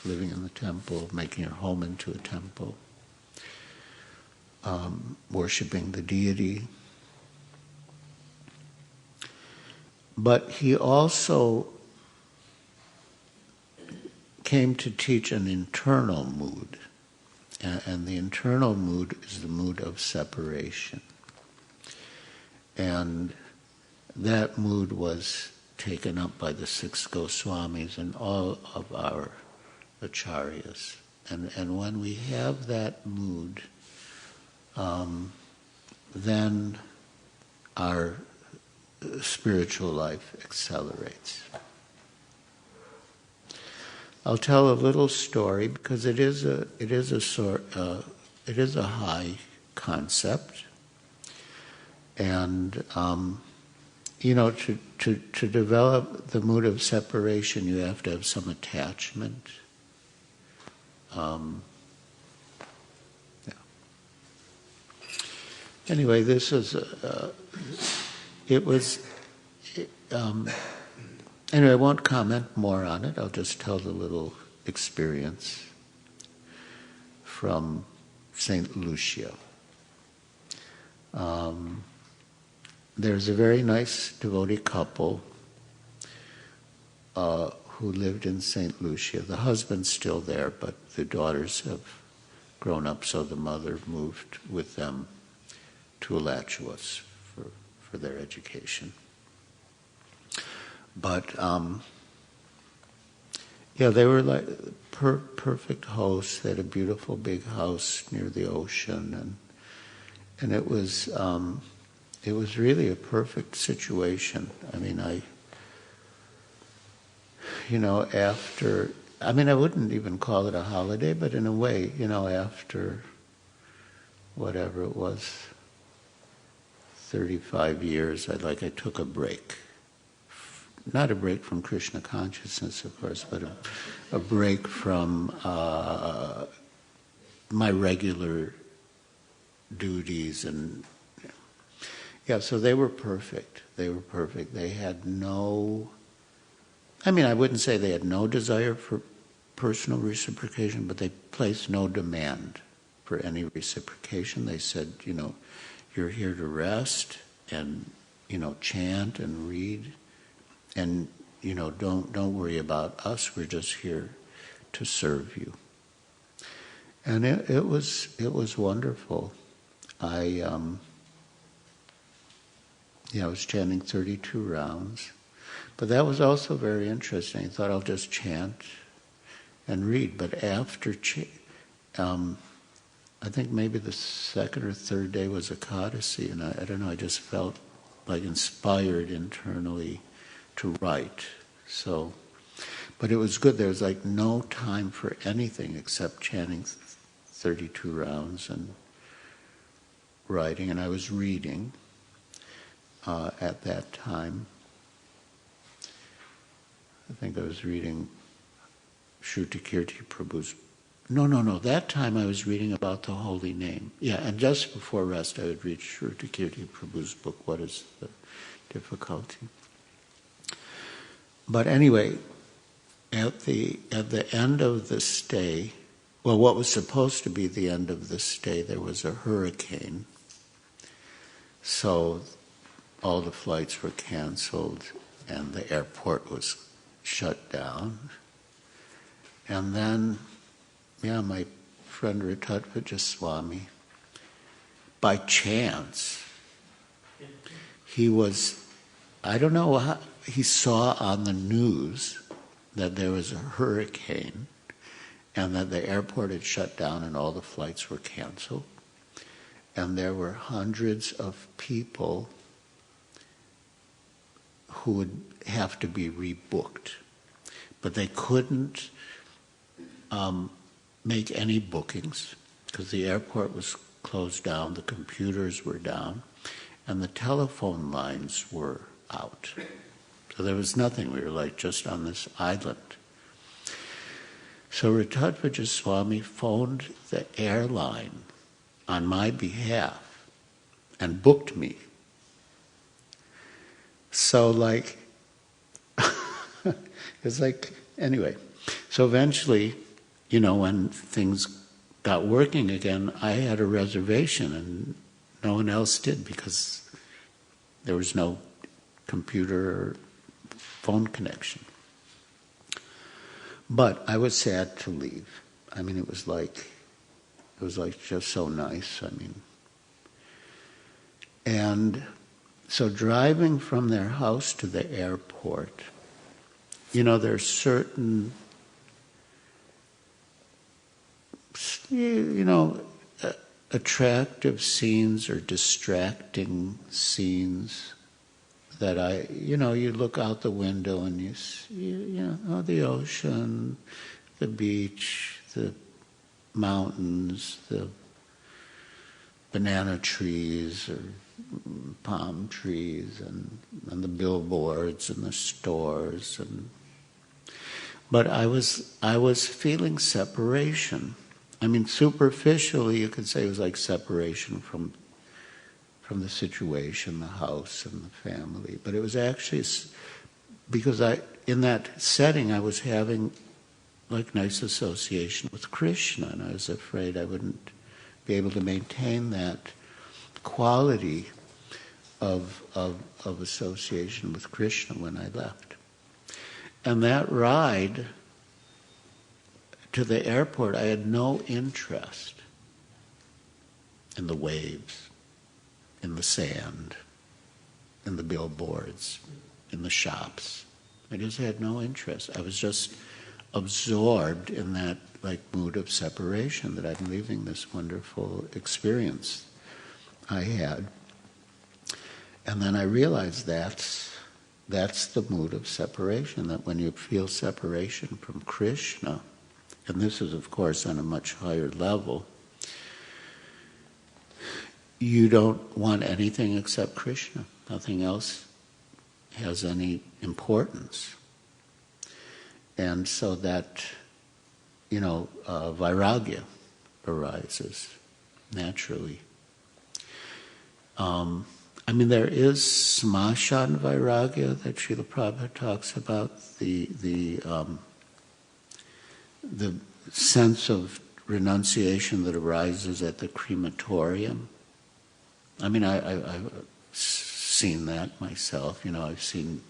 Speaker 2: living in the temple, making your home into a temple, worshipping the deity. But he also came to teach an internal mood, and the internal mood is the mood of separation. And that mood was taken up by the 6 Goswamis and all of our acharyas. And when we have that mood, then our spiritual life accelerates. I'll tell a little story because it is a high concept, and to develop the mood of separation, you have to have some attachment. Anyway, this is anyway, I won't comment more on it. I'll just tell the little experience from St. Lucia. There's a very nice devotee couple who lived in St. Lucia. The husband's still there, but the daughters have grown up, so the mother moved with them to Alachua for their education. But they were like perfect hosts. They had a beautiful big house near the ocean, and it was really a perfect situation. I mean, I wouldn't even call it a holiday, but in a way, after whatever it was, 35 years, I took a break. Not a break from Krishna consciousness, of course, but a break from my regular duties. And so they were perfect. They were perfect. They had I wouldn't say they had no desire for personal reciprocation, but they placed no demand for any reciprocation. They said, you're here to rest and, chant and read. And don't worry about us. We're just here to serve you. And it was wonderful. I was chanting 32 rounds, but that was also very interesting. I thought I'll just chant and read. But after, I think maybe the second or third day was Ekadasi, and I don't know. I just felt like inspired internally to write. So, but it was good. There was no time for anything except chanting 32 rounds and writing. And I was reading at that time. I think I was reading Shrutikirti Prabhu's. No. That time I was reading about the holy name. Yeah, and just before rest I would read Shrutikirti Prabhu's book, What is the Difficulty? But anyway, at the end of the stay, well, what was supposed to be the end of the stay, there was a hurricane. So all the flights were canceled and the airport was shut down. And then, my friend Giriraja Swami, by chance, he was, I don't know how, he saw on the news that there was a hurricane and that the airport had shut down and all the flights were canceled. And there were hundreds of people who would have to be rebooked. But they couldn't make any bookings because the airport was closed down, the computers were down, and the telephone lines were out. So there was nothing. We were like just on this island. So Giriraja Swami phoned the airline on my behalf and booked me. So it's like, anyway. So eventually, when things got working again, I had a reservation and no one else did because there was no computer or phone connection. But I was sad to leave. I mean, it was like just so nice. And so driving from their house to the airport, there's certain, attractive scenes or distracting scenes that you look out the window and you see, the ocean, the beach, the mountains, the banana trees or palm trees and the billboards and the stores but I was feeling separation. I mean, superficially you could say it was like separation from the situation, the house and the family. But it was actually because in that setting I was having like nice association with Krishna, and I was afraid I wouldn't be able to maintain that quality of association with Krishna when I left. And that ride to the airport, I had no interest in the waves, in the sand, in the billboards, in the shops. I just had no interest. I was just absorbed in that mood of separation that I'm leaving this wonderful experience I had. And then I realized that's the mood of separation, that when you feel separation from Krishna, and this is of course on a much higher level, you don't want anything except Krishna. Nothing else has any importance. And so that, vairagya arises naturally. There is smashan vairagya that Srila Prabhupada talks about, the sense of renunciation that arises at the crematorium. I've seen that myself. I've seen,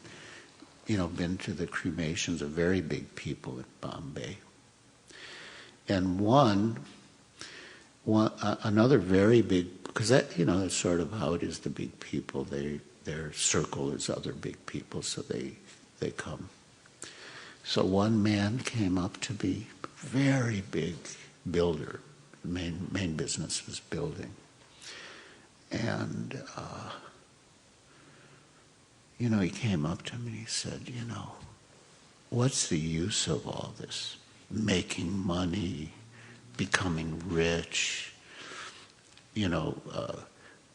Speaker 2: been to the cremations of very big people in Bombay. And another very big, because that's sort of how it is, the big people, their circle is other big people, so they come. So one man came up to me, very big builder, main business was building. And, he came up to me and he said, what's the use of all this? Making money, becoming rich,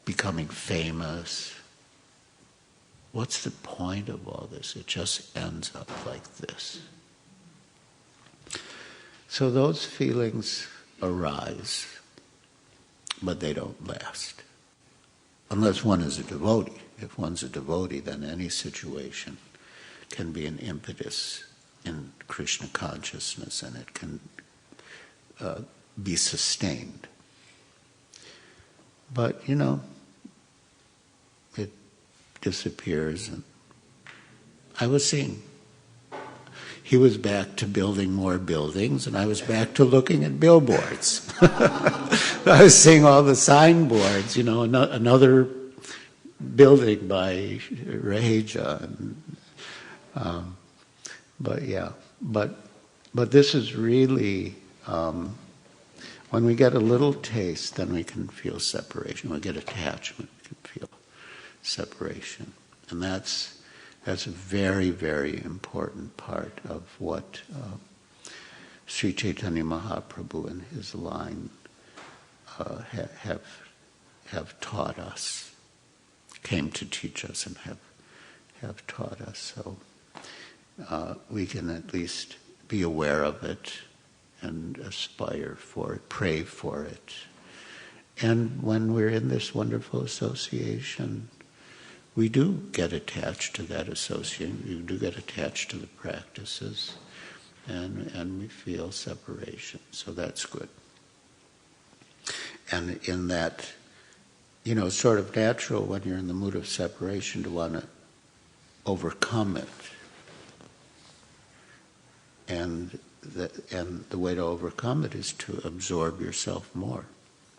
Speaker 2: becoming famous. What's the point of all this? It just ends up like this. So those feelings arise, but they don't last. Unless one is a devotee. If one's a devotee, then any situation can be an impetus in Krishna consciousness, and it can be sustained. But, it disappears. And I was seeing. He was back to building more buildings, and I was back to looking at billboards. I was seeing all the signboards, another building by Raheja. But this is really, when we get a little taste, then we can feel separation. When we get attachment, we can feel separation. And that's a very, very important part of what Sri Chaitanya Mahaprabhu and his line have taught us, came to teach us and have taught us. So we can at least be aware of it and aspire for it, pray for it. And when we're in this wonderful association, we do get attached to that association, we do get attached to the practices, and we feel separation. So that's good. And in that, it's sort of natural when you're in the mood of separation to want to overcome it. And the way to overcome it is to absorb yourself more.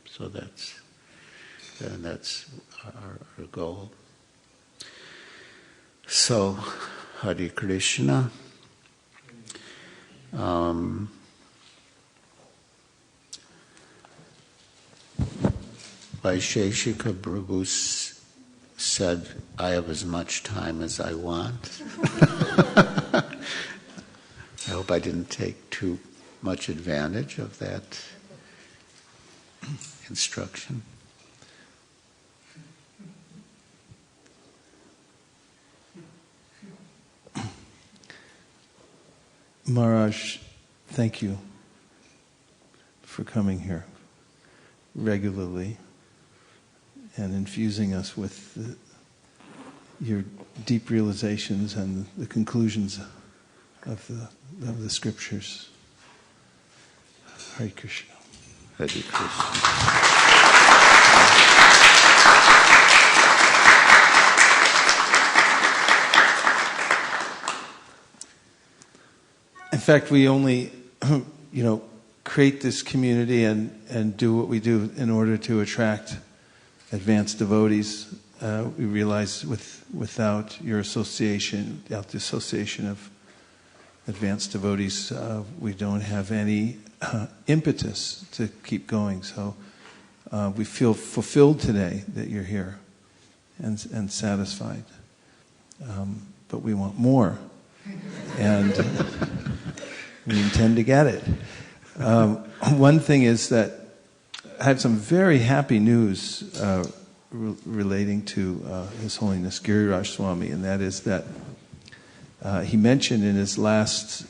Speaker 2: So that's our goal. So, Hare Krishna. Vaiseiska Prabhu said, I have as much time as I want. I hope I didn't take too much advantage of that instruction.
Speaker 1: Maharaj, thank you for coming here regularly and infusing us with your deep realizations and the conclusions of the scriptures. Hare Krishna.
Speaker 2: Hare Krishna.
Speaker 1: In fact, we only, create this community and do what we do in order to attract advanced devotees. We realize without your association, without the association of advanced devotees, we don't have any impetus to keep going. So we feel fulfilled today that you're here and satisfied. But we want more. And we intend to get it. One thing is that I have some very happy news relating to His Holiness Giriraja Swami, and that is that he mentioned in his last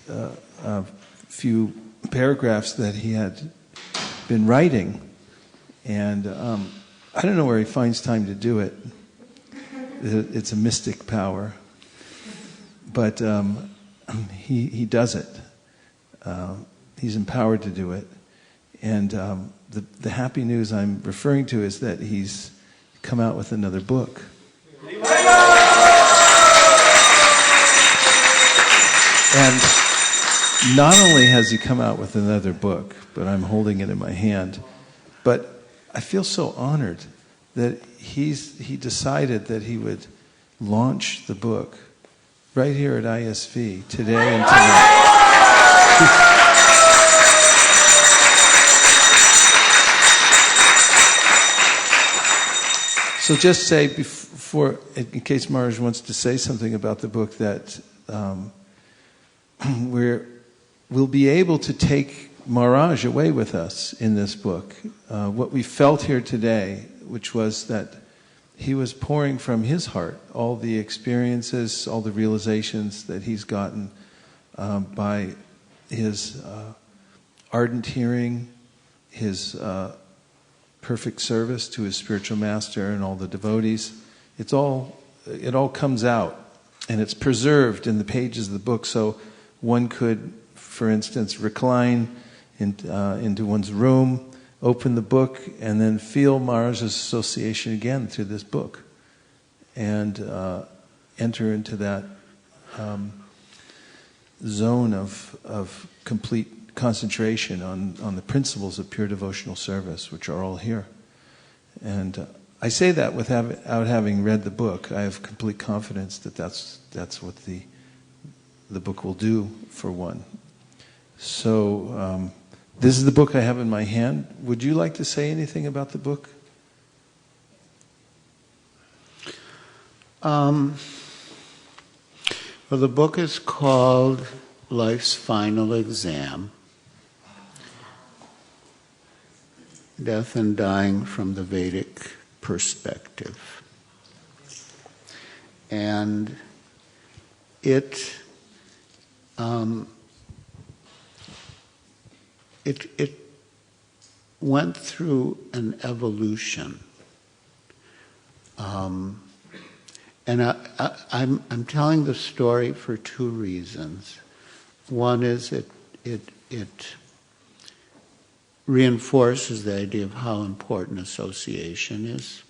Speaker 1: few paragraphs that he had been writing, and I don't know where he finds time to do it. It's a mystic power. But he does it. He's empowered to do it. And the happy news I'm referring to is that he's come out with another book. And not only has he come out with another book, but I'm holding it in my hand, but I feel so honored that he decided that he would launch the book right here at ISV today and tonight. So just say before, in case Maharaj wants to say something about the book, that we'll be able to take Maharaj away with us in this book. What we felt here today, which was that he was pouring from his heart all the experiences, all the realizations that he's gotten by his ardent hearing, his perfect service to his spiritual master and all the devotees. It all comes out, and it's preserved in the pages of the book. So one could, for instance, recline into one's room, open the book, and then feel Maharaj's association again through this book, and enter into that zone of complete concentration on the principles of pure devotional service, which are all here. And I say that without having read the book. I have complete confidence that that's what the book will do for one. So this is the book I have in my hand. Would you like to say anything about the book?
Speaker 2: Well, the book is called Life's Final Exam, Death and Dying from the Vedic Perspective. And it went through an evolution. And I'm telling the story for two reasons. One is it reinforces the idea of how important association is,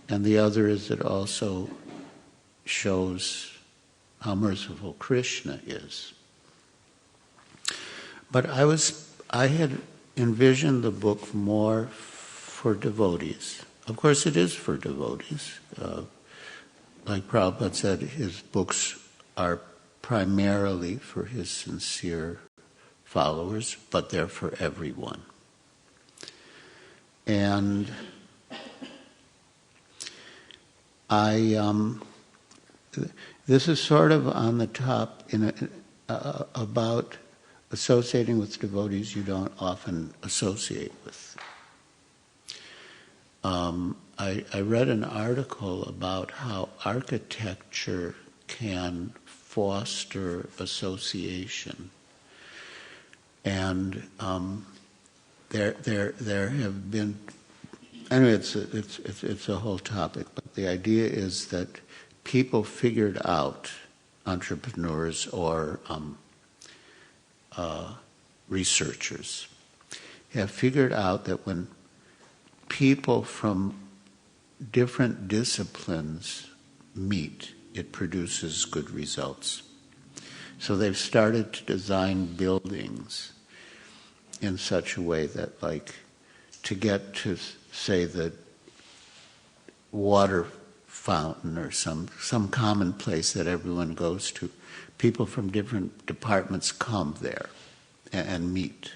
Speaker 2: and the other is it also shows how merciful Krishna is. But I had envisioned the book more for devotees. Of course, it is for devotees. Like Prabhupada said, his books are primarily for his sincere followers, but they're for everyone. And this is sort of on the top about associating with devotees you don't often associate with. I read an article about how architecture can foster association, and there have been. Anyway, it's a whole topic, but the idea is that people figured out, entrepreneurs or researchers have figured out that when people from different disciplines meet, it produces good results. So they've started to design buildings in such a way that, like, to get to, say, the water fountain or some common place that everyone goes to, people from different departments come there and meet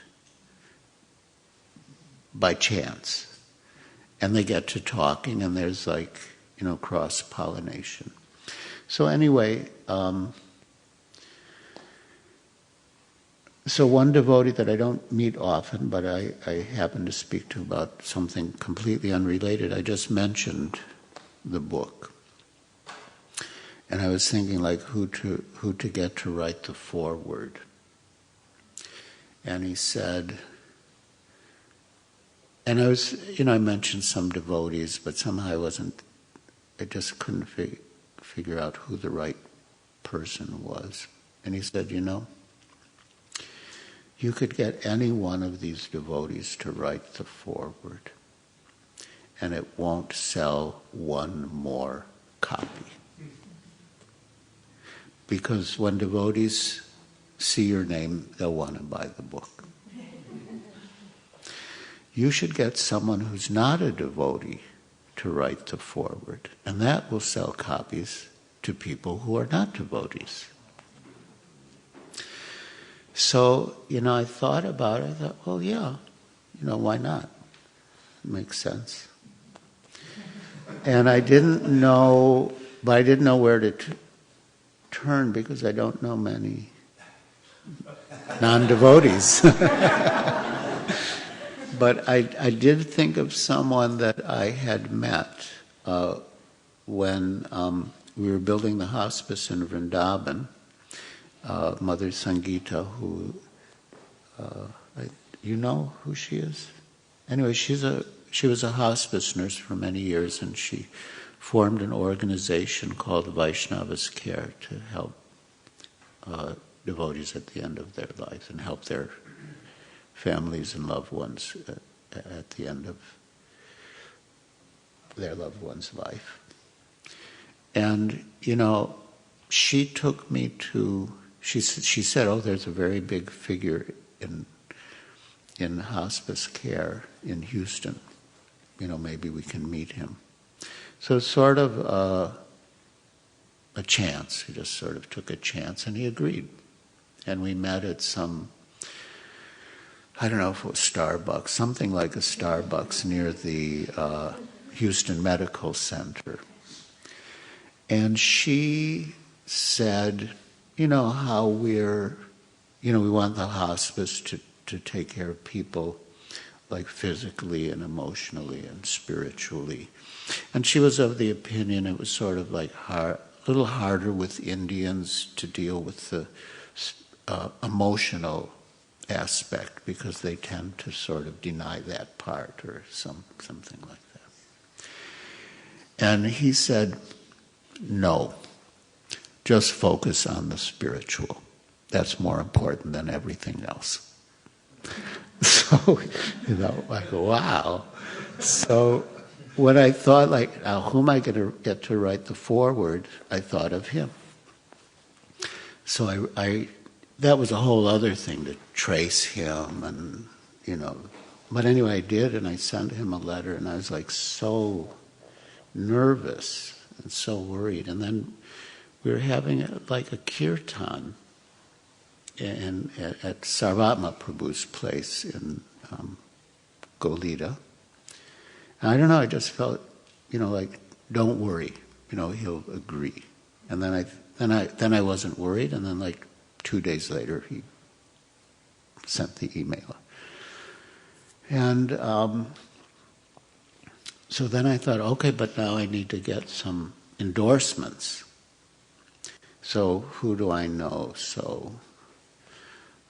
Speaker 2: by chance. And they get to talking, and there's cross-pollination. So anyway, so one devotee that I don't meet often, but I happen to speak to about something completely unrelated, I just mentioned the book. And I was thinking who to get to write the foreword. And he said, and I mentioned some devotees, but somehow I just couldn't figure out who the right person was. And he said, you could get any one of these devotees to write the foreword, and it won't sell one more copy. Because when devotees see your name, they'll want to buy the book. You should get someone who's not a devotee to write the foreword, and that will sell copies to people who are not devotees. So, I thought about it. I thought, well, yeah, why not? It makes sense. And I didn't know where to turn because I don't know many non-devotees. But I did think of someone that I had met when we were building the hospice in Vrindavan. Mother Sangeeta, who, you know who she is? Anyway, she was a hospice nurse for many years, and she formed an organization called Vaishnava's Care to help devotees at the end of their life and help their families and loved ones at the end of their loved one's life. And, she took me to, she said, oh, there's a very big figure in hospice care in Houston. Maybe we can meet him. So it's sort of a chance. He just sort of took a chance, and he agreed. And we met at some, I don't know if it was Starbucks, something like a Starbucks near the Houston Medical Center. And she said, how we want the hospice to take care of people like physically and emotionally and spiritually. And she was of the opinion it was sort of like a little harder with Indians to deal with the emotional aspect because they tend to sort of deny that part or something like that. And he said, no, just focus on the spiritual. That's more important than everything else. So, I go, wow. So when I thought, now who am I going to get to write the foreword, I thought of him. So I that was a whole other thing, to trace him and, But anyway, I did, and I sent him a letter, and I was so nervous and so worried. And then we were having a kirtan at Sarvatma Prabhu's place in Golita. And I don't know, I just felt, don't worry, he'll agree. And then I wasn't worried, and then 2 days later he sent the email. And so then I thought, okay, but now I need to get some endorsements. So who do I know? So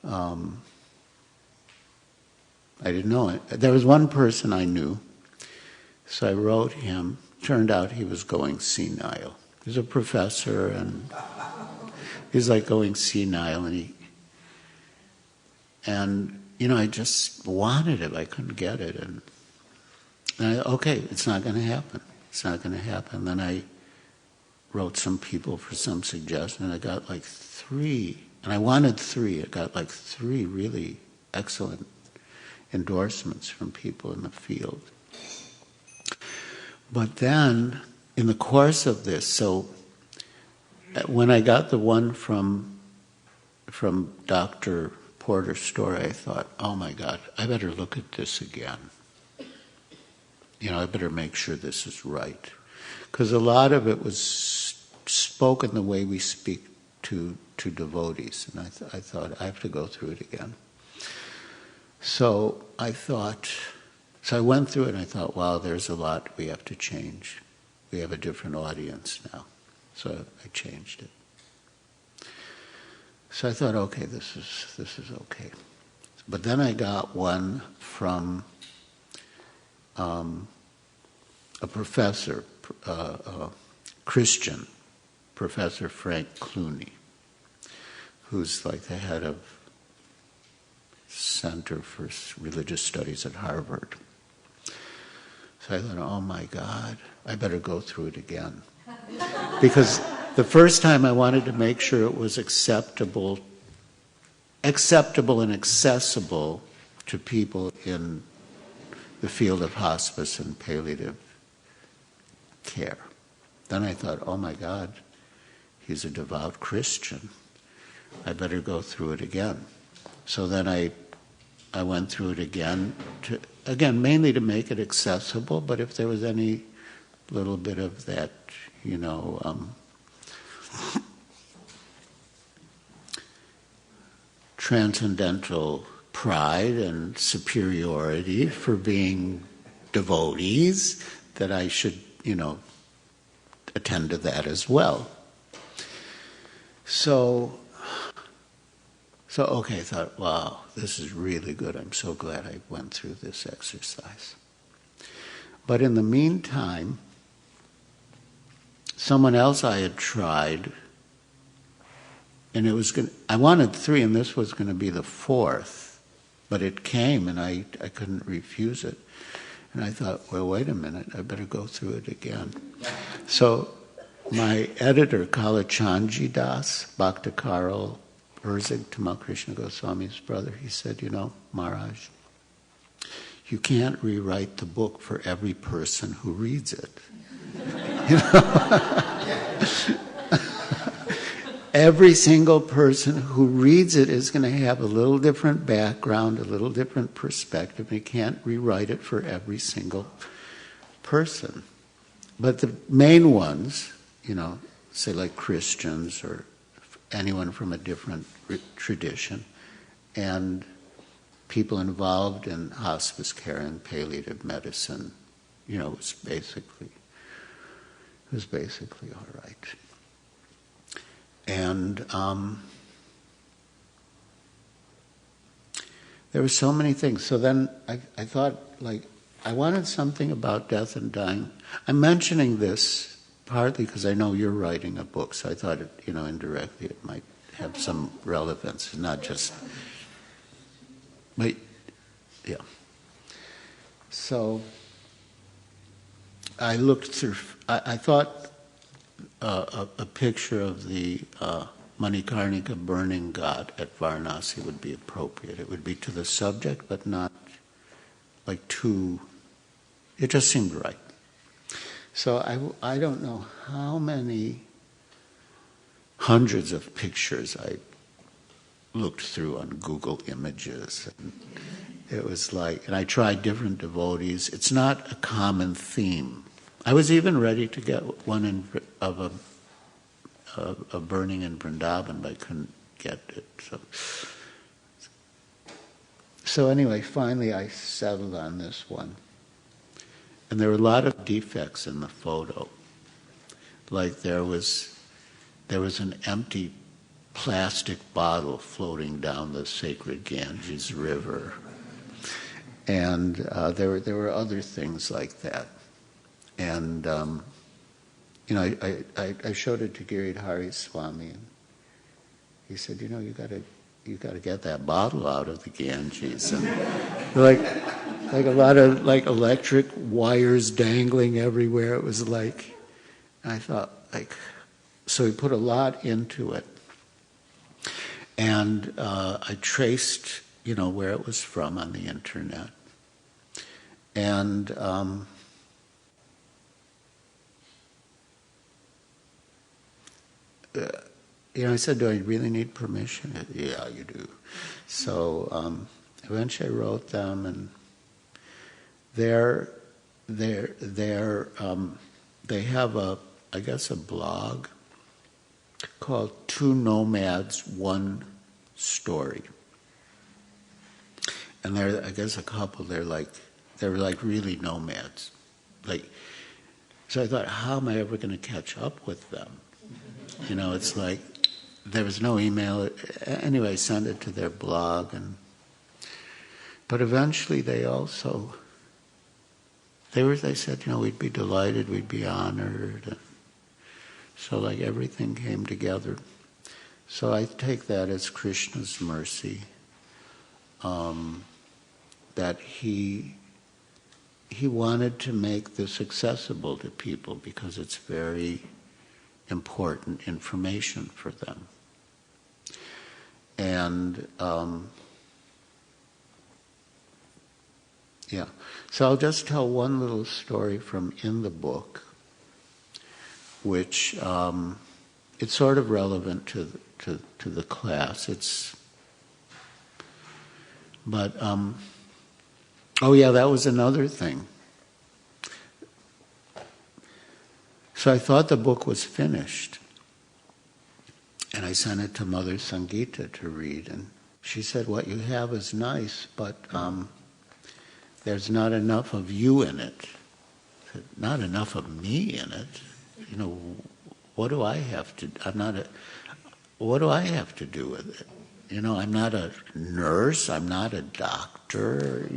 Speaker 2: I didn't know it. There was one person I knew. So I wrote him. Turned out he was going senile. He's a professor, and he's going senile, and I just wanted it. I couldn't get it, and okay, it's not going to happen. It's not going to happen. Then I wrote some people for some suggestion, and I got 3, and I wanted 3. I got 3 really excellent endorsements from people in the field. But then, in the course of this, so when I got the one from Dr. Porter's story, I thought, oh my God, I better look at this again. I better make sure this is right. Because a lot of it was spoken the way we speak to devotees. And I thought, I have to go through it again. So I went through it and I thought, wow, there's a lot we have to change. We have a different audience now. So I changed it. So I thought, okay, this is okay. But then I got one from a professor, Christian, Professor Frank Clooney, who's the head of Center for Religious Studies at Harvard. So I thought, oh my God, I better go through it again. Because the first time I wanted to make sure it was acceptable and accessible to people in the field of hospice and palliative care. Then I thought, oh my God, he's a devout Christian. I better go through it again. So then I went through it again, mainly to make it accessible, but if there was any little bit of that, transcendental pride and superiority for being devotees, that I should, attend to that as well. So okay, I thought, wow, this is really good. I'm so glad I went through this exercise. But in the meantime, someone else I had tried, and I wanted 3, and this was going to be the 4th. But it came, and I couldn't refuse it. And I thought, well, wait a minute, I better go through it again. So my editor, Kalachandji Das, Bhakta Karl Erzig, Tamal Krishna Goswami's brother, he said, Maharaj, you can't rewrite the book for every person who reads it. Every single person who reads it is going to have a little different background, a little different perspective, and you can't rewrite it for every single person. But the main ones, say like Christians or anyone from a different tradition, and people involved in hospice care and palliative medicine, it was basically all right. And there were so many things. So then I thought, I wanted something about death and dying. I'm mentioning this partly because I know you're writing a book, so I thought, indirectly it might have some relevance, not just... But, yeah. So I looked through... I thought a picture of the Manikarnika burning god at Varanasi would be appropriate. It would be to the subject, but not too... It just seemed right. So I don't know how many hundreds of pictures I looked through on Google Images. And it was and I tried different devotees. It's not a common theme. I was even ready to get one of a burning in Vrindavan, but I couldn't get it. So anyway, finally I settled on this one. And there were a lot of defects in the photo. There was an empty plastic bottle floating down the sacred Ganges River. And there were other things like that. And, I showed it to Giriraja Swami, and he said, you got to get that bottle out of the Ganges. And like a lot of electric wires dangling everywhere. It was I thought so he put a lot into it. And I traced, where it was from on the internet. And I said, do I really need permission? Yeah, you do. So eventually I wrote them, and they have a blog called Two Nomads, One Story. And they're, a couple, they're really nomads. So I thought, how am I ever going to catch up with them? It's there was no email. Anyway, I sent it to their blog, but eventually they said, we'd be delighted, we'd be honored. And so everything came together. So I take that as Krishna's mercy, that he wanted to make this accessible to people because it's very important information for them. And so I'll just tell one little story from in the book, which it's sort of relevant to the class. That was another thing. So I thought the book was finished, and I sent it to Mother Sangeeta to read, and she said, what you have is nice, but there's not enough of you in it. I said, not enough of me in it? What do I have to do with it? I'm not a nurse, I'm not a doctor,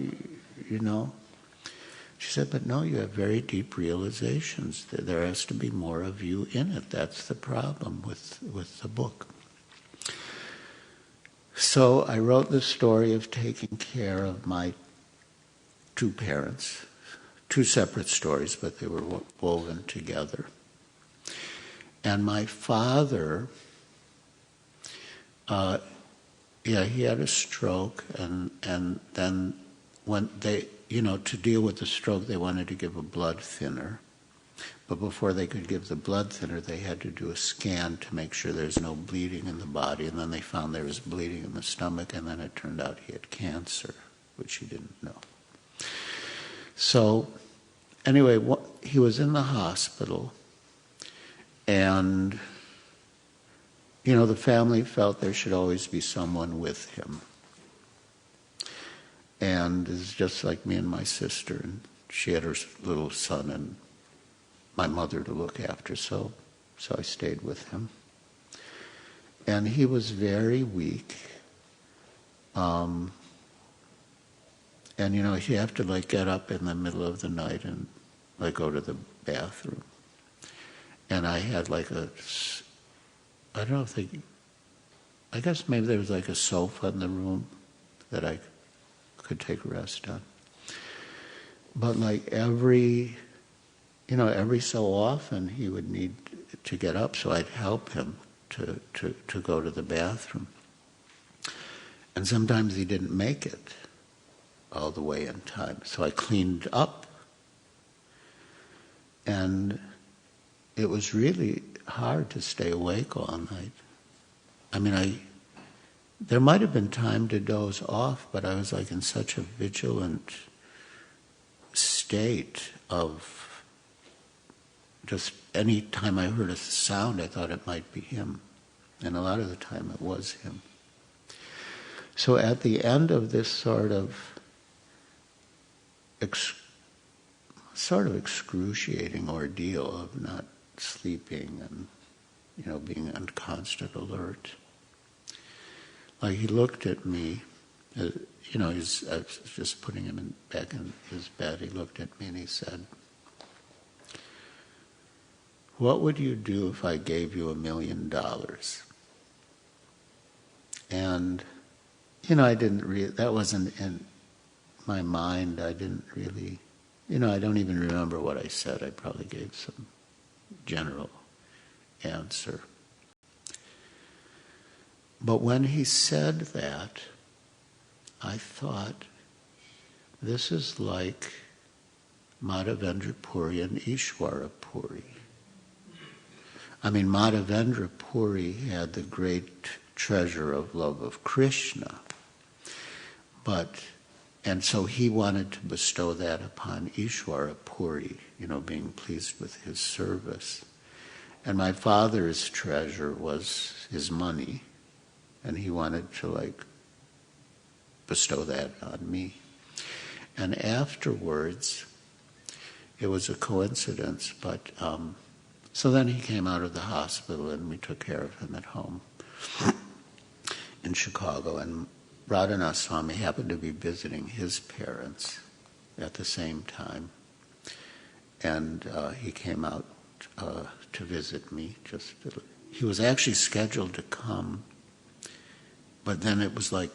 Speaker 2: She said, but no, you have very deep realizations. There has to be more of you in it. That's the problem with the book. So I wrote the story of taking care of my two parents, two separate stories, but they were woven together. And my father, he had a stroke, and then when they, to deal with the stroke, they wanted to give a blood thinner. But before they could give the blood thinner, they had to do a scan to make sure there's no bleeding in the body. And then they found there was bleeding in the stomach, and then it turned out he had cancer, which he didn't know. So, anyway, he was in the hospital, and, the family felt there should always be someone with him. And it's just like me and my sister, and she had her little son and my mother to look after, so I stayed with him. And he was very weak. And you have to get up in the middle of the night and go to the bathroom. And I had I guess maybe there was a sofa in the room that I could take a rest on. But every so often he would need to get up, so I'd help him to go to the bathroom. And sometimes he didn't make it all the way in time, so I cleaned up. And it was really hard to stay awake all night. There might have been time to doze off, but I was in such a vigilant state of just any time I heard a sound, I thought it might be him. And a lot of the time it was him. So at the end of this sort of excruciating ordeal of not sleeping and, being on constant alert, he looked at me, I was just putting him back in his bed, he looked at me and he said, "What would you do if I gave you $1 million?" And, that wasn't in my mind. I didn't really, I don't even remember what I said. I probably gave some general answer. But when he said that, I thought, this is like Madhavendra Puri and Ishwara Puri. Madhavendra Puri had the great treasure of love of Krishna, and so he wanted to bestow that upon Ishwara Puri, being pleased with his service. And my father's treasure was his money, and he wanted to bestow that on me. And afterwards, it was a coincidence, but so then he came out of the hospital and we took care of him at home in Chicago. And Radhanath Swami happened to be visiting his parents at the same time. And he came out to visit me. He was actually scheduled to come, but then it was the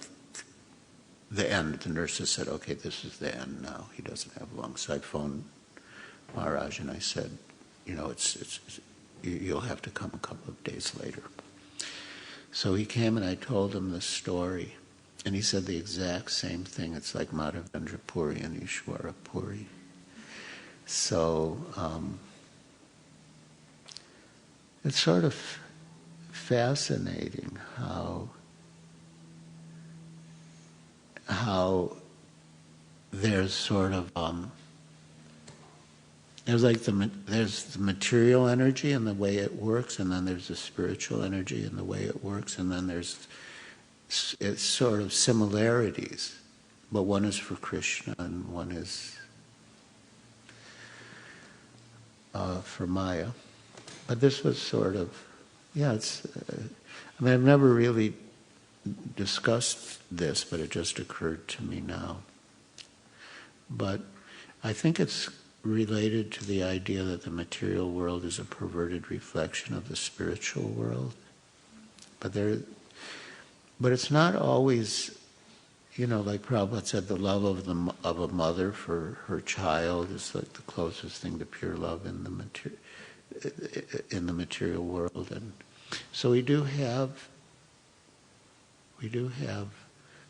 Speaker 2: end. The nurses said, okay, this is the end now. He doesn't have long. So I phoned Maharaj and I said, you'll have to come a couple of days later. So he came and I told him the story, and he said the exact same thing. It's like Madhavendra Puri and Ishwara Puri. So it's sort of fascinating how there's sort of there's the material energy and the way it works, and then there's the spiritual energy and the way it works, and then it's sort of similarities, but one is for Krishna and one is for Maya. But this was sort of, I've never really discussed this, but it just occurred to me now. But I think it's related to the idea that the material world is a perverted reflection of the spiritual world. But But it's not always, like Prabhupada said, the love of a mother for her child is like the closest thing to pure love in the material world. And so we do have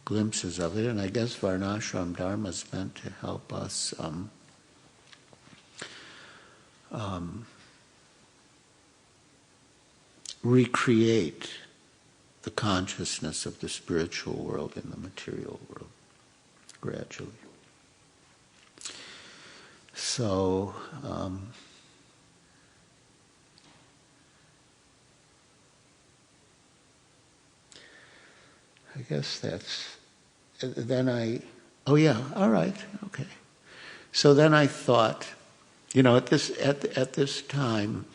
Speaker 2: glimpses of it, and I guess Varnashram Dharma is meant to help us recreate the consciousness of the spiritual world in the material world gradually. So, I guess that's, all right, okay. So then I thought, at this time,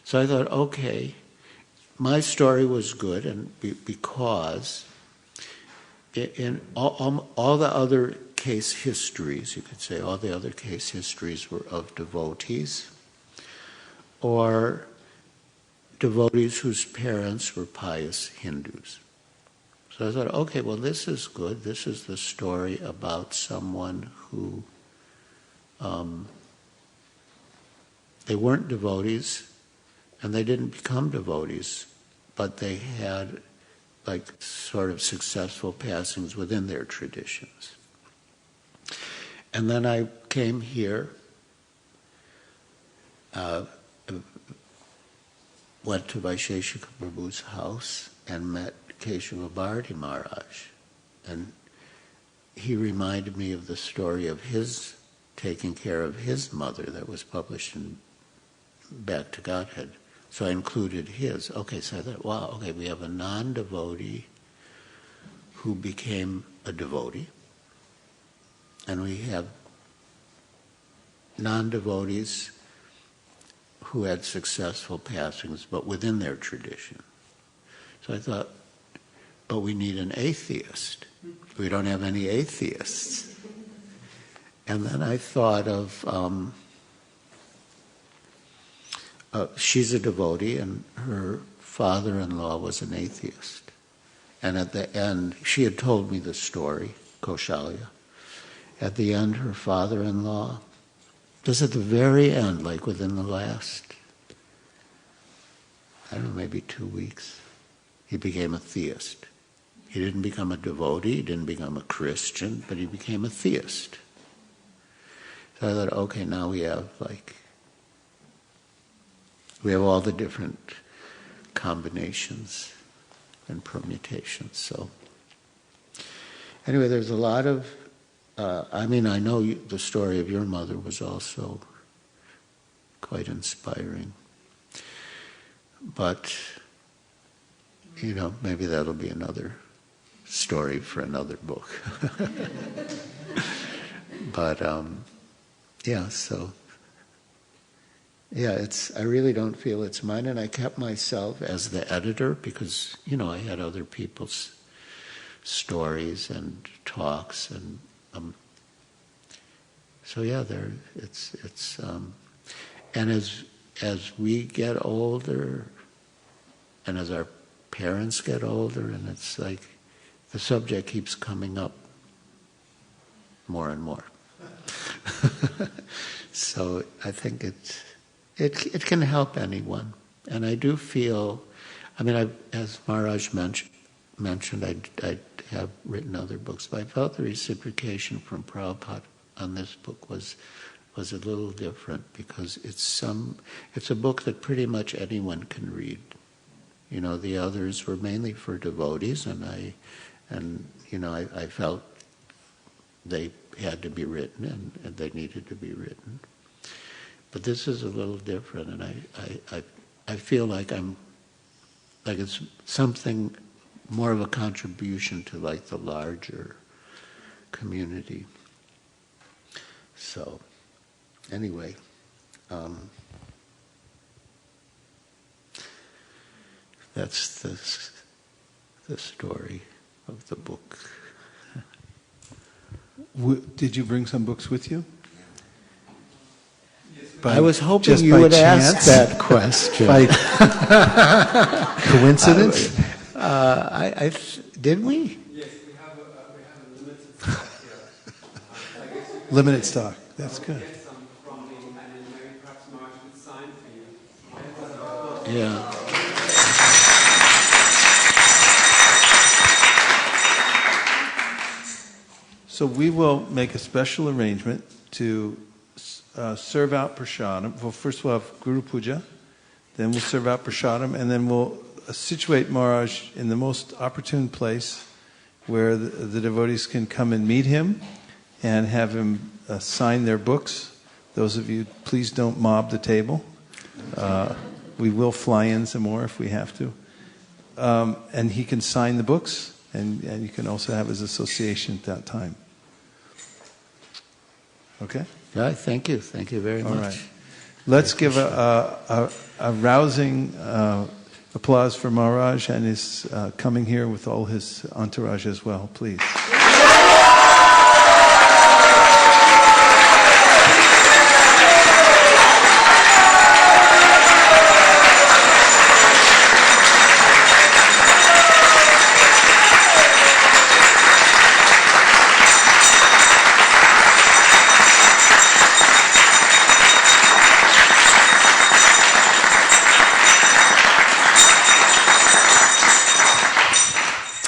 Speaker 2: so I thought, okay, my story was good, and because in all the other case histories, you could say, all the other case histories were of devotees, or devotees whose parents were pious Hindus. So I thought, okay, well, this is good. This is the story about someone who, they weren't devotees, and they didn't become devotees, but they had like sort of successful passings within their traditions. And then I came here, went to Vaiseiska Prabhu's house and met Keshava Bharati Maharaj. And he reminded me of the story of his taking care of his mother that was published in Back to Godhead. So I included his. Okay, so I thought, wow, okay, we have a non-devotee who became a devotee, and we have non-devotees who had successful passings, but within their tradition. So I thought, but we need an atheist. We don't have any atheists. And then I thought of, she's a devotee, and her father-in-law was an atheist. And at the end, she had told me the story, Kaushalya. At the end, her father-in-law, just at the very end, like within the last, I don't know, maybe 2 weeks, he became a theist. He didn't become a devotee, he didn't become a Christian, but he became a theist. So I thought, okay, now we have all the different combinations and permutations. So anyway, there's a lot of, I know the story of your mother was also quite inspiring. But, maybe that'll be another story for another book. But, I really don't feel it's mine, and I kept myself as the editor because, I had other people's stories and talks, and and as we get older, and as our parents get older, and it's like the subject keeps coming up more and more. So I think it can help anyone, and I do feel, as Maharaj mentioned, I have written other books, but I felt the reciprocation from Prabhupada on this book was a little different because it's a book that pretty much anyone can read. The others were mainly for devotees, and I felt they had to be written and they needed to be written. But this is a little different, and I feel like it's something more of a contribution to the larger community. So, anyway, that's the story of the book.
Speaker 1: Did you bring some books with you?
Speaker 14: Yes,
Speaker 1: by
Speaker 2: I was hoping
Speaker 1: just
Speaker 2: you
Speaker 1: by
Speaker 2: would
Speaker 1: chance,
Speaker 2: ask that question.
Speaker 1: by coincidence.
Speaker 2: Did we?
Speaker 10: Yes, we have a limited stock here.
Speaker 1: Limited stock. That's good.
Speaker 10: Get some from me, and then maybe perhaps Marge would sign for you.
Speaker 2: Yeah.
Speaker 1: So we will make a special arrangement to serve out prasadam. Well, first we'll have Guru Puja, then we'll serve out prasadam, and then we'll situate Maharaj in the most opportune place where the devotees can come and meet him and have him sign their books. Those of you, please don't mob the table. We will fly in some more if we have to. And he can sign the books, and you can also have his association at that time. Okay?
Speaker 2: Yeah, thank you. Thank you very much.
Speaker 1: All right. Let's give a rousing applause for Maharaj and his coming here with all his entourage as well, please.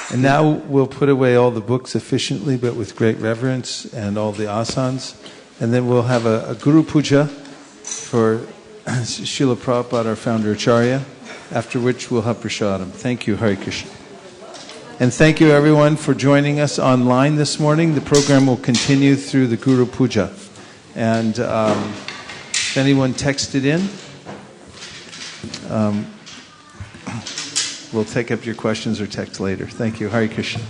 Speaker 1: And now we'll put away all the books efficiently, but with great reverence, and all the asanas. And then we'll have a Guru Puja for Srila Prabhupada, our founder Acharya, after which we'll have prasadam. Thank you, Hare Krishna. And thank you everyone for joining us online this morning. The program will continue through the Guru Puja. And if anyone texted in, we'll take up your questions or text later. Thank you. Hare Krishna.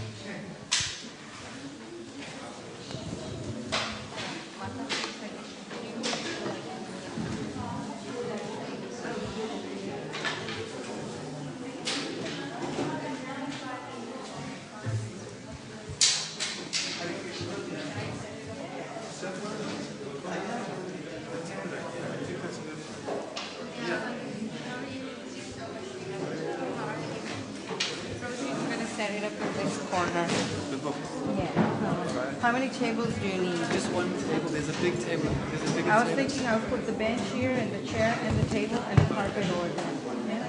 Speaker 9: Set it up in this corner. Yeah. How many tables do you need?
Speaker 10: Just one table. There's a big table. There's a bigger
Speaker 9: I was
Speaker 10: table.
Speaker 9: thinking I would put the bench here and the chair and the table and the carpet over there. Yeah?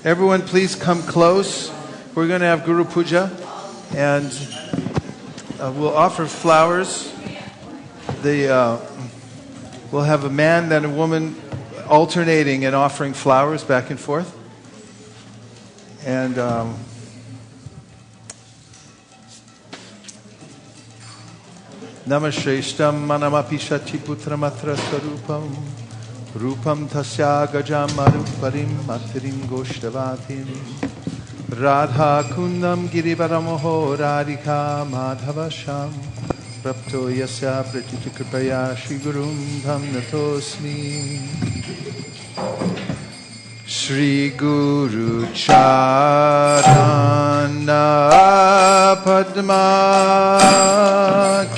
Speaker 1: Everyone please come close. We're going to have Guru Puja, and we'll offer flowers. We'll have a man and a woman alternating and offering flowers back and forth. And Namashreshtam manamapi shachiputramatra sarupam Rupam tasya gajam maruparim matirim goshtavatim Radha kundam girivaramoho radhika madhavasham Prapto yasya pratichikripaya Shri Gurum dham natosmi Shri Guru Charana Padma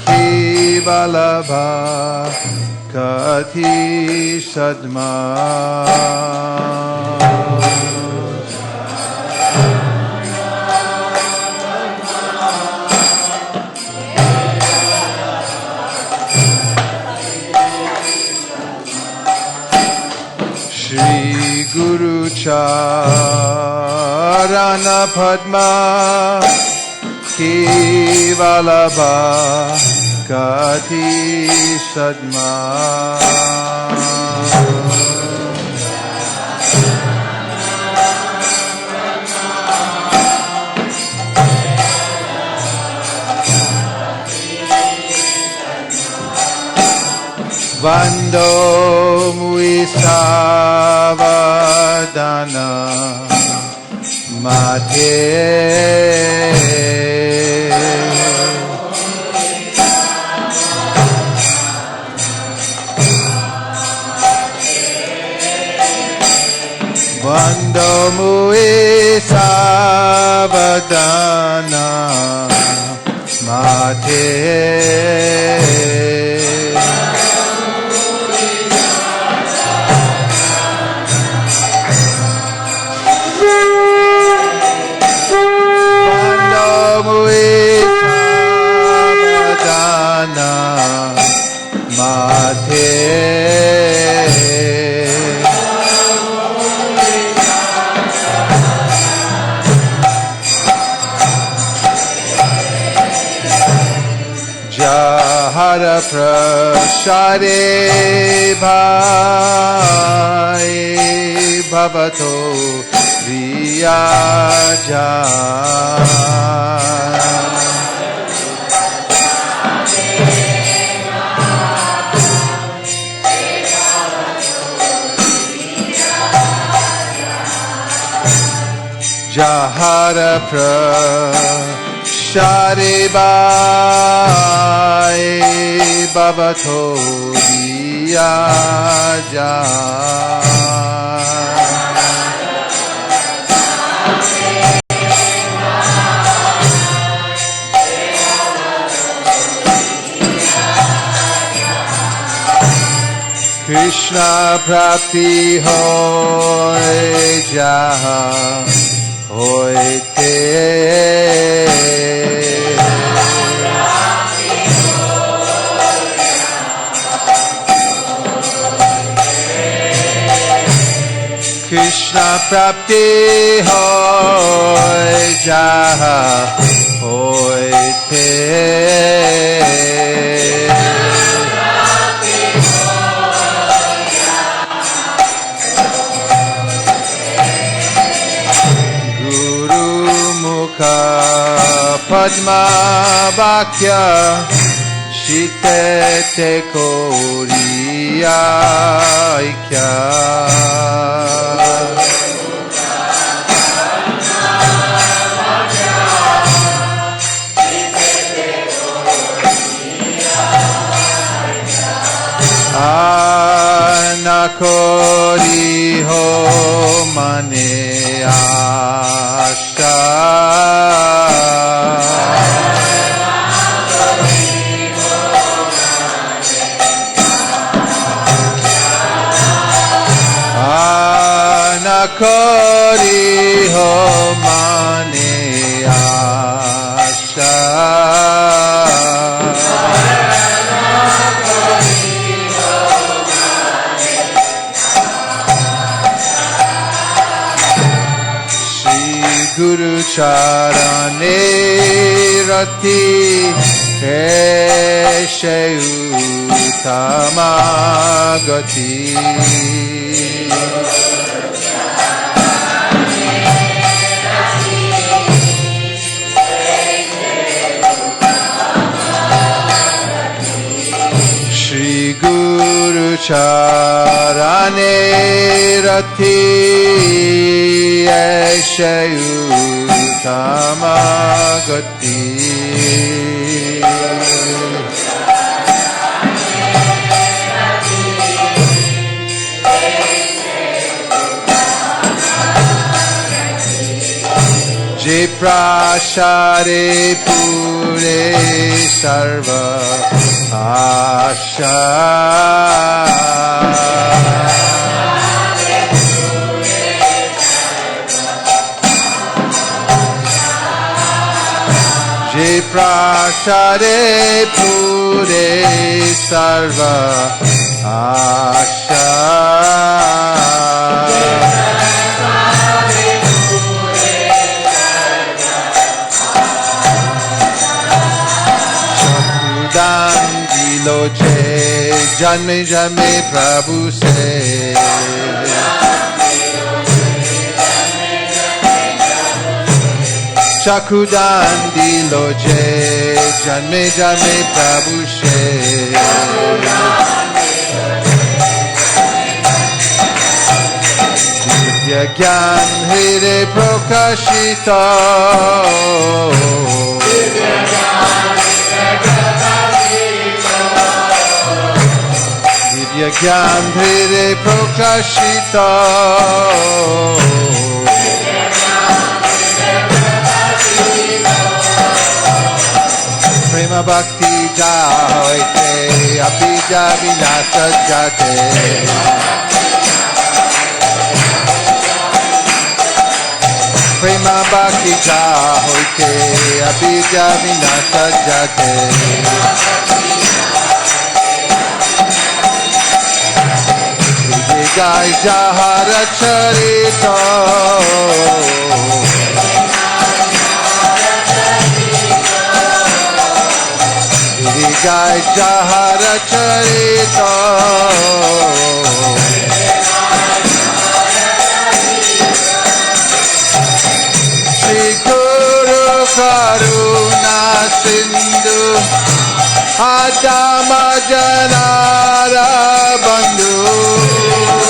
Speaker 1: Kevalabha Kati Sadma Shri Guru Charana Padma Kevalabha Kati Sadma Vando Muisavadana Mate Vando Muisavadana Mate Jahara prashare bhai bhavato riyaja Jahara prashare bhai bhavato riyaja Krishna prapti hoy jaha hoite Krishna prapti hoy jaha hoite Padma Bhakya Shitete Koriya Ikya Anakori ho mane ashta Anakori ho mane ashta charane rati tamagati. Shri Guru charane rati tamagati. Je prashare pure sarva asha. Je prashare pure sarva asha. Loche janme janme Prabhu se Chakudan diloche janme janme Prabhu se Divya Gyan Hire Prakashita Gyan Dhire Prakashita Prema Bhakti Jahoite Abhija Vinasa Jate Prema Bhakti Jahoite Abhija Vinasa Jate Jai Jahara Charita Jai Jahara Charita Shri Guru Karuna Sindhu Adama Janara Bandhu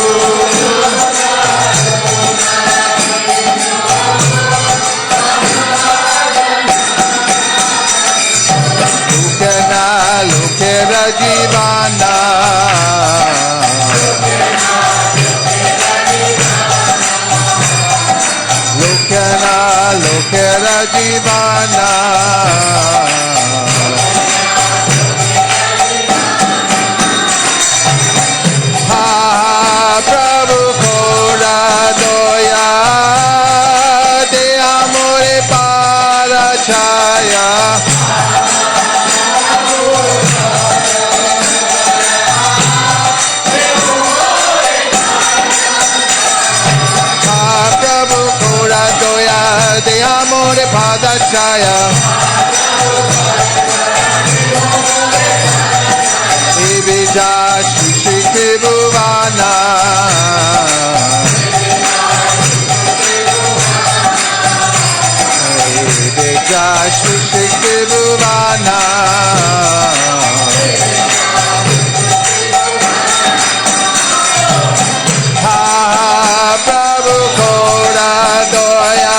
Speaker 1: Lokera Jivana Lokera Jivana Ha Prabhu Kora Doya De Amore Parachaya De amore padachaya Evija Shri Tribhuvana Evija Shri Tribhuvana Ha Prabhu Kora Doya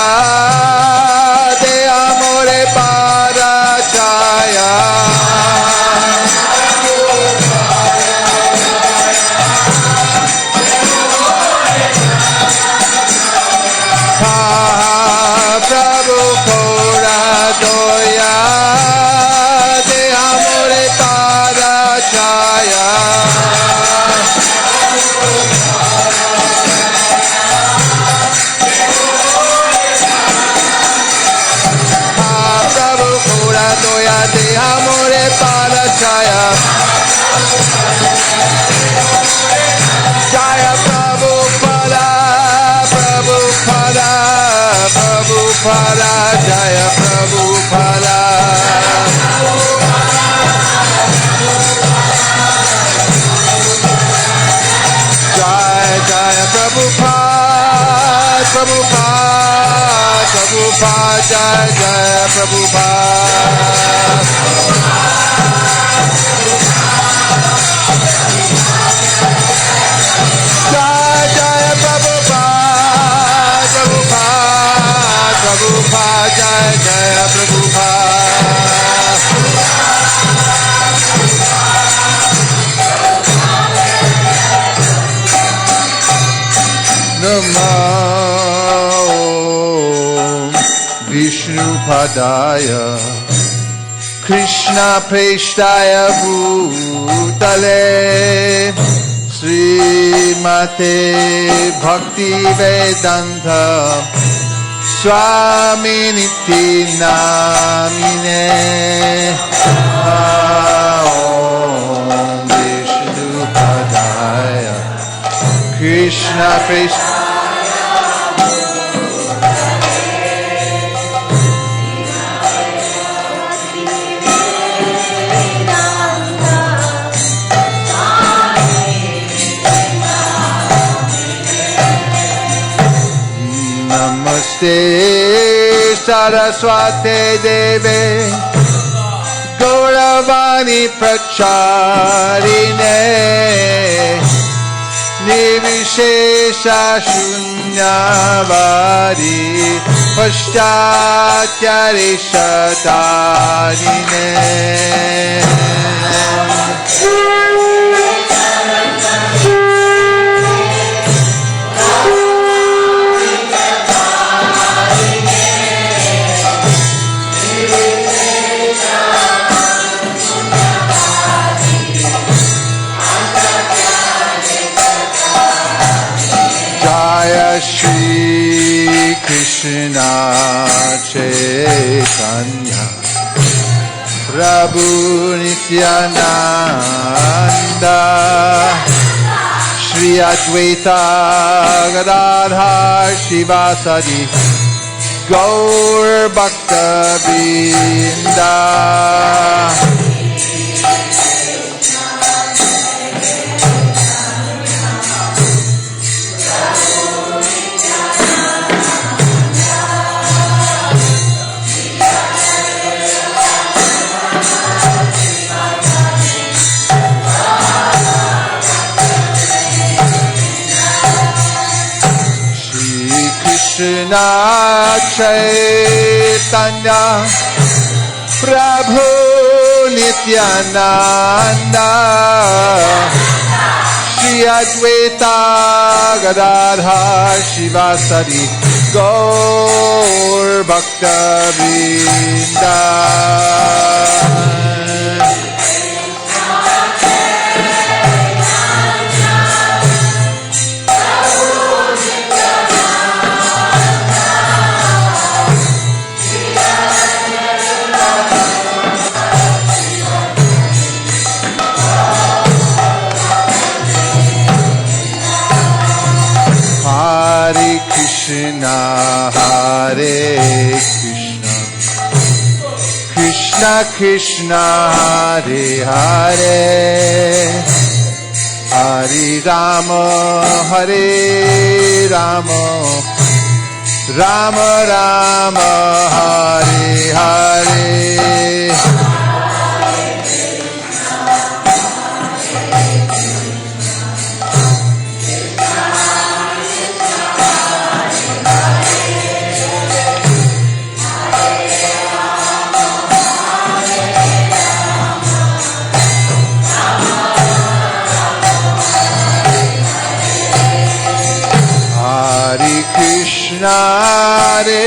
Speaker 1: Prabhu Kora Doya De Amore Parachaya Prabhu Kora Doya De Amore Parachaya Jaya Prabhupada Prabhupada Prabhupada Jaya Prabhupada. Jaya Jaya Prabhupada, Prabhupada, Prabhupada, Jaya Jaya Prabhupada. Jaya Jaya Prabhupada, Prabhupada, Prabhupada, Jaya Jaya Prabhupada. Namo Vishnupadaya Krishna Preshtaya Bhutale Srimate Bhakti Vedanta Swami Niti Namine Om Vishnupadaya Krishna Preshtaya Namaste Saraswate Deve Gauravani Pracharine Nivishesha Shunyavadi Paschatya Shatarine. Jaya Shri Krishna Chaitanya Prabhu Nityananda Shri Advaita Gadadhar Shivasadi Gaur Bhakta Vrinda. Krishna Chaitanya Prabhu Nityananda Shri Advaita Gadadhar Shivasadi Gaur Bhakta Vrinda. Hare Krishna, Hare Krishna, Krishna Krishna, Hare Hare, Hare Rama, Hare Rama, Rama Rama, Hare Hare. Hare Krishna, Hare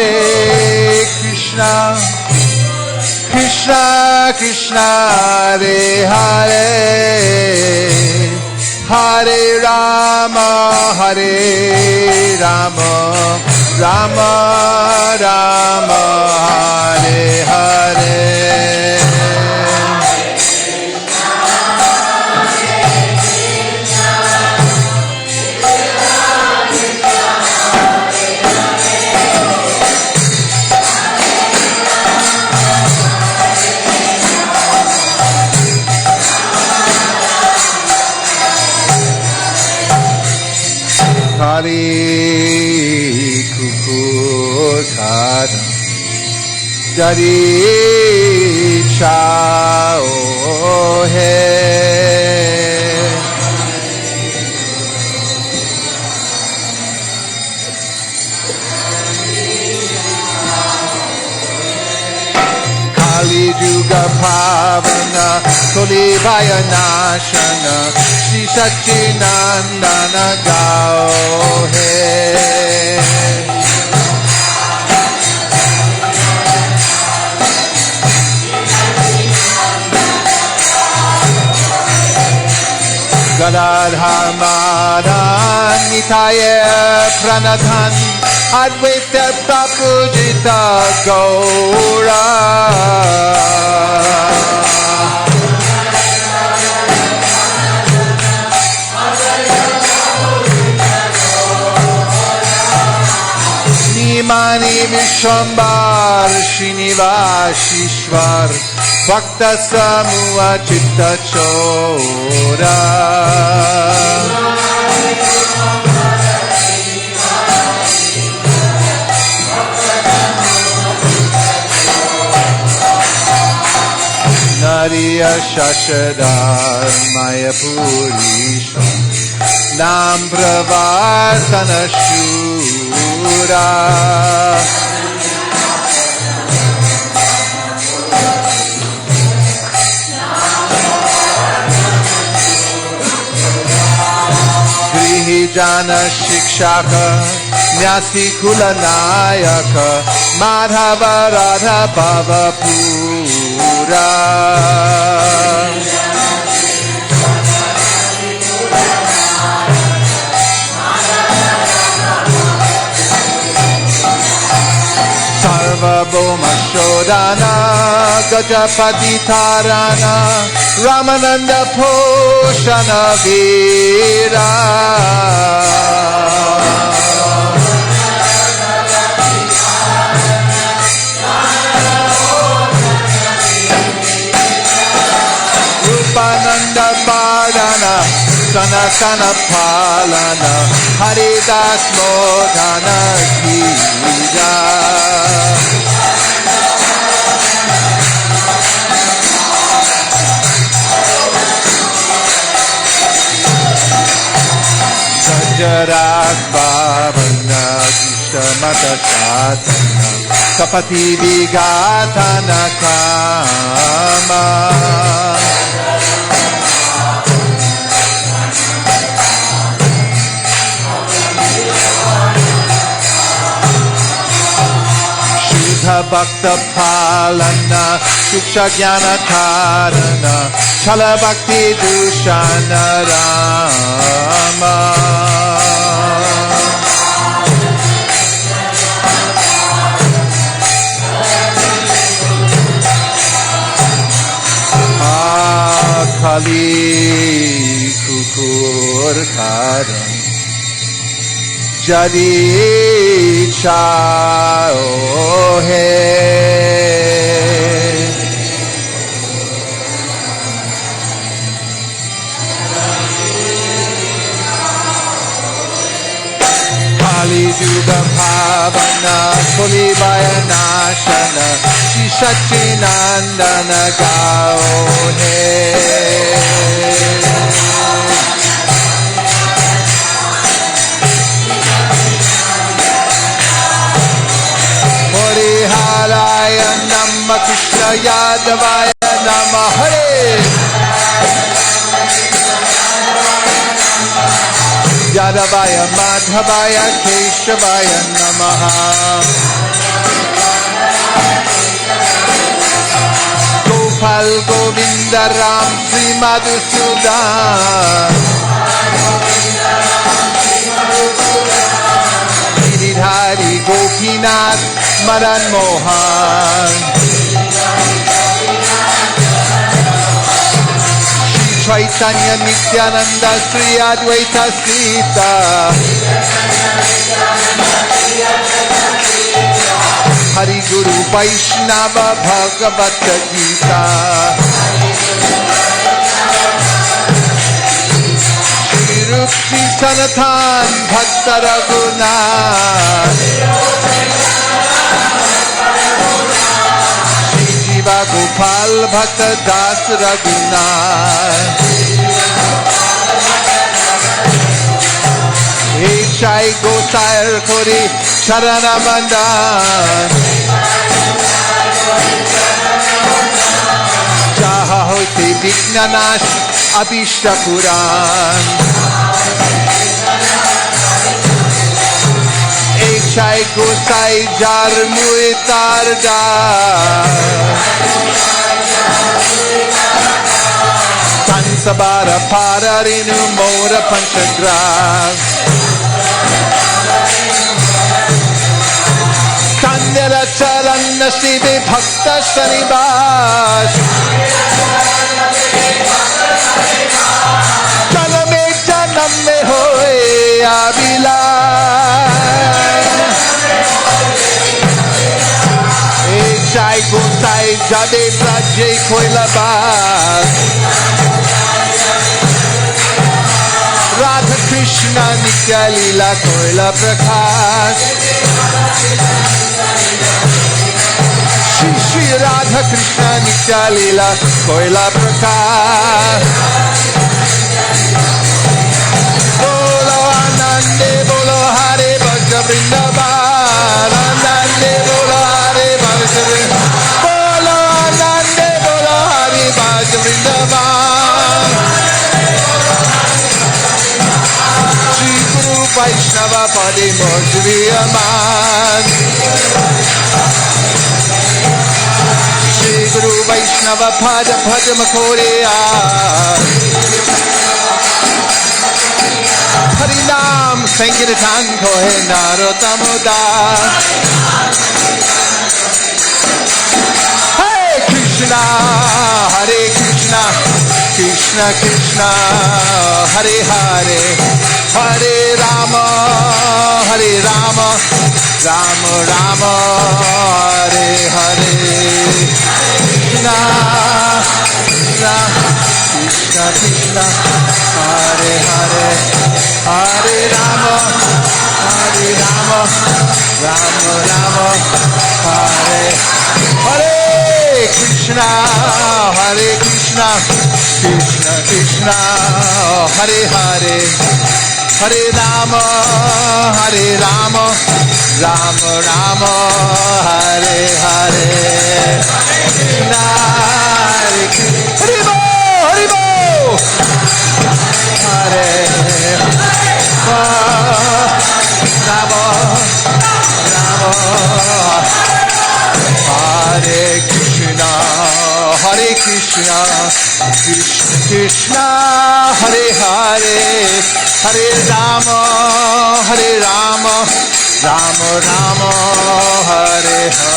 Speaker 1: Krishna, Krishna Krishna, Hare Hare, Hare Rama, Hare Rama, Rama Rama, Hare Hare. Jari chao hai. Kali Juga Pavana Koli Bhaya Nashana Shri Satchinandana Gao Hai. Gadadhar Madan Nitaya Pranadhan Advaita Prapujita Gaura. Nimani Vishwambar Srinivashishwar Bhakta Samuha Chitta Chora. Nariya Shashadar Mayapurisha Nam Pravartana Shura. Grihi Jana Shikshaka Nyasi Kula Nayaka Madhava Radha Bhava Pura. Sarva Bhoma Shodana Gajapati Tarana Ramananda Poshana Veera. Rupananda Bardana Sanatana Palana Haridas Modana Gita. Sanjarak Bhavana Gishtamata Shatana Kapati Vigatana Kama. Bhakta Palana Suksha Jnana Karana Chala Bhakti Dushana Rama. Kali Kukur Karan Jadi chao hai. Kali Juga Bhavana Koli Bhaya Nashana Shri Satchinandana Gao hai. Hariharaya Namah Krishna Yadavaya Namah Hare. Yadavaya Madhavaya Keshavaya Namaha. Gopal Govinda Ram Sri Madhusudan. Giridhari Gopinath Madan Mohan. Shri Chaitanya Nityananda Sri Advaita Sita. Hari Guru Vaishnava Bhagavad Gita. Shri Rukti Sanatan Bhakta Raghunath. Jiva Gopal Bhakta Das Raghunath Echai Gosair Kori Charanamandan Jaha Hote Vignanash Abhishta Puran Echai Gosai Jar Muitarda Sansabara Pararinu Mora Panchagrav Kandela Charanna Sive Bhakta Shanibas Janame Janame Hoye Abhilash Echai Gosai Jade Braje Koilabas Radha Krishna Nitya Lila Koila Prakash Shri Radha Krishna Nitya Lila Koila Prakash Bolo Anande Bolo Hare Bhaja Vrindavan Anande Bolo Hare Bhaja Vrindavan Bolo Anande Bolo Hare Bhaja Vrindavan Shri Guru Vaishnava Pade Mojriyaman Shri Guru Vaishnava Pada Bhaja Makoreya Harinam Sankirtan Kohe Narotamodas Hare Krishna Hare Krishna Krishna Krishna Hare Hare Hare Rama Hare Rama Rama Rama Hare Hare Krishna Krishna Krishna Krishna Hare Hare Hare Rama Hare Rama Rama Rama Hare Hare Krishna Hare Krishna Krishna Krishna Hare Hare Hare Rama Hare Rama Rama Rama Hare Hare Krishna Hare Krishna Hare Bo Hare Rama Rama Hare Krishna Krishna Krishna Hare Hare Hare Rama Rama Rama Hare Hare Hare Krishna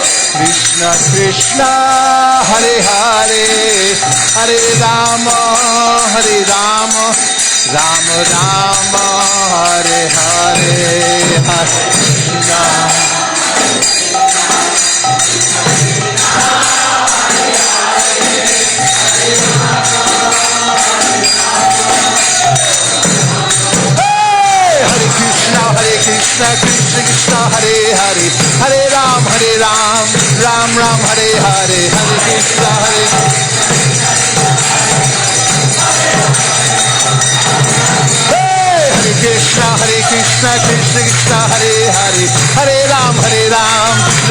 Speaker 1: Hare Krishna Krishna Krishna Hare Hare Hare Rama Rama Rama Hare Hare Hare Krishna Hare Krishna Krishna Krishna Hare Hare Hare Ram Ram Ram Hare Hare Hare Krishna Hare Krishna Krishna Krishna Hare Hare Hare Ram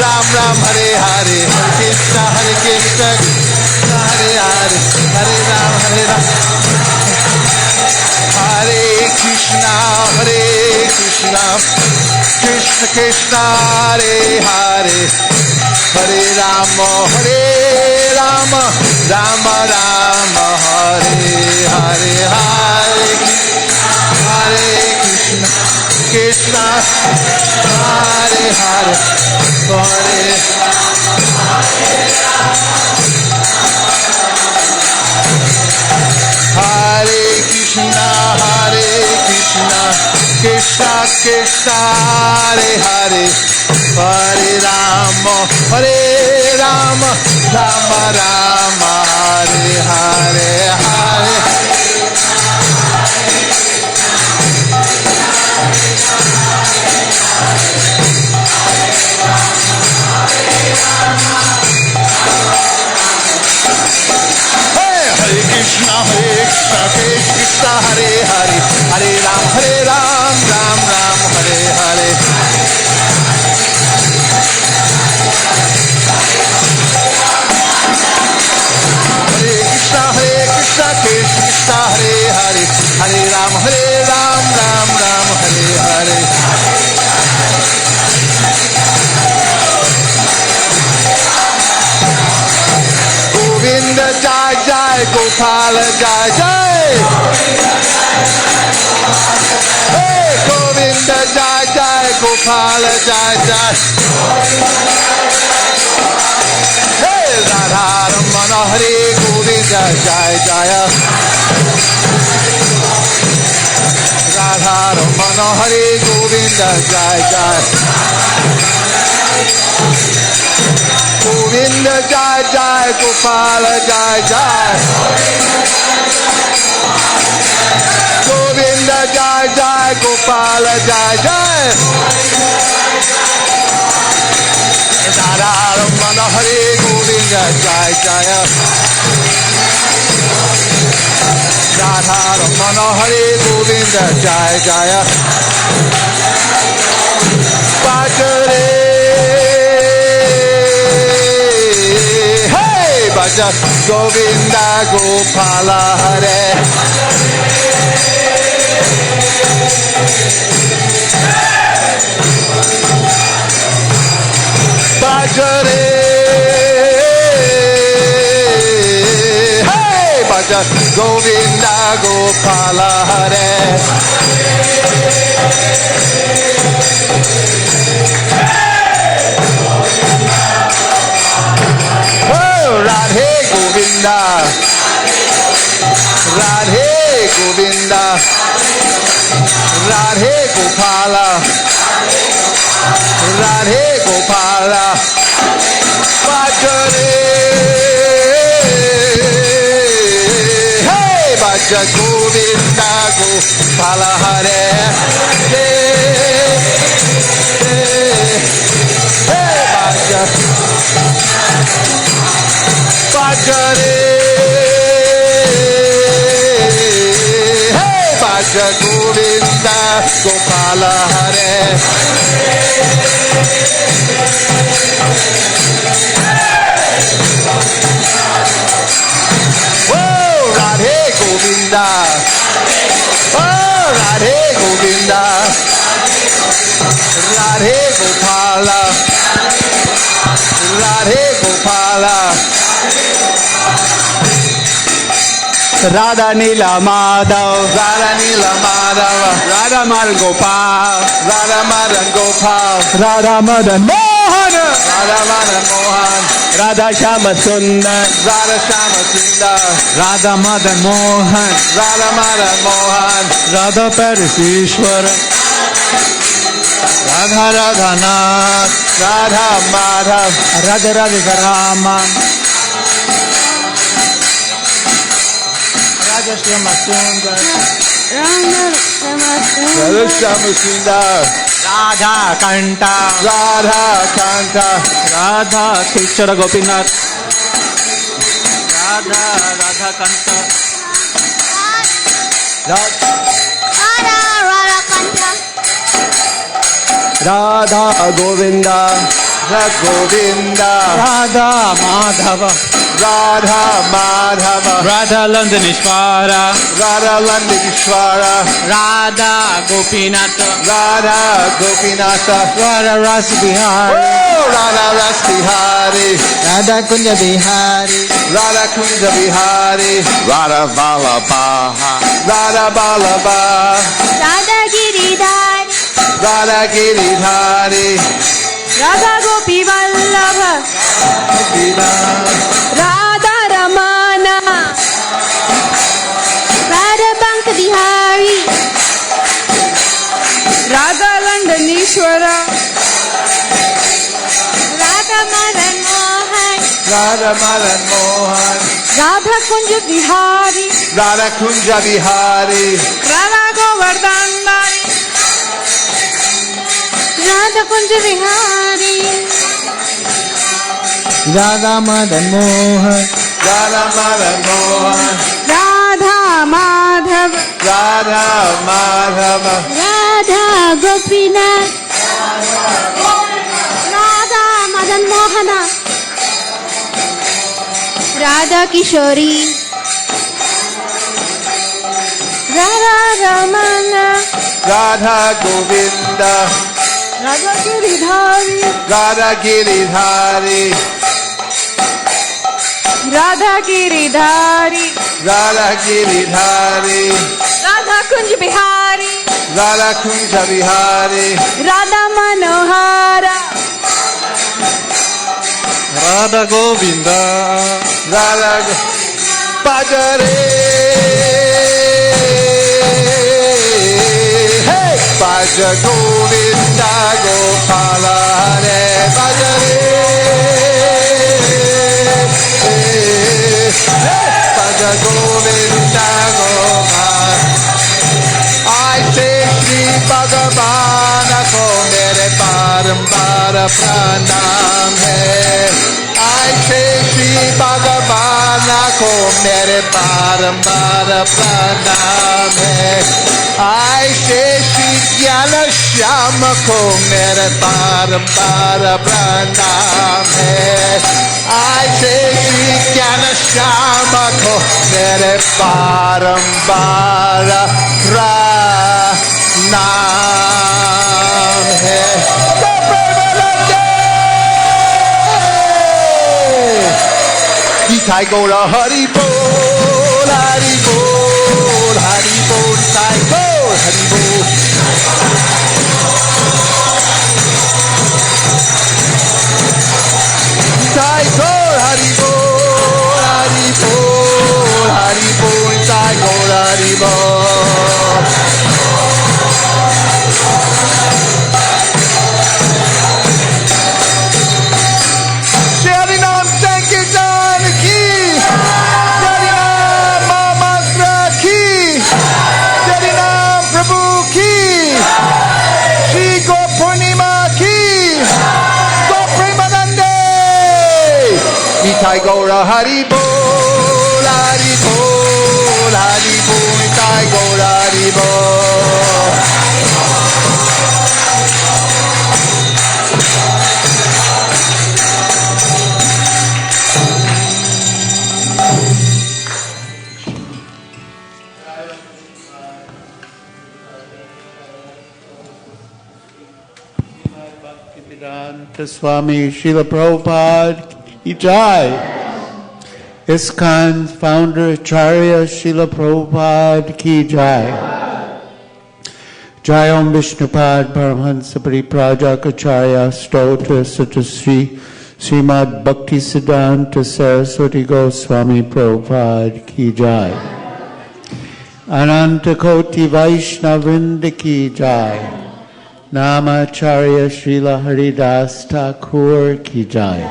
Speaker 1: Ram Ram Hare Hare Hare Krishna Krishna Hare Hare Hare Ram Hare Krishna Krishna Krishna Hare Hare Hare Rama Rama Rama Hare Hare Hare Krishna Krishna Hare Hare Hare Hare Krishna Krishna Krishna Hare Hare Hare Rama, Hare Rama, Rama Rama, Hare Hare, Hare. Hare Krishna, Krishna, Hare Hare, Hare Ram, Ram Ram, Hare Hare. Hare Krishna, Krishna, Hare Hare, Hare Ram, Ram Ram, Hare Hare. Govinda Jai Jai, Gopala Jai Jai. Hey, Govinda Jai Jai, Gopala Jai Jai. Hey, Radha Ramana Hare Govinda Jai Jaya. Radha Ramana Hare Govinda Jai Jai. Govinda Jai Jai, Gopala Jai Jai. Govinda Jai Jai, Gopala Jai Jai. Radha Ramana Hare Govinda Jai Jaya. Radha Ramana Hare Govinda Jai Jaya. Bhajare Bhaja Govinda Gopala Hare. Bhajare Bhaja Govinda Gopala Hare. Radhe Govinda, Radhe Govinda, Radhe Gopala, Radhe Gopala, Bhajare, hey, Bhaja Govinda Gopala Hare, hey, Bhaja. Bhajare, hey, Bhaja Govinda Gopala Hare. Oh, Radhe Govinda, oh, Radhe Govinda, Radhe Gopala, Radhe Gopala.
Speaker 15: Radha Nila Madhav,
Speaker 1: Radha Nila Madhava,
Speaker 15: Radha Madan Gopal,
Speaker 1: Radha Madan Gopal,
Speaker 15: Radha Madan Mohan,
Speaker 1: Radha Madan Mohan,
Speaker 15: Radha Shama Sundar,
Speaker 1: Radha Shama Sundar,
Speaker 15: Radha Madan Mohan,
Speaker 1: Radha Madan Mohan,
Speaker 15: Radha Parishwar, Radha Radhanath,
Speaker 1: Radha Madhav,
Speaker 15: Radha Radha Rama, Radha Shama Sundar,
Speaker 1: Radha Shama Sundar,
Speaker 15: Radha Kanta,
Speaker 1: Radha Kanta,
Speaker 15: Radha Kishara Gopinath, Radha Radha Kanta, Radha Govinda,
Speaker 1: Radha Govinda,
Speaker 15: Radha Madhava,
Speaker 1: Radha Madhava,
Speaker 15: Radha Landanishvara,
Speaker 1: Radha Landeshwara,
Speaker 15: Radha Gopinath,
Speaker 1: Radha Gopinatha,
Speaker 15: Radha Ras Bihari,
Speaker 1: oh, Radha Ras Bihari,
Speaker 15: Radha Kunja Bihari,
Speaker 1: Radha Kunja Bihari,
Speaker 3: Radha Vallabha,
Speaker 1: Radha Vallabha,
Speaker 16: Radha Giridhari,
Speaker 1: Radha Giridhari,
Speaker 16: Radha Gopi Vallabha, Radha Ramana, Radha Bhakta Bihari, Radha Landanishwara,
Speaker 17: Radha Madan Mohan,
Speaker 16: Radha Kunja Bihari,
Speaker 17: Radha Kunja Bihari,
Speaker 16: Radha Govardhandari, Radha Kunja Bihari,
Speaker 15: Radha Madan Mohan,
Speaker 17: Radha Madan Mohan,
Speaker 16: Radha Madhava,
Speaker 17: Radha Madhava,
Speaker 4: Radha Gopinath,
Speaker 16: Radha Madan Mohana, Radha Kishori, Radha Ramana,
Speaker 17: Radha Govinda,
Speaker 16: Radha Giridhari,
Speaker 17: Radha Giridhari,
Speaker 16: Radha Giridhari,
Speaker 17: Radha Giridhari,
Speaker 16: Radha Kunj Bihari,
Speaker 17: Radha Kunja Bihari,
Speaker 16: Radha Manohara,
Speaker 17: Radha Govinda, Radha Bhajare, hey, Bhaja Govinda Gopala Hare, Bhajare, hey, Bhaja Govinda Gopala. I say Shri Bhagavan ko mere barambar pranam hai. I say Shri Bhagavan ko mere barambar pranam hai. I say Shri Jnana Shyam ko mere barambar pranam hai. I say Shri Jnana Shyam ko mere barambar नाम है Nitai Gaura Hari Bol, Hari Bol, Hari Bol, Nitai Gaur Hari Bol. Nitai Gaur Hari Bol, Hari Bol, Hari Bol, Nitai Gaur Hari Bol. Sharinam Sankirtan ki, Sharinam Mahamantra ki, Sharinam Prabhu ki, Shri Gopurnima ki, Gopremanande. Nitai Gaura Hari Bol, Hari Bol, Hari Bol, Nitai Gaura Hari Bol. Swami Srila Prabhupada ki jai. ISKCON founder Acharya Srila Prabhupada ki jai. Jai Om Vishnupad Paramahansa Pariprajakacharya Stotra Satasri Srimad Bhakti Siddhanta Saraswati Goswami Prabhupada ki jai. Ananta Koti Vaishnavrinda ki jai. Namacharya Srila Haridas Thakur ki jai.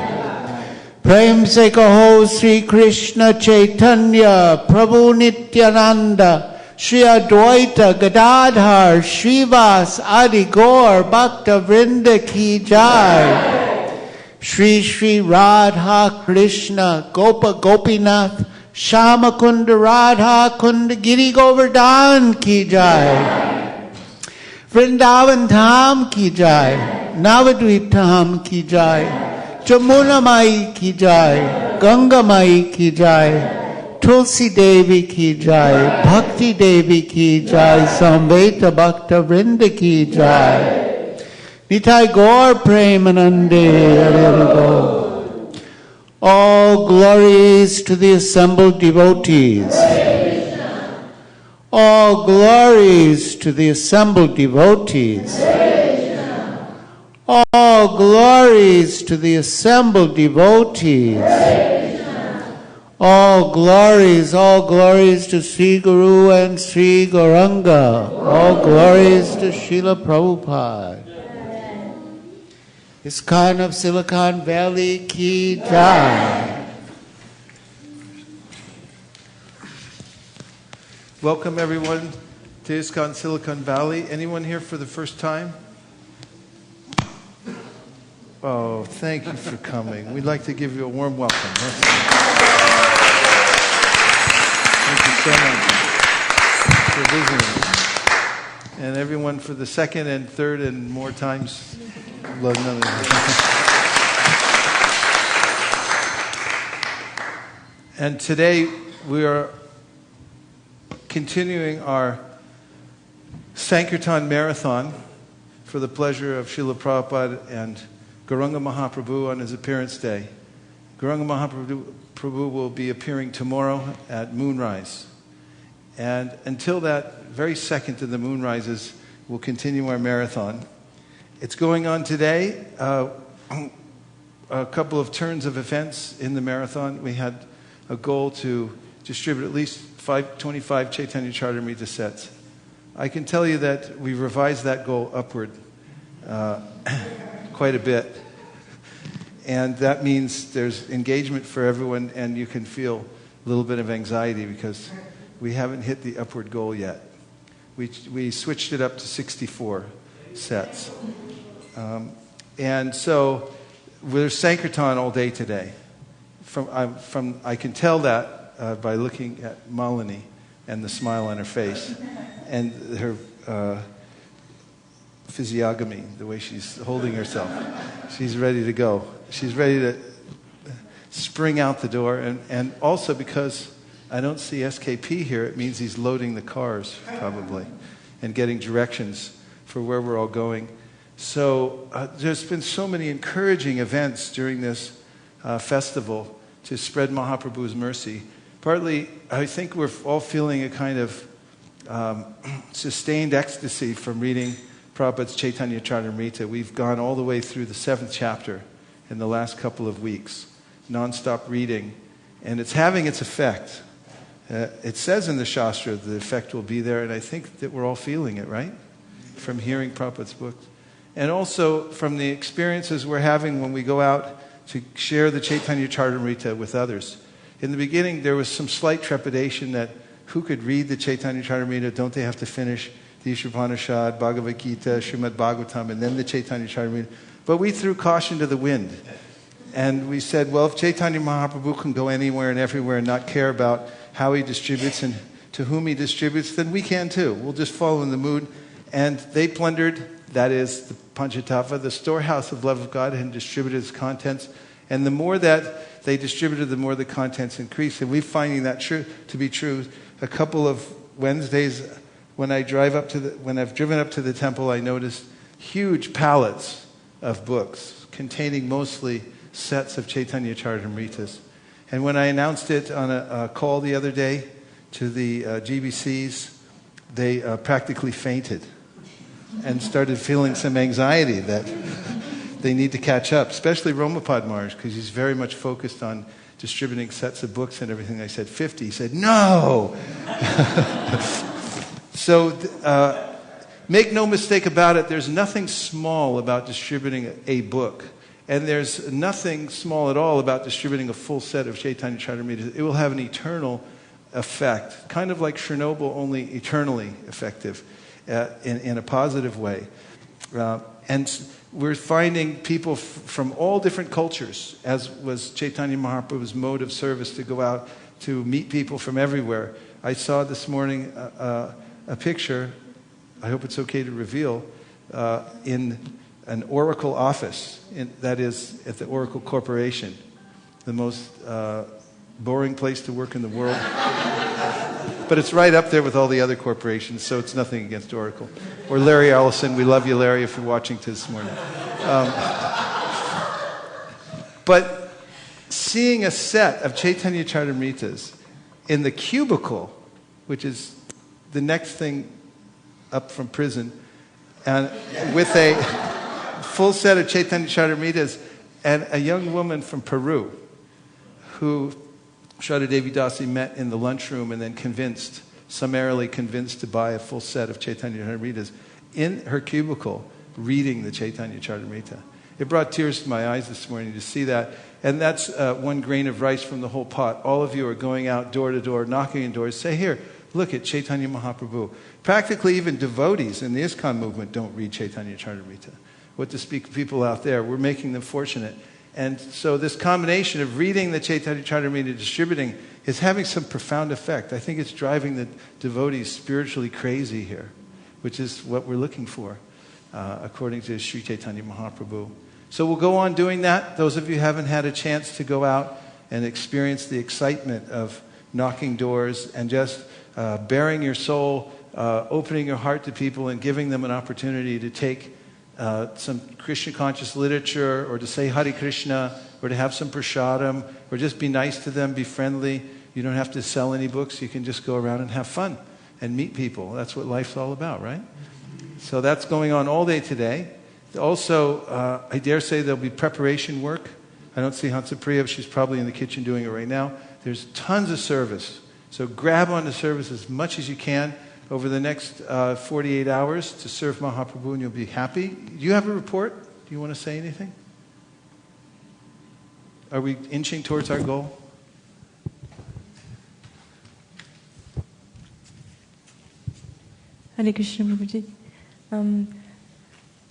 Speaker 17: Prem se kaho Sri Krishna Chaitanya Prabhu Nityananda Shri Advaita Gadadhar Shrivas Adi Gaur Bhakta Vrinda ki jai. Shri Shri Radha Krishna Gopa Gopinath Shama Kunda Radha Kunda Giri Govardhan ki jai. Vrindavan Dham ki jai, Navadvip Dham ki jai, Jamuna Mai ki jai, Ganga Mai ki jai, Tulsi Devi ki jai, Bhakti Devi ki jai, Samveta Bhakta Vrinda ki jai. Nitai Gaur Premanande, Hare. All glories to the assembled devotees. All glories to the assembled devotees. All glories to the assembled devotees. All glories to Sri Guru and Sri Gauranga. All glories to Srila Prabhupada. ISKCON of Silicon Valley ki jai.
Speaker 1: Welcome everyone to ISKCON Silicon Valley. Anyone here for the first time? Oh, thank you for coming. We'd like to give you a warm welcome. Thank you so much for visiting. And everyone for the second and third and more times. And today we are continuing our Sankirtan Marathon for the pleasure of Srila Prabhupada and Gauranga Mahaprabhu on his appearance day. Gauranga Mahaprabhu will be appearing tomorrow at moonrise. And until that very second to the moon rises, we'll continue our marathon. It's going on today. A couple of turns of events in the marathon. We had a goal to distribute at least 25 Chaitanya Charitamrita sets. I can tell you that we revised that goal upward quite a bit. And that means there's engagement for everyone, and you can feel a little bit of anxiety because we haven't hit the upward goal yet. We switched it up to 64 sets. And so there's Sankirtan all day today. I can tell that by looking at Malini and the smile on her face and her physiognomy, the way she's holding herself. She's ready to go. She's ready to spring out the door. And also because I don't see SKP here, it means he's loading the cars probably and getting directions for where we're all going. So there's been so many encouraging events during this festival to spread Mahaprabhu's mercy. Partly, I think we're all feeling a kind of sustained ecstasy from reading Prabhupada's Chaitanya Charitamrita. We've gone all the way through the 7th chapter in the last couple of weeks, non-stop reading, and it's having its effect. It says in the Shastra the effect will be there, and I think that we're all feeling it, right? From hearing Prabhupada's books. And also from the experiences we're having when we go out to share the Chaitanya Charitamrita with others. In the beginning, there was some slight trepidation that who could read the Chaitanya Charitamrita? Don't they have to finish the Ishavanashad, Bhagavad Gita, Srimad Bhavatam, and then the Chaitanya Charitamrita? But we threw caution to the wind. And we said, well, if Chaitanya Mahaprabhu can go anywhere and everywhere and not care about how he distributes and to whom he distributes, then we can too. We'll just follow in the mood. And they plundered, that is, the Panchatattva, the storehouse of love of God, and distributed its contents. And the more that they distributed, the more the contents increased. And we're finding that to be true. A couple of Wednesdays, when I've driven up to the temple, I noticed huge pallets of books containing mostly sets of Chaitanya Charitamritas. And when I announced it on a call the other day to the GBCs, they practically fainted and started feeling some anxiety that they need to catch up, especially Romapad Maharaj, because he's very much focused on distributing sets of books and everything. I said 50. He said, no! So make no mistake about it, there's nothing small about distributing a book. And there's nothing small at all about distributing a full set of Chaitanya Charitamrita. It will have an eternal effect, kind of like Chernobyl, only eternally effective in a positive way. And we're finding people from all different cultures, as was Chaitanya Mahaprabhu's mode of service, to go out to meet people from everywhere. I saw this morning a picture, I hope it's okay to reveal, in an Oracle office, that is, at the Oracle Corporation, the most boring place to work in the world. But it's right up there with all the other corporations, so it's nothing against Oracle. Or Larry Ellison, we love you, Larry, if you're watching this morning. But seeing a set of Chaitanya Charitamritas in the cubicle, which is the next thing up from prison, and with a full set of Chaitanya Charitamritas, and a young woman from Peru who Shraddha Devi Dasi met in the lunchroom and then summarily convinced to buy a full set of Chaitanya Charitamritas in her cubicle, reading the Chaitanya Charitamrita. It brought tears to my eyes this morning to see that. And that's one grain of rice from the whole pot. All of you are going out door to door, knocking on doors. Say, here, Look at Chaitanya Mahaprabhu. Practically even devotees in the ISKCON movement don't read Chaitanya Charitamrita. What to speak of people out there, we're making them fortunate. And so this combination of reading the Chaitanya Charitamrita, distributing, is having some profound effect. I think it's driving the devotees spiritually crazy here, which is what we're looking for, according to Sri Chaitanya Mahaprabhu. So we'll go on doing that. Those of you who haven't had a chance to go out and experience the excitement of knocking doors and just bearing your soul, opening your heart to people and giving them an opportunity to take some Krishna conscious literature, or to say Hare Krishna, or to have some prasadam, or just be nice to them, be friendly. You don't have to sell any books. You can just go around and have fun and meet people. That's what life's all about, right? So that's going on all day today. Also, I dare say there'll be preparation work. I don't see Hansa Priya. She's probably in the kitchen doing it right now. There's tons of service. So grab onto service as much as you can over the next 48 hours to serve Mahaprabhu, and you'll be happy. Do you have a report? Do you want to say anything? Are we inching towards our goal?
Speaker 18: Hare Krishna, Prabhuji.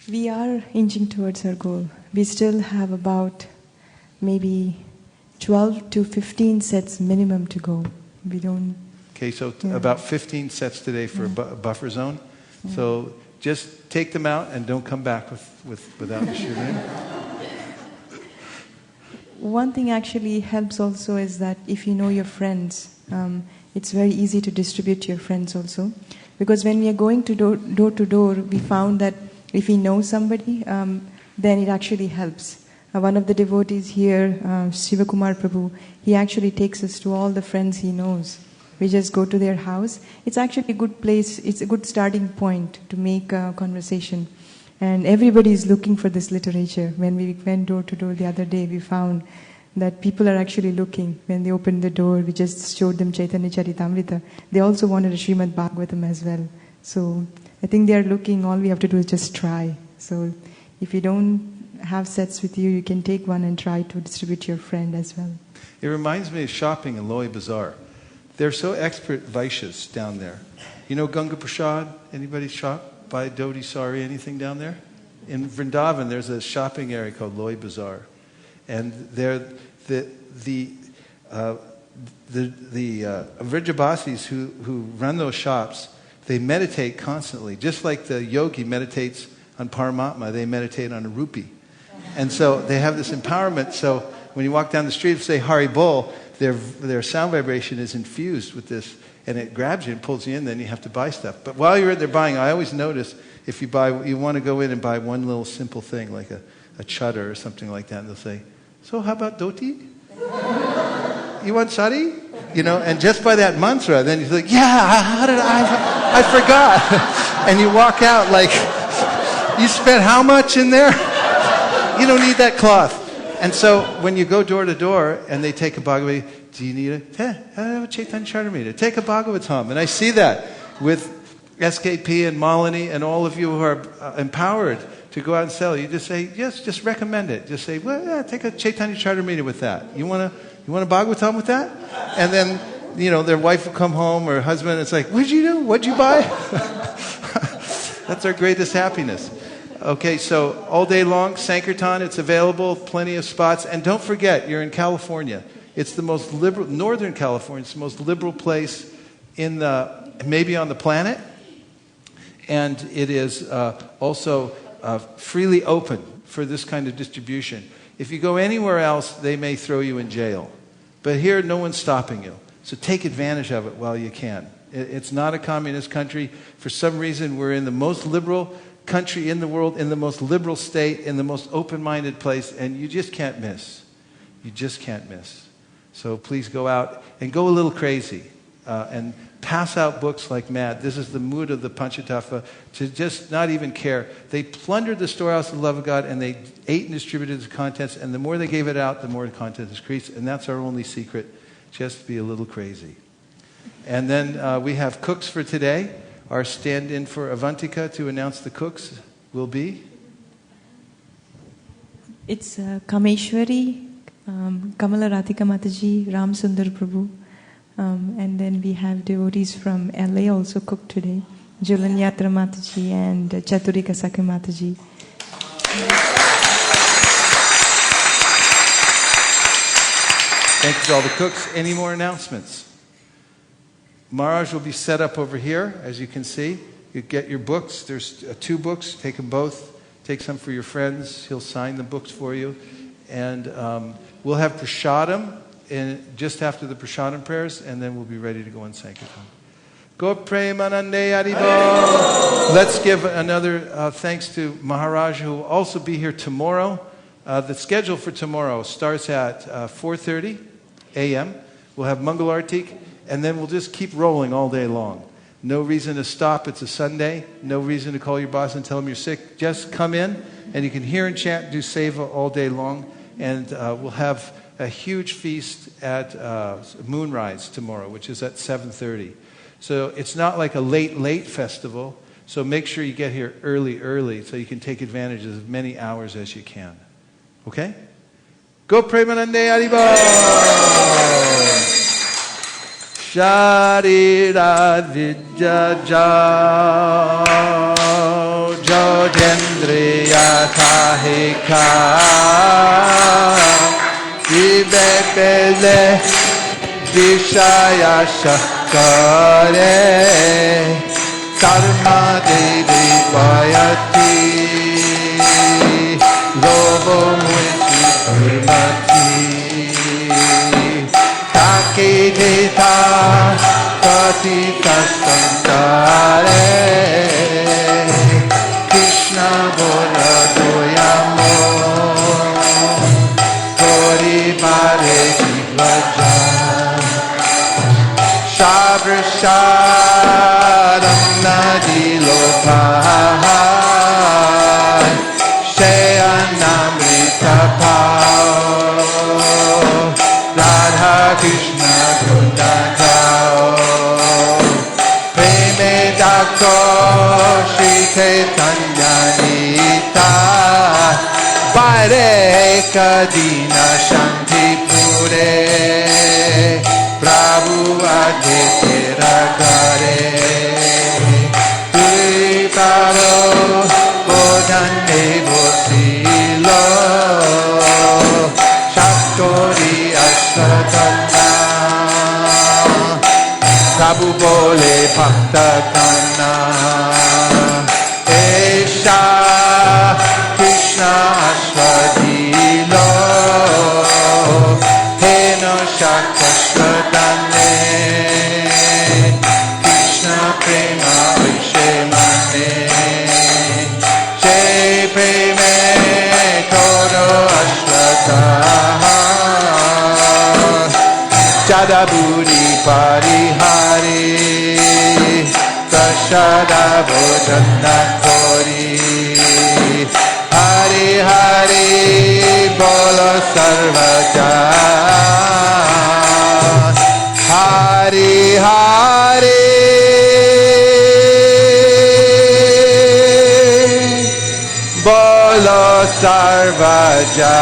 Speaker 18: We are inching towards our goal. We still have about maybe 12 to 15 sets minimum to go. We don't...
Speaker 1: Okay, so about 15 sets today for a buffer zone. Yeah. So just take them out and don't come back without distributing.
Speaker 18: One thing actually helps also is that if you know your friends, it's very easy to distribute to your friends also. Because when we are going to door to door, we found that if we know somebody, then it actually helps. One of the devotees here, Shivakumar Prabhu, he actually takes us to all the friends he knows. We just go to their house. It's actually a good place. It's a good starting point to make a conversation. And everybody is looking for this literature. When we went door to door the other day, we found that people are actually looking. When they opened the door, we just showed them Chaitanya Charitamrita. They also wanted a Srimad Bhavatam as well. So I think they are looking. All we have to do is just try. So if you don't have sets with you, you can take one and try to distribute to your friend as well.
Speaker 1: It reminds me of shopping in Loi Bazaar. They're so expert Vaishyas down there. You know Ganga Prasad? Anybody shop? Buy Dodi Sari, anything down there? In Vrindavan, there's a shopping area called Loi Bazaar. And there, the Vrijabasis who run those shops, they meditate constantly. Just like the yogi meditates on Paramatma, they meditate on a rupee. And so they have this empowerment. So when you walk down the street and say Hari Bol, their sound vibration is infused with this, and it grabs you and pulls you in, then you have to buy stuff. But while you're there buying, I always notice if you want to go in and buy one little simple thing, like a chudder or something like that, and they'll say, so how about dhoti? You want sari? You know, and just by that mantra, then you're like, yeah, how did I forgot. And you walk out like, you spent how much in there? You don't need that cloth. And so when you go door to door and they take a Bhagavad, do you need a Chaitanya Charitamrita? Take a Bhagavatam. And I see that with SKP and Malini and all of you who are empowered to go out and sell. You just say, yes, just recommend it. Just say, well, yeah, take a Chaitanya Charitamrita with that. You want a Bhagavatam with that? And then, you know, their wife will come home or husband, it's like, what'd you do? What'd you buy? That's our greatest happiness. Okay, so all day long, Sankirtan, it's available, plenty of spots. And don't forget, you're in California. It's the most liberal, Northern California, it's the most liberal place maybe on the planet. And it is also freely open for this kind of distribution. If you go anywhere else, they may throw you in jail. But here, no one's stopping you. So take advantage of it while you can. It's not a communist country. For some reason, we're in the most liberal country in the world, in the most liberal state, in the most open-minded place, and you just can't miss. You just can't miss. So please go out and go a little crazy and pass out books like mad. This is the mood of the Panchatattva, to just not even care. They plundered the storehouse of the love of God, and they ate and distributed the contents, and the more they gave it out, the more the content increased, and that's our only secret, just be a little crazy. And then we have cooks for today. Our stand-in for Avantika to announce the cooks will be?
Speaker 18: It's Kameshwari, Kamala Radhika Mataji, Ram Sundar Prabhu, And then we have devotees from LA also cooked today. Julan Yatra Mataji and Chaturika Sakhi Mataji.
Speaker 1: Thanks to all the cooks. Any more announcements? Maharaj will be set up over here, as you can see. You get your books. There's 2 books. Take them both. Take some for your friends. He'll sign the books for you. And we'll have prasadam just after the prasadam prayers, and then we'll be ready to go on Sankirtan. Go Premanande Haribol. Let's give another thanks to Maharaj, who will also be here tomorrow. The schedule for tomorrow starts at 4:30 a.m. We'll have Mangal Artik, and then we'll just keep rolling all day long. No reason to stop. It's a Sunday. No reason to call your boss and tell him you're sick. Just come in, and you can hear and chant, do seva all day long. And we'll have a huge feast at Moonrise tomorrow, which is at 7:30. So it's not like a late festival. So make sure you get here early so you can take advantage of as many hours as you can. Okay? Go Premanande Haribol! Sharira Vidya Jao Jodendriya Tahika Vivepele Vishaya Shakare Karma Devi Vayati Lobo Muti Purmati Takidita Katita Santare Krishna Bola Doyamo Kori Pare Vaja Shabrashadam Nadi Lopai Shayanamrita Pao Radha Krishna Gundakao Preme Dako Shri Chaitanya Nita Pare Kadina Shanti Pure Prabhu Aditya Kare Tui Prabhu Bodhane Bosilo Shaktori Ashwatana Prabhu Bole Bhakta Kana Esha Krishna Ashwadilo Heno Shakashwadane Krishna Prema Vishemane Jai Preme Toro Ashwata Jadaburi Parihari Prashada Bhojana Kori Hari Hari Bolo Sarvaja Hari Hari Bolo Sarvaja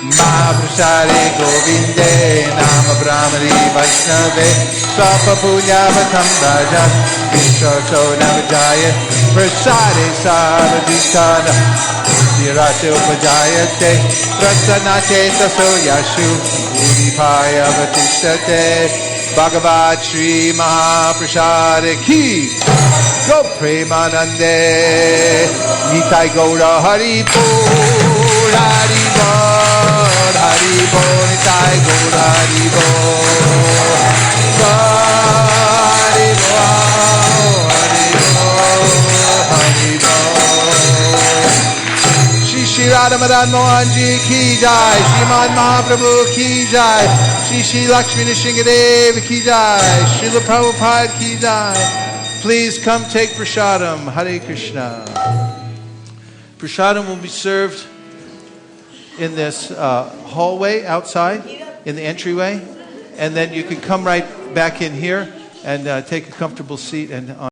Speaker 1: Mahaprasade Govinde Nama Brahmari Vaishnave Swapa Punyavatam Raja Vishwaso Navajaya Prasade Sarvaditana Giriraja Upajayate Prasanate Taso Yashu Udipaya Vatishtate Bhagavad Shri Mahaprasade Ki Go Premanande Nitai Gaura Haribol Haribol Haribol Nitai Gaura Haribol Haribol Haribol Shri Radha Madan Mohan Ji Ki Jai Srimad Mahaprabhu Ki Jai Shri Lakshmi Nrsimhadev Ki Jai Srila Prabhupada Ki Jai. Please come take prasadam. Hare Krishna. Prasadam will be served in this hallway outside, in the entryway, and then you can come right back in here and take a comfortable seat and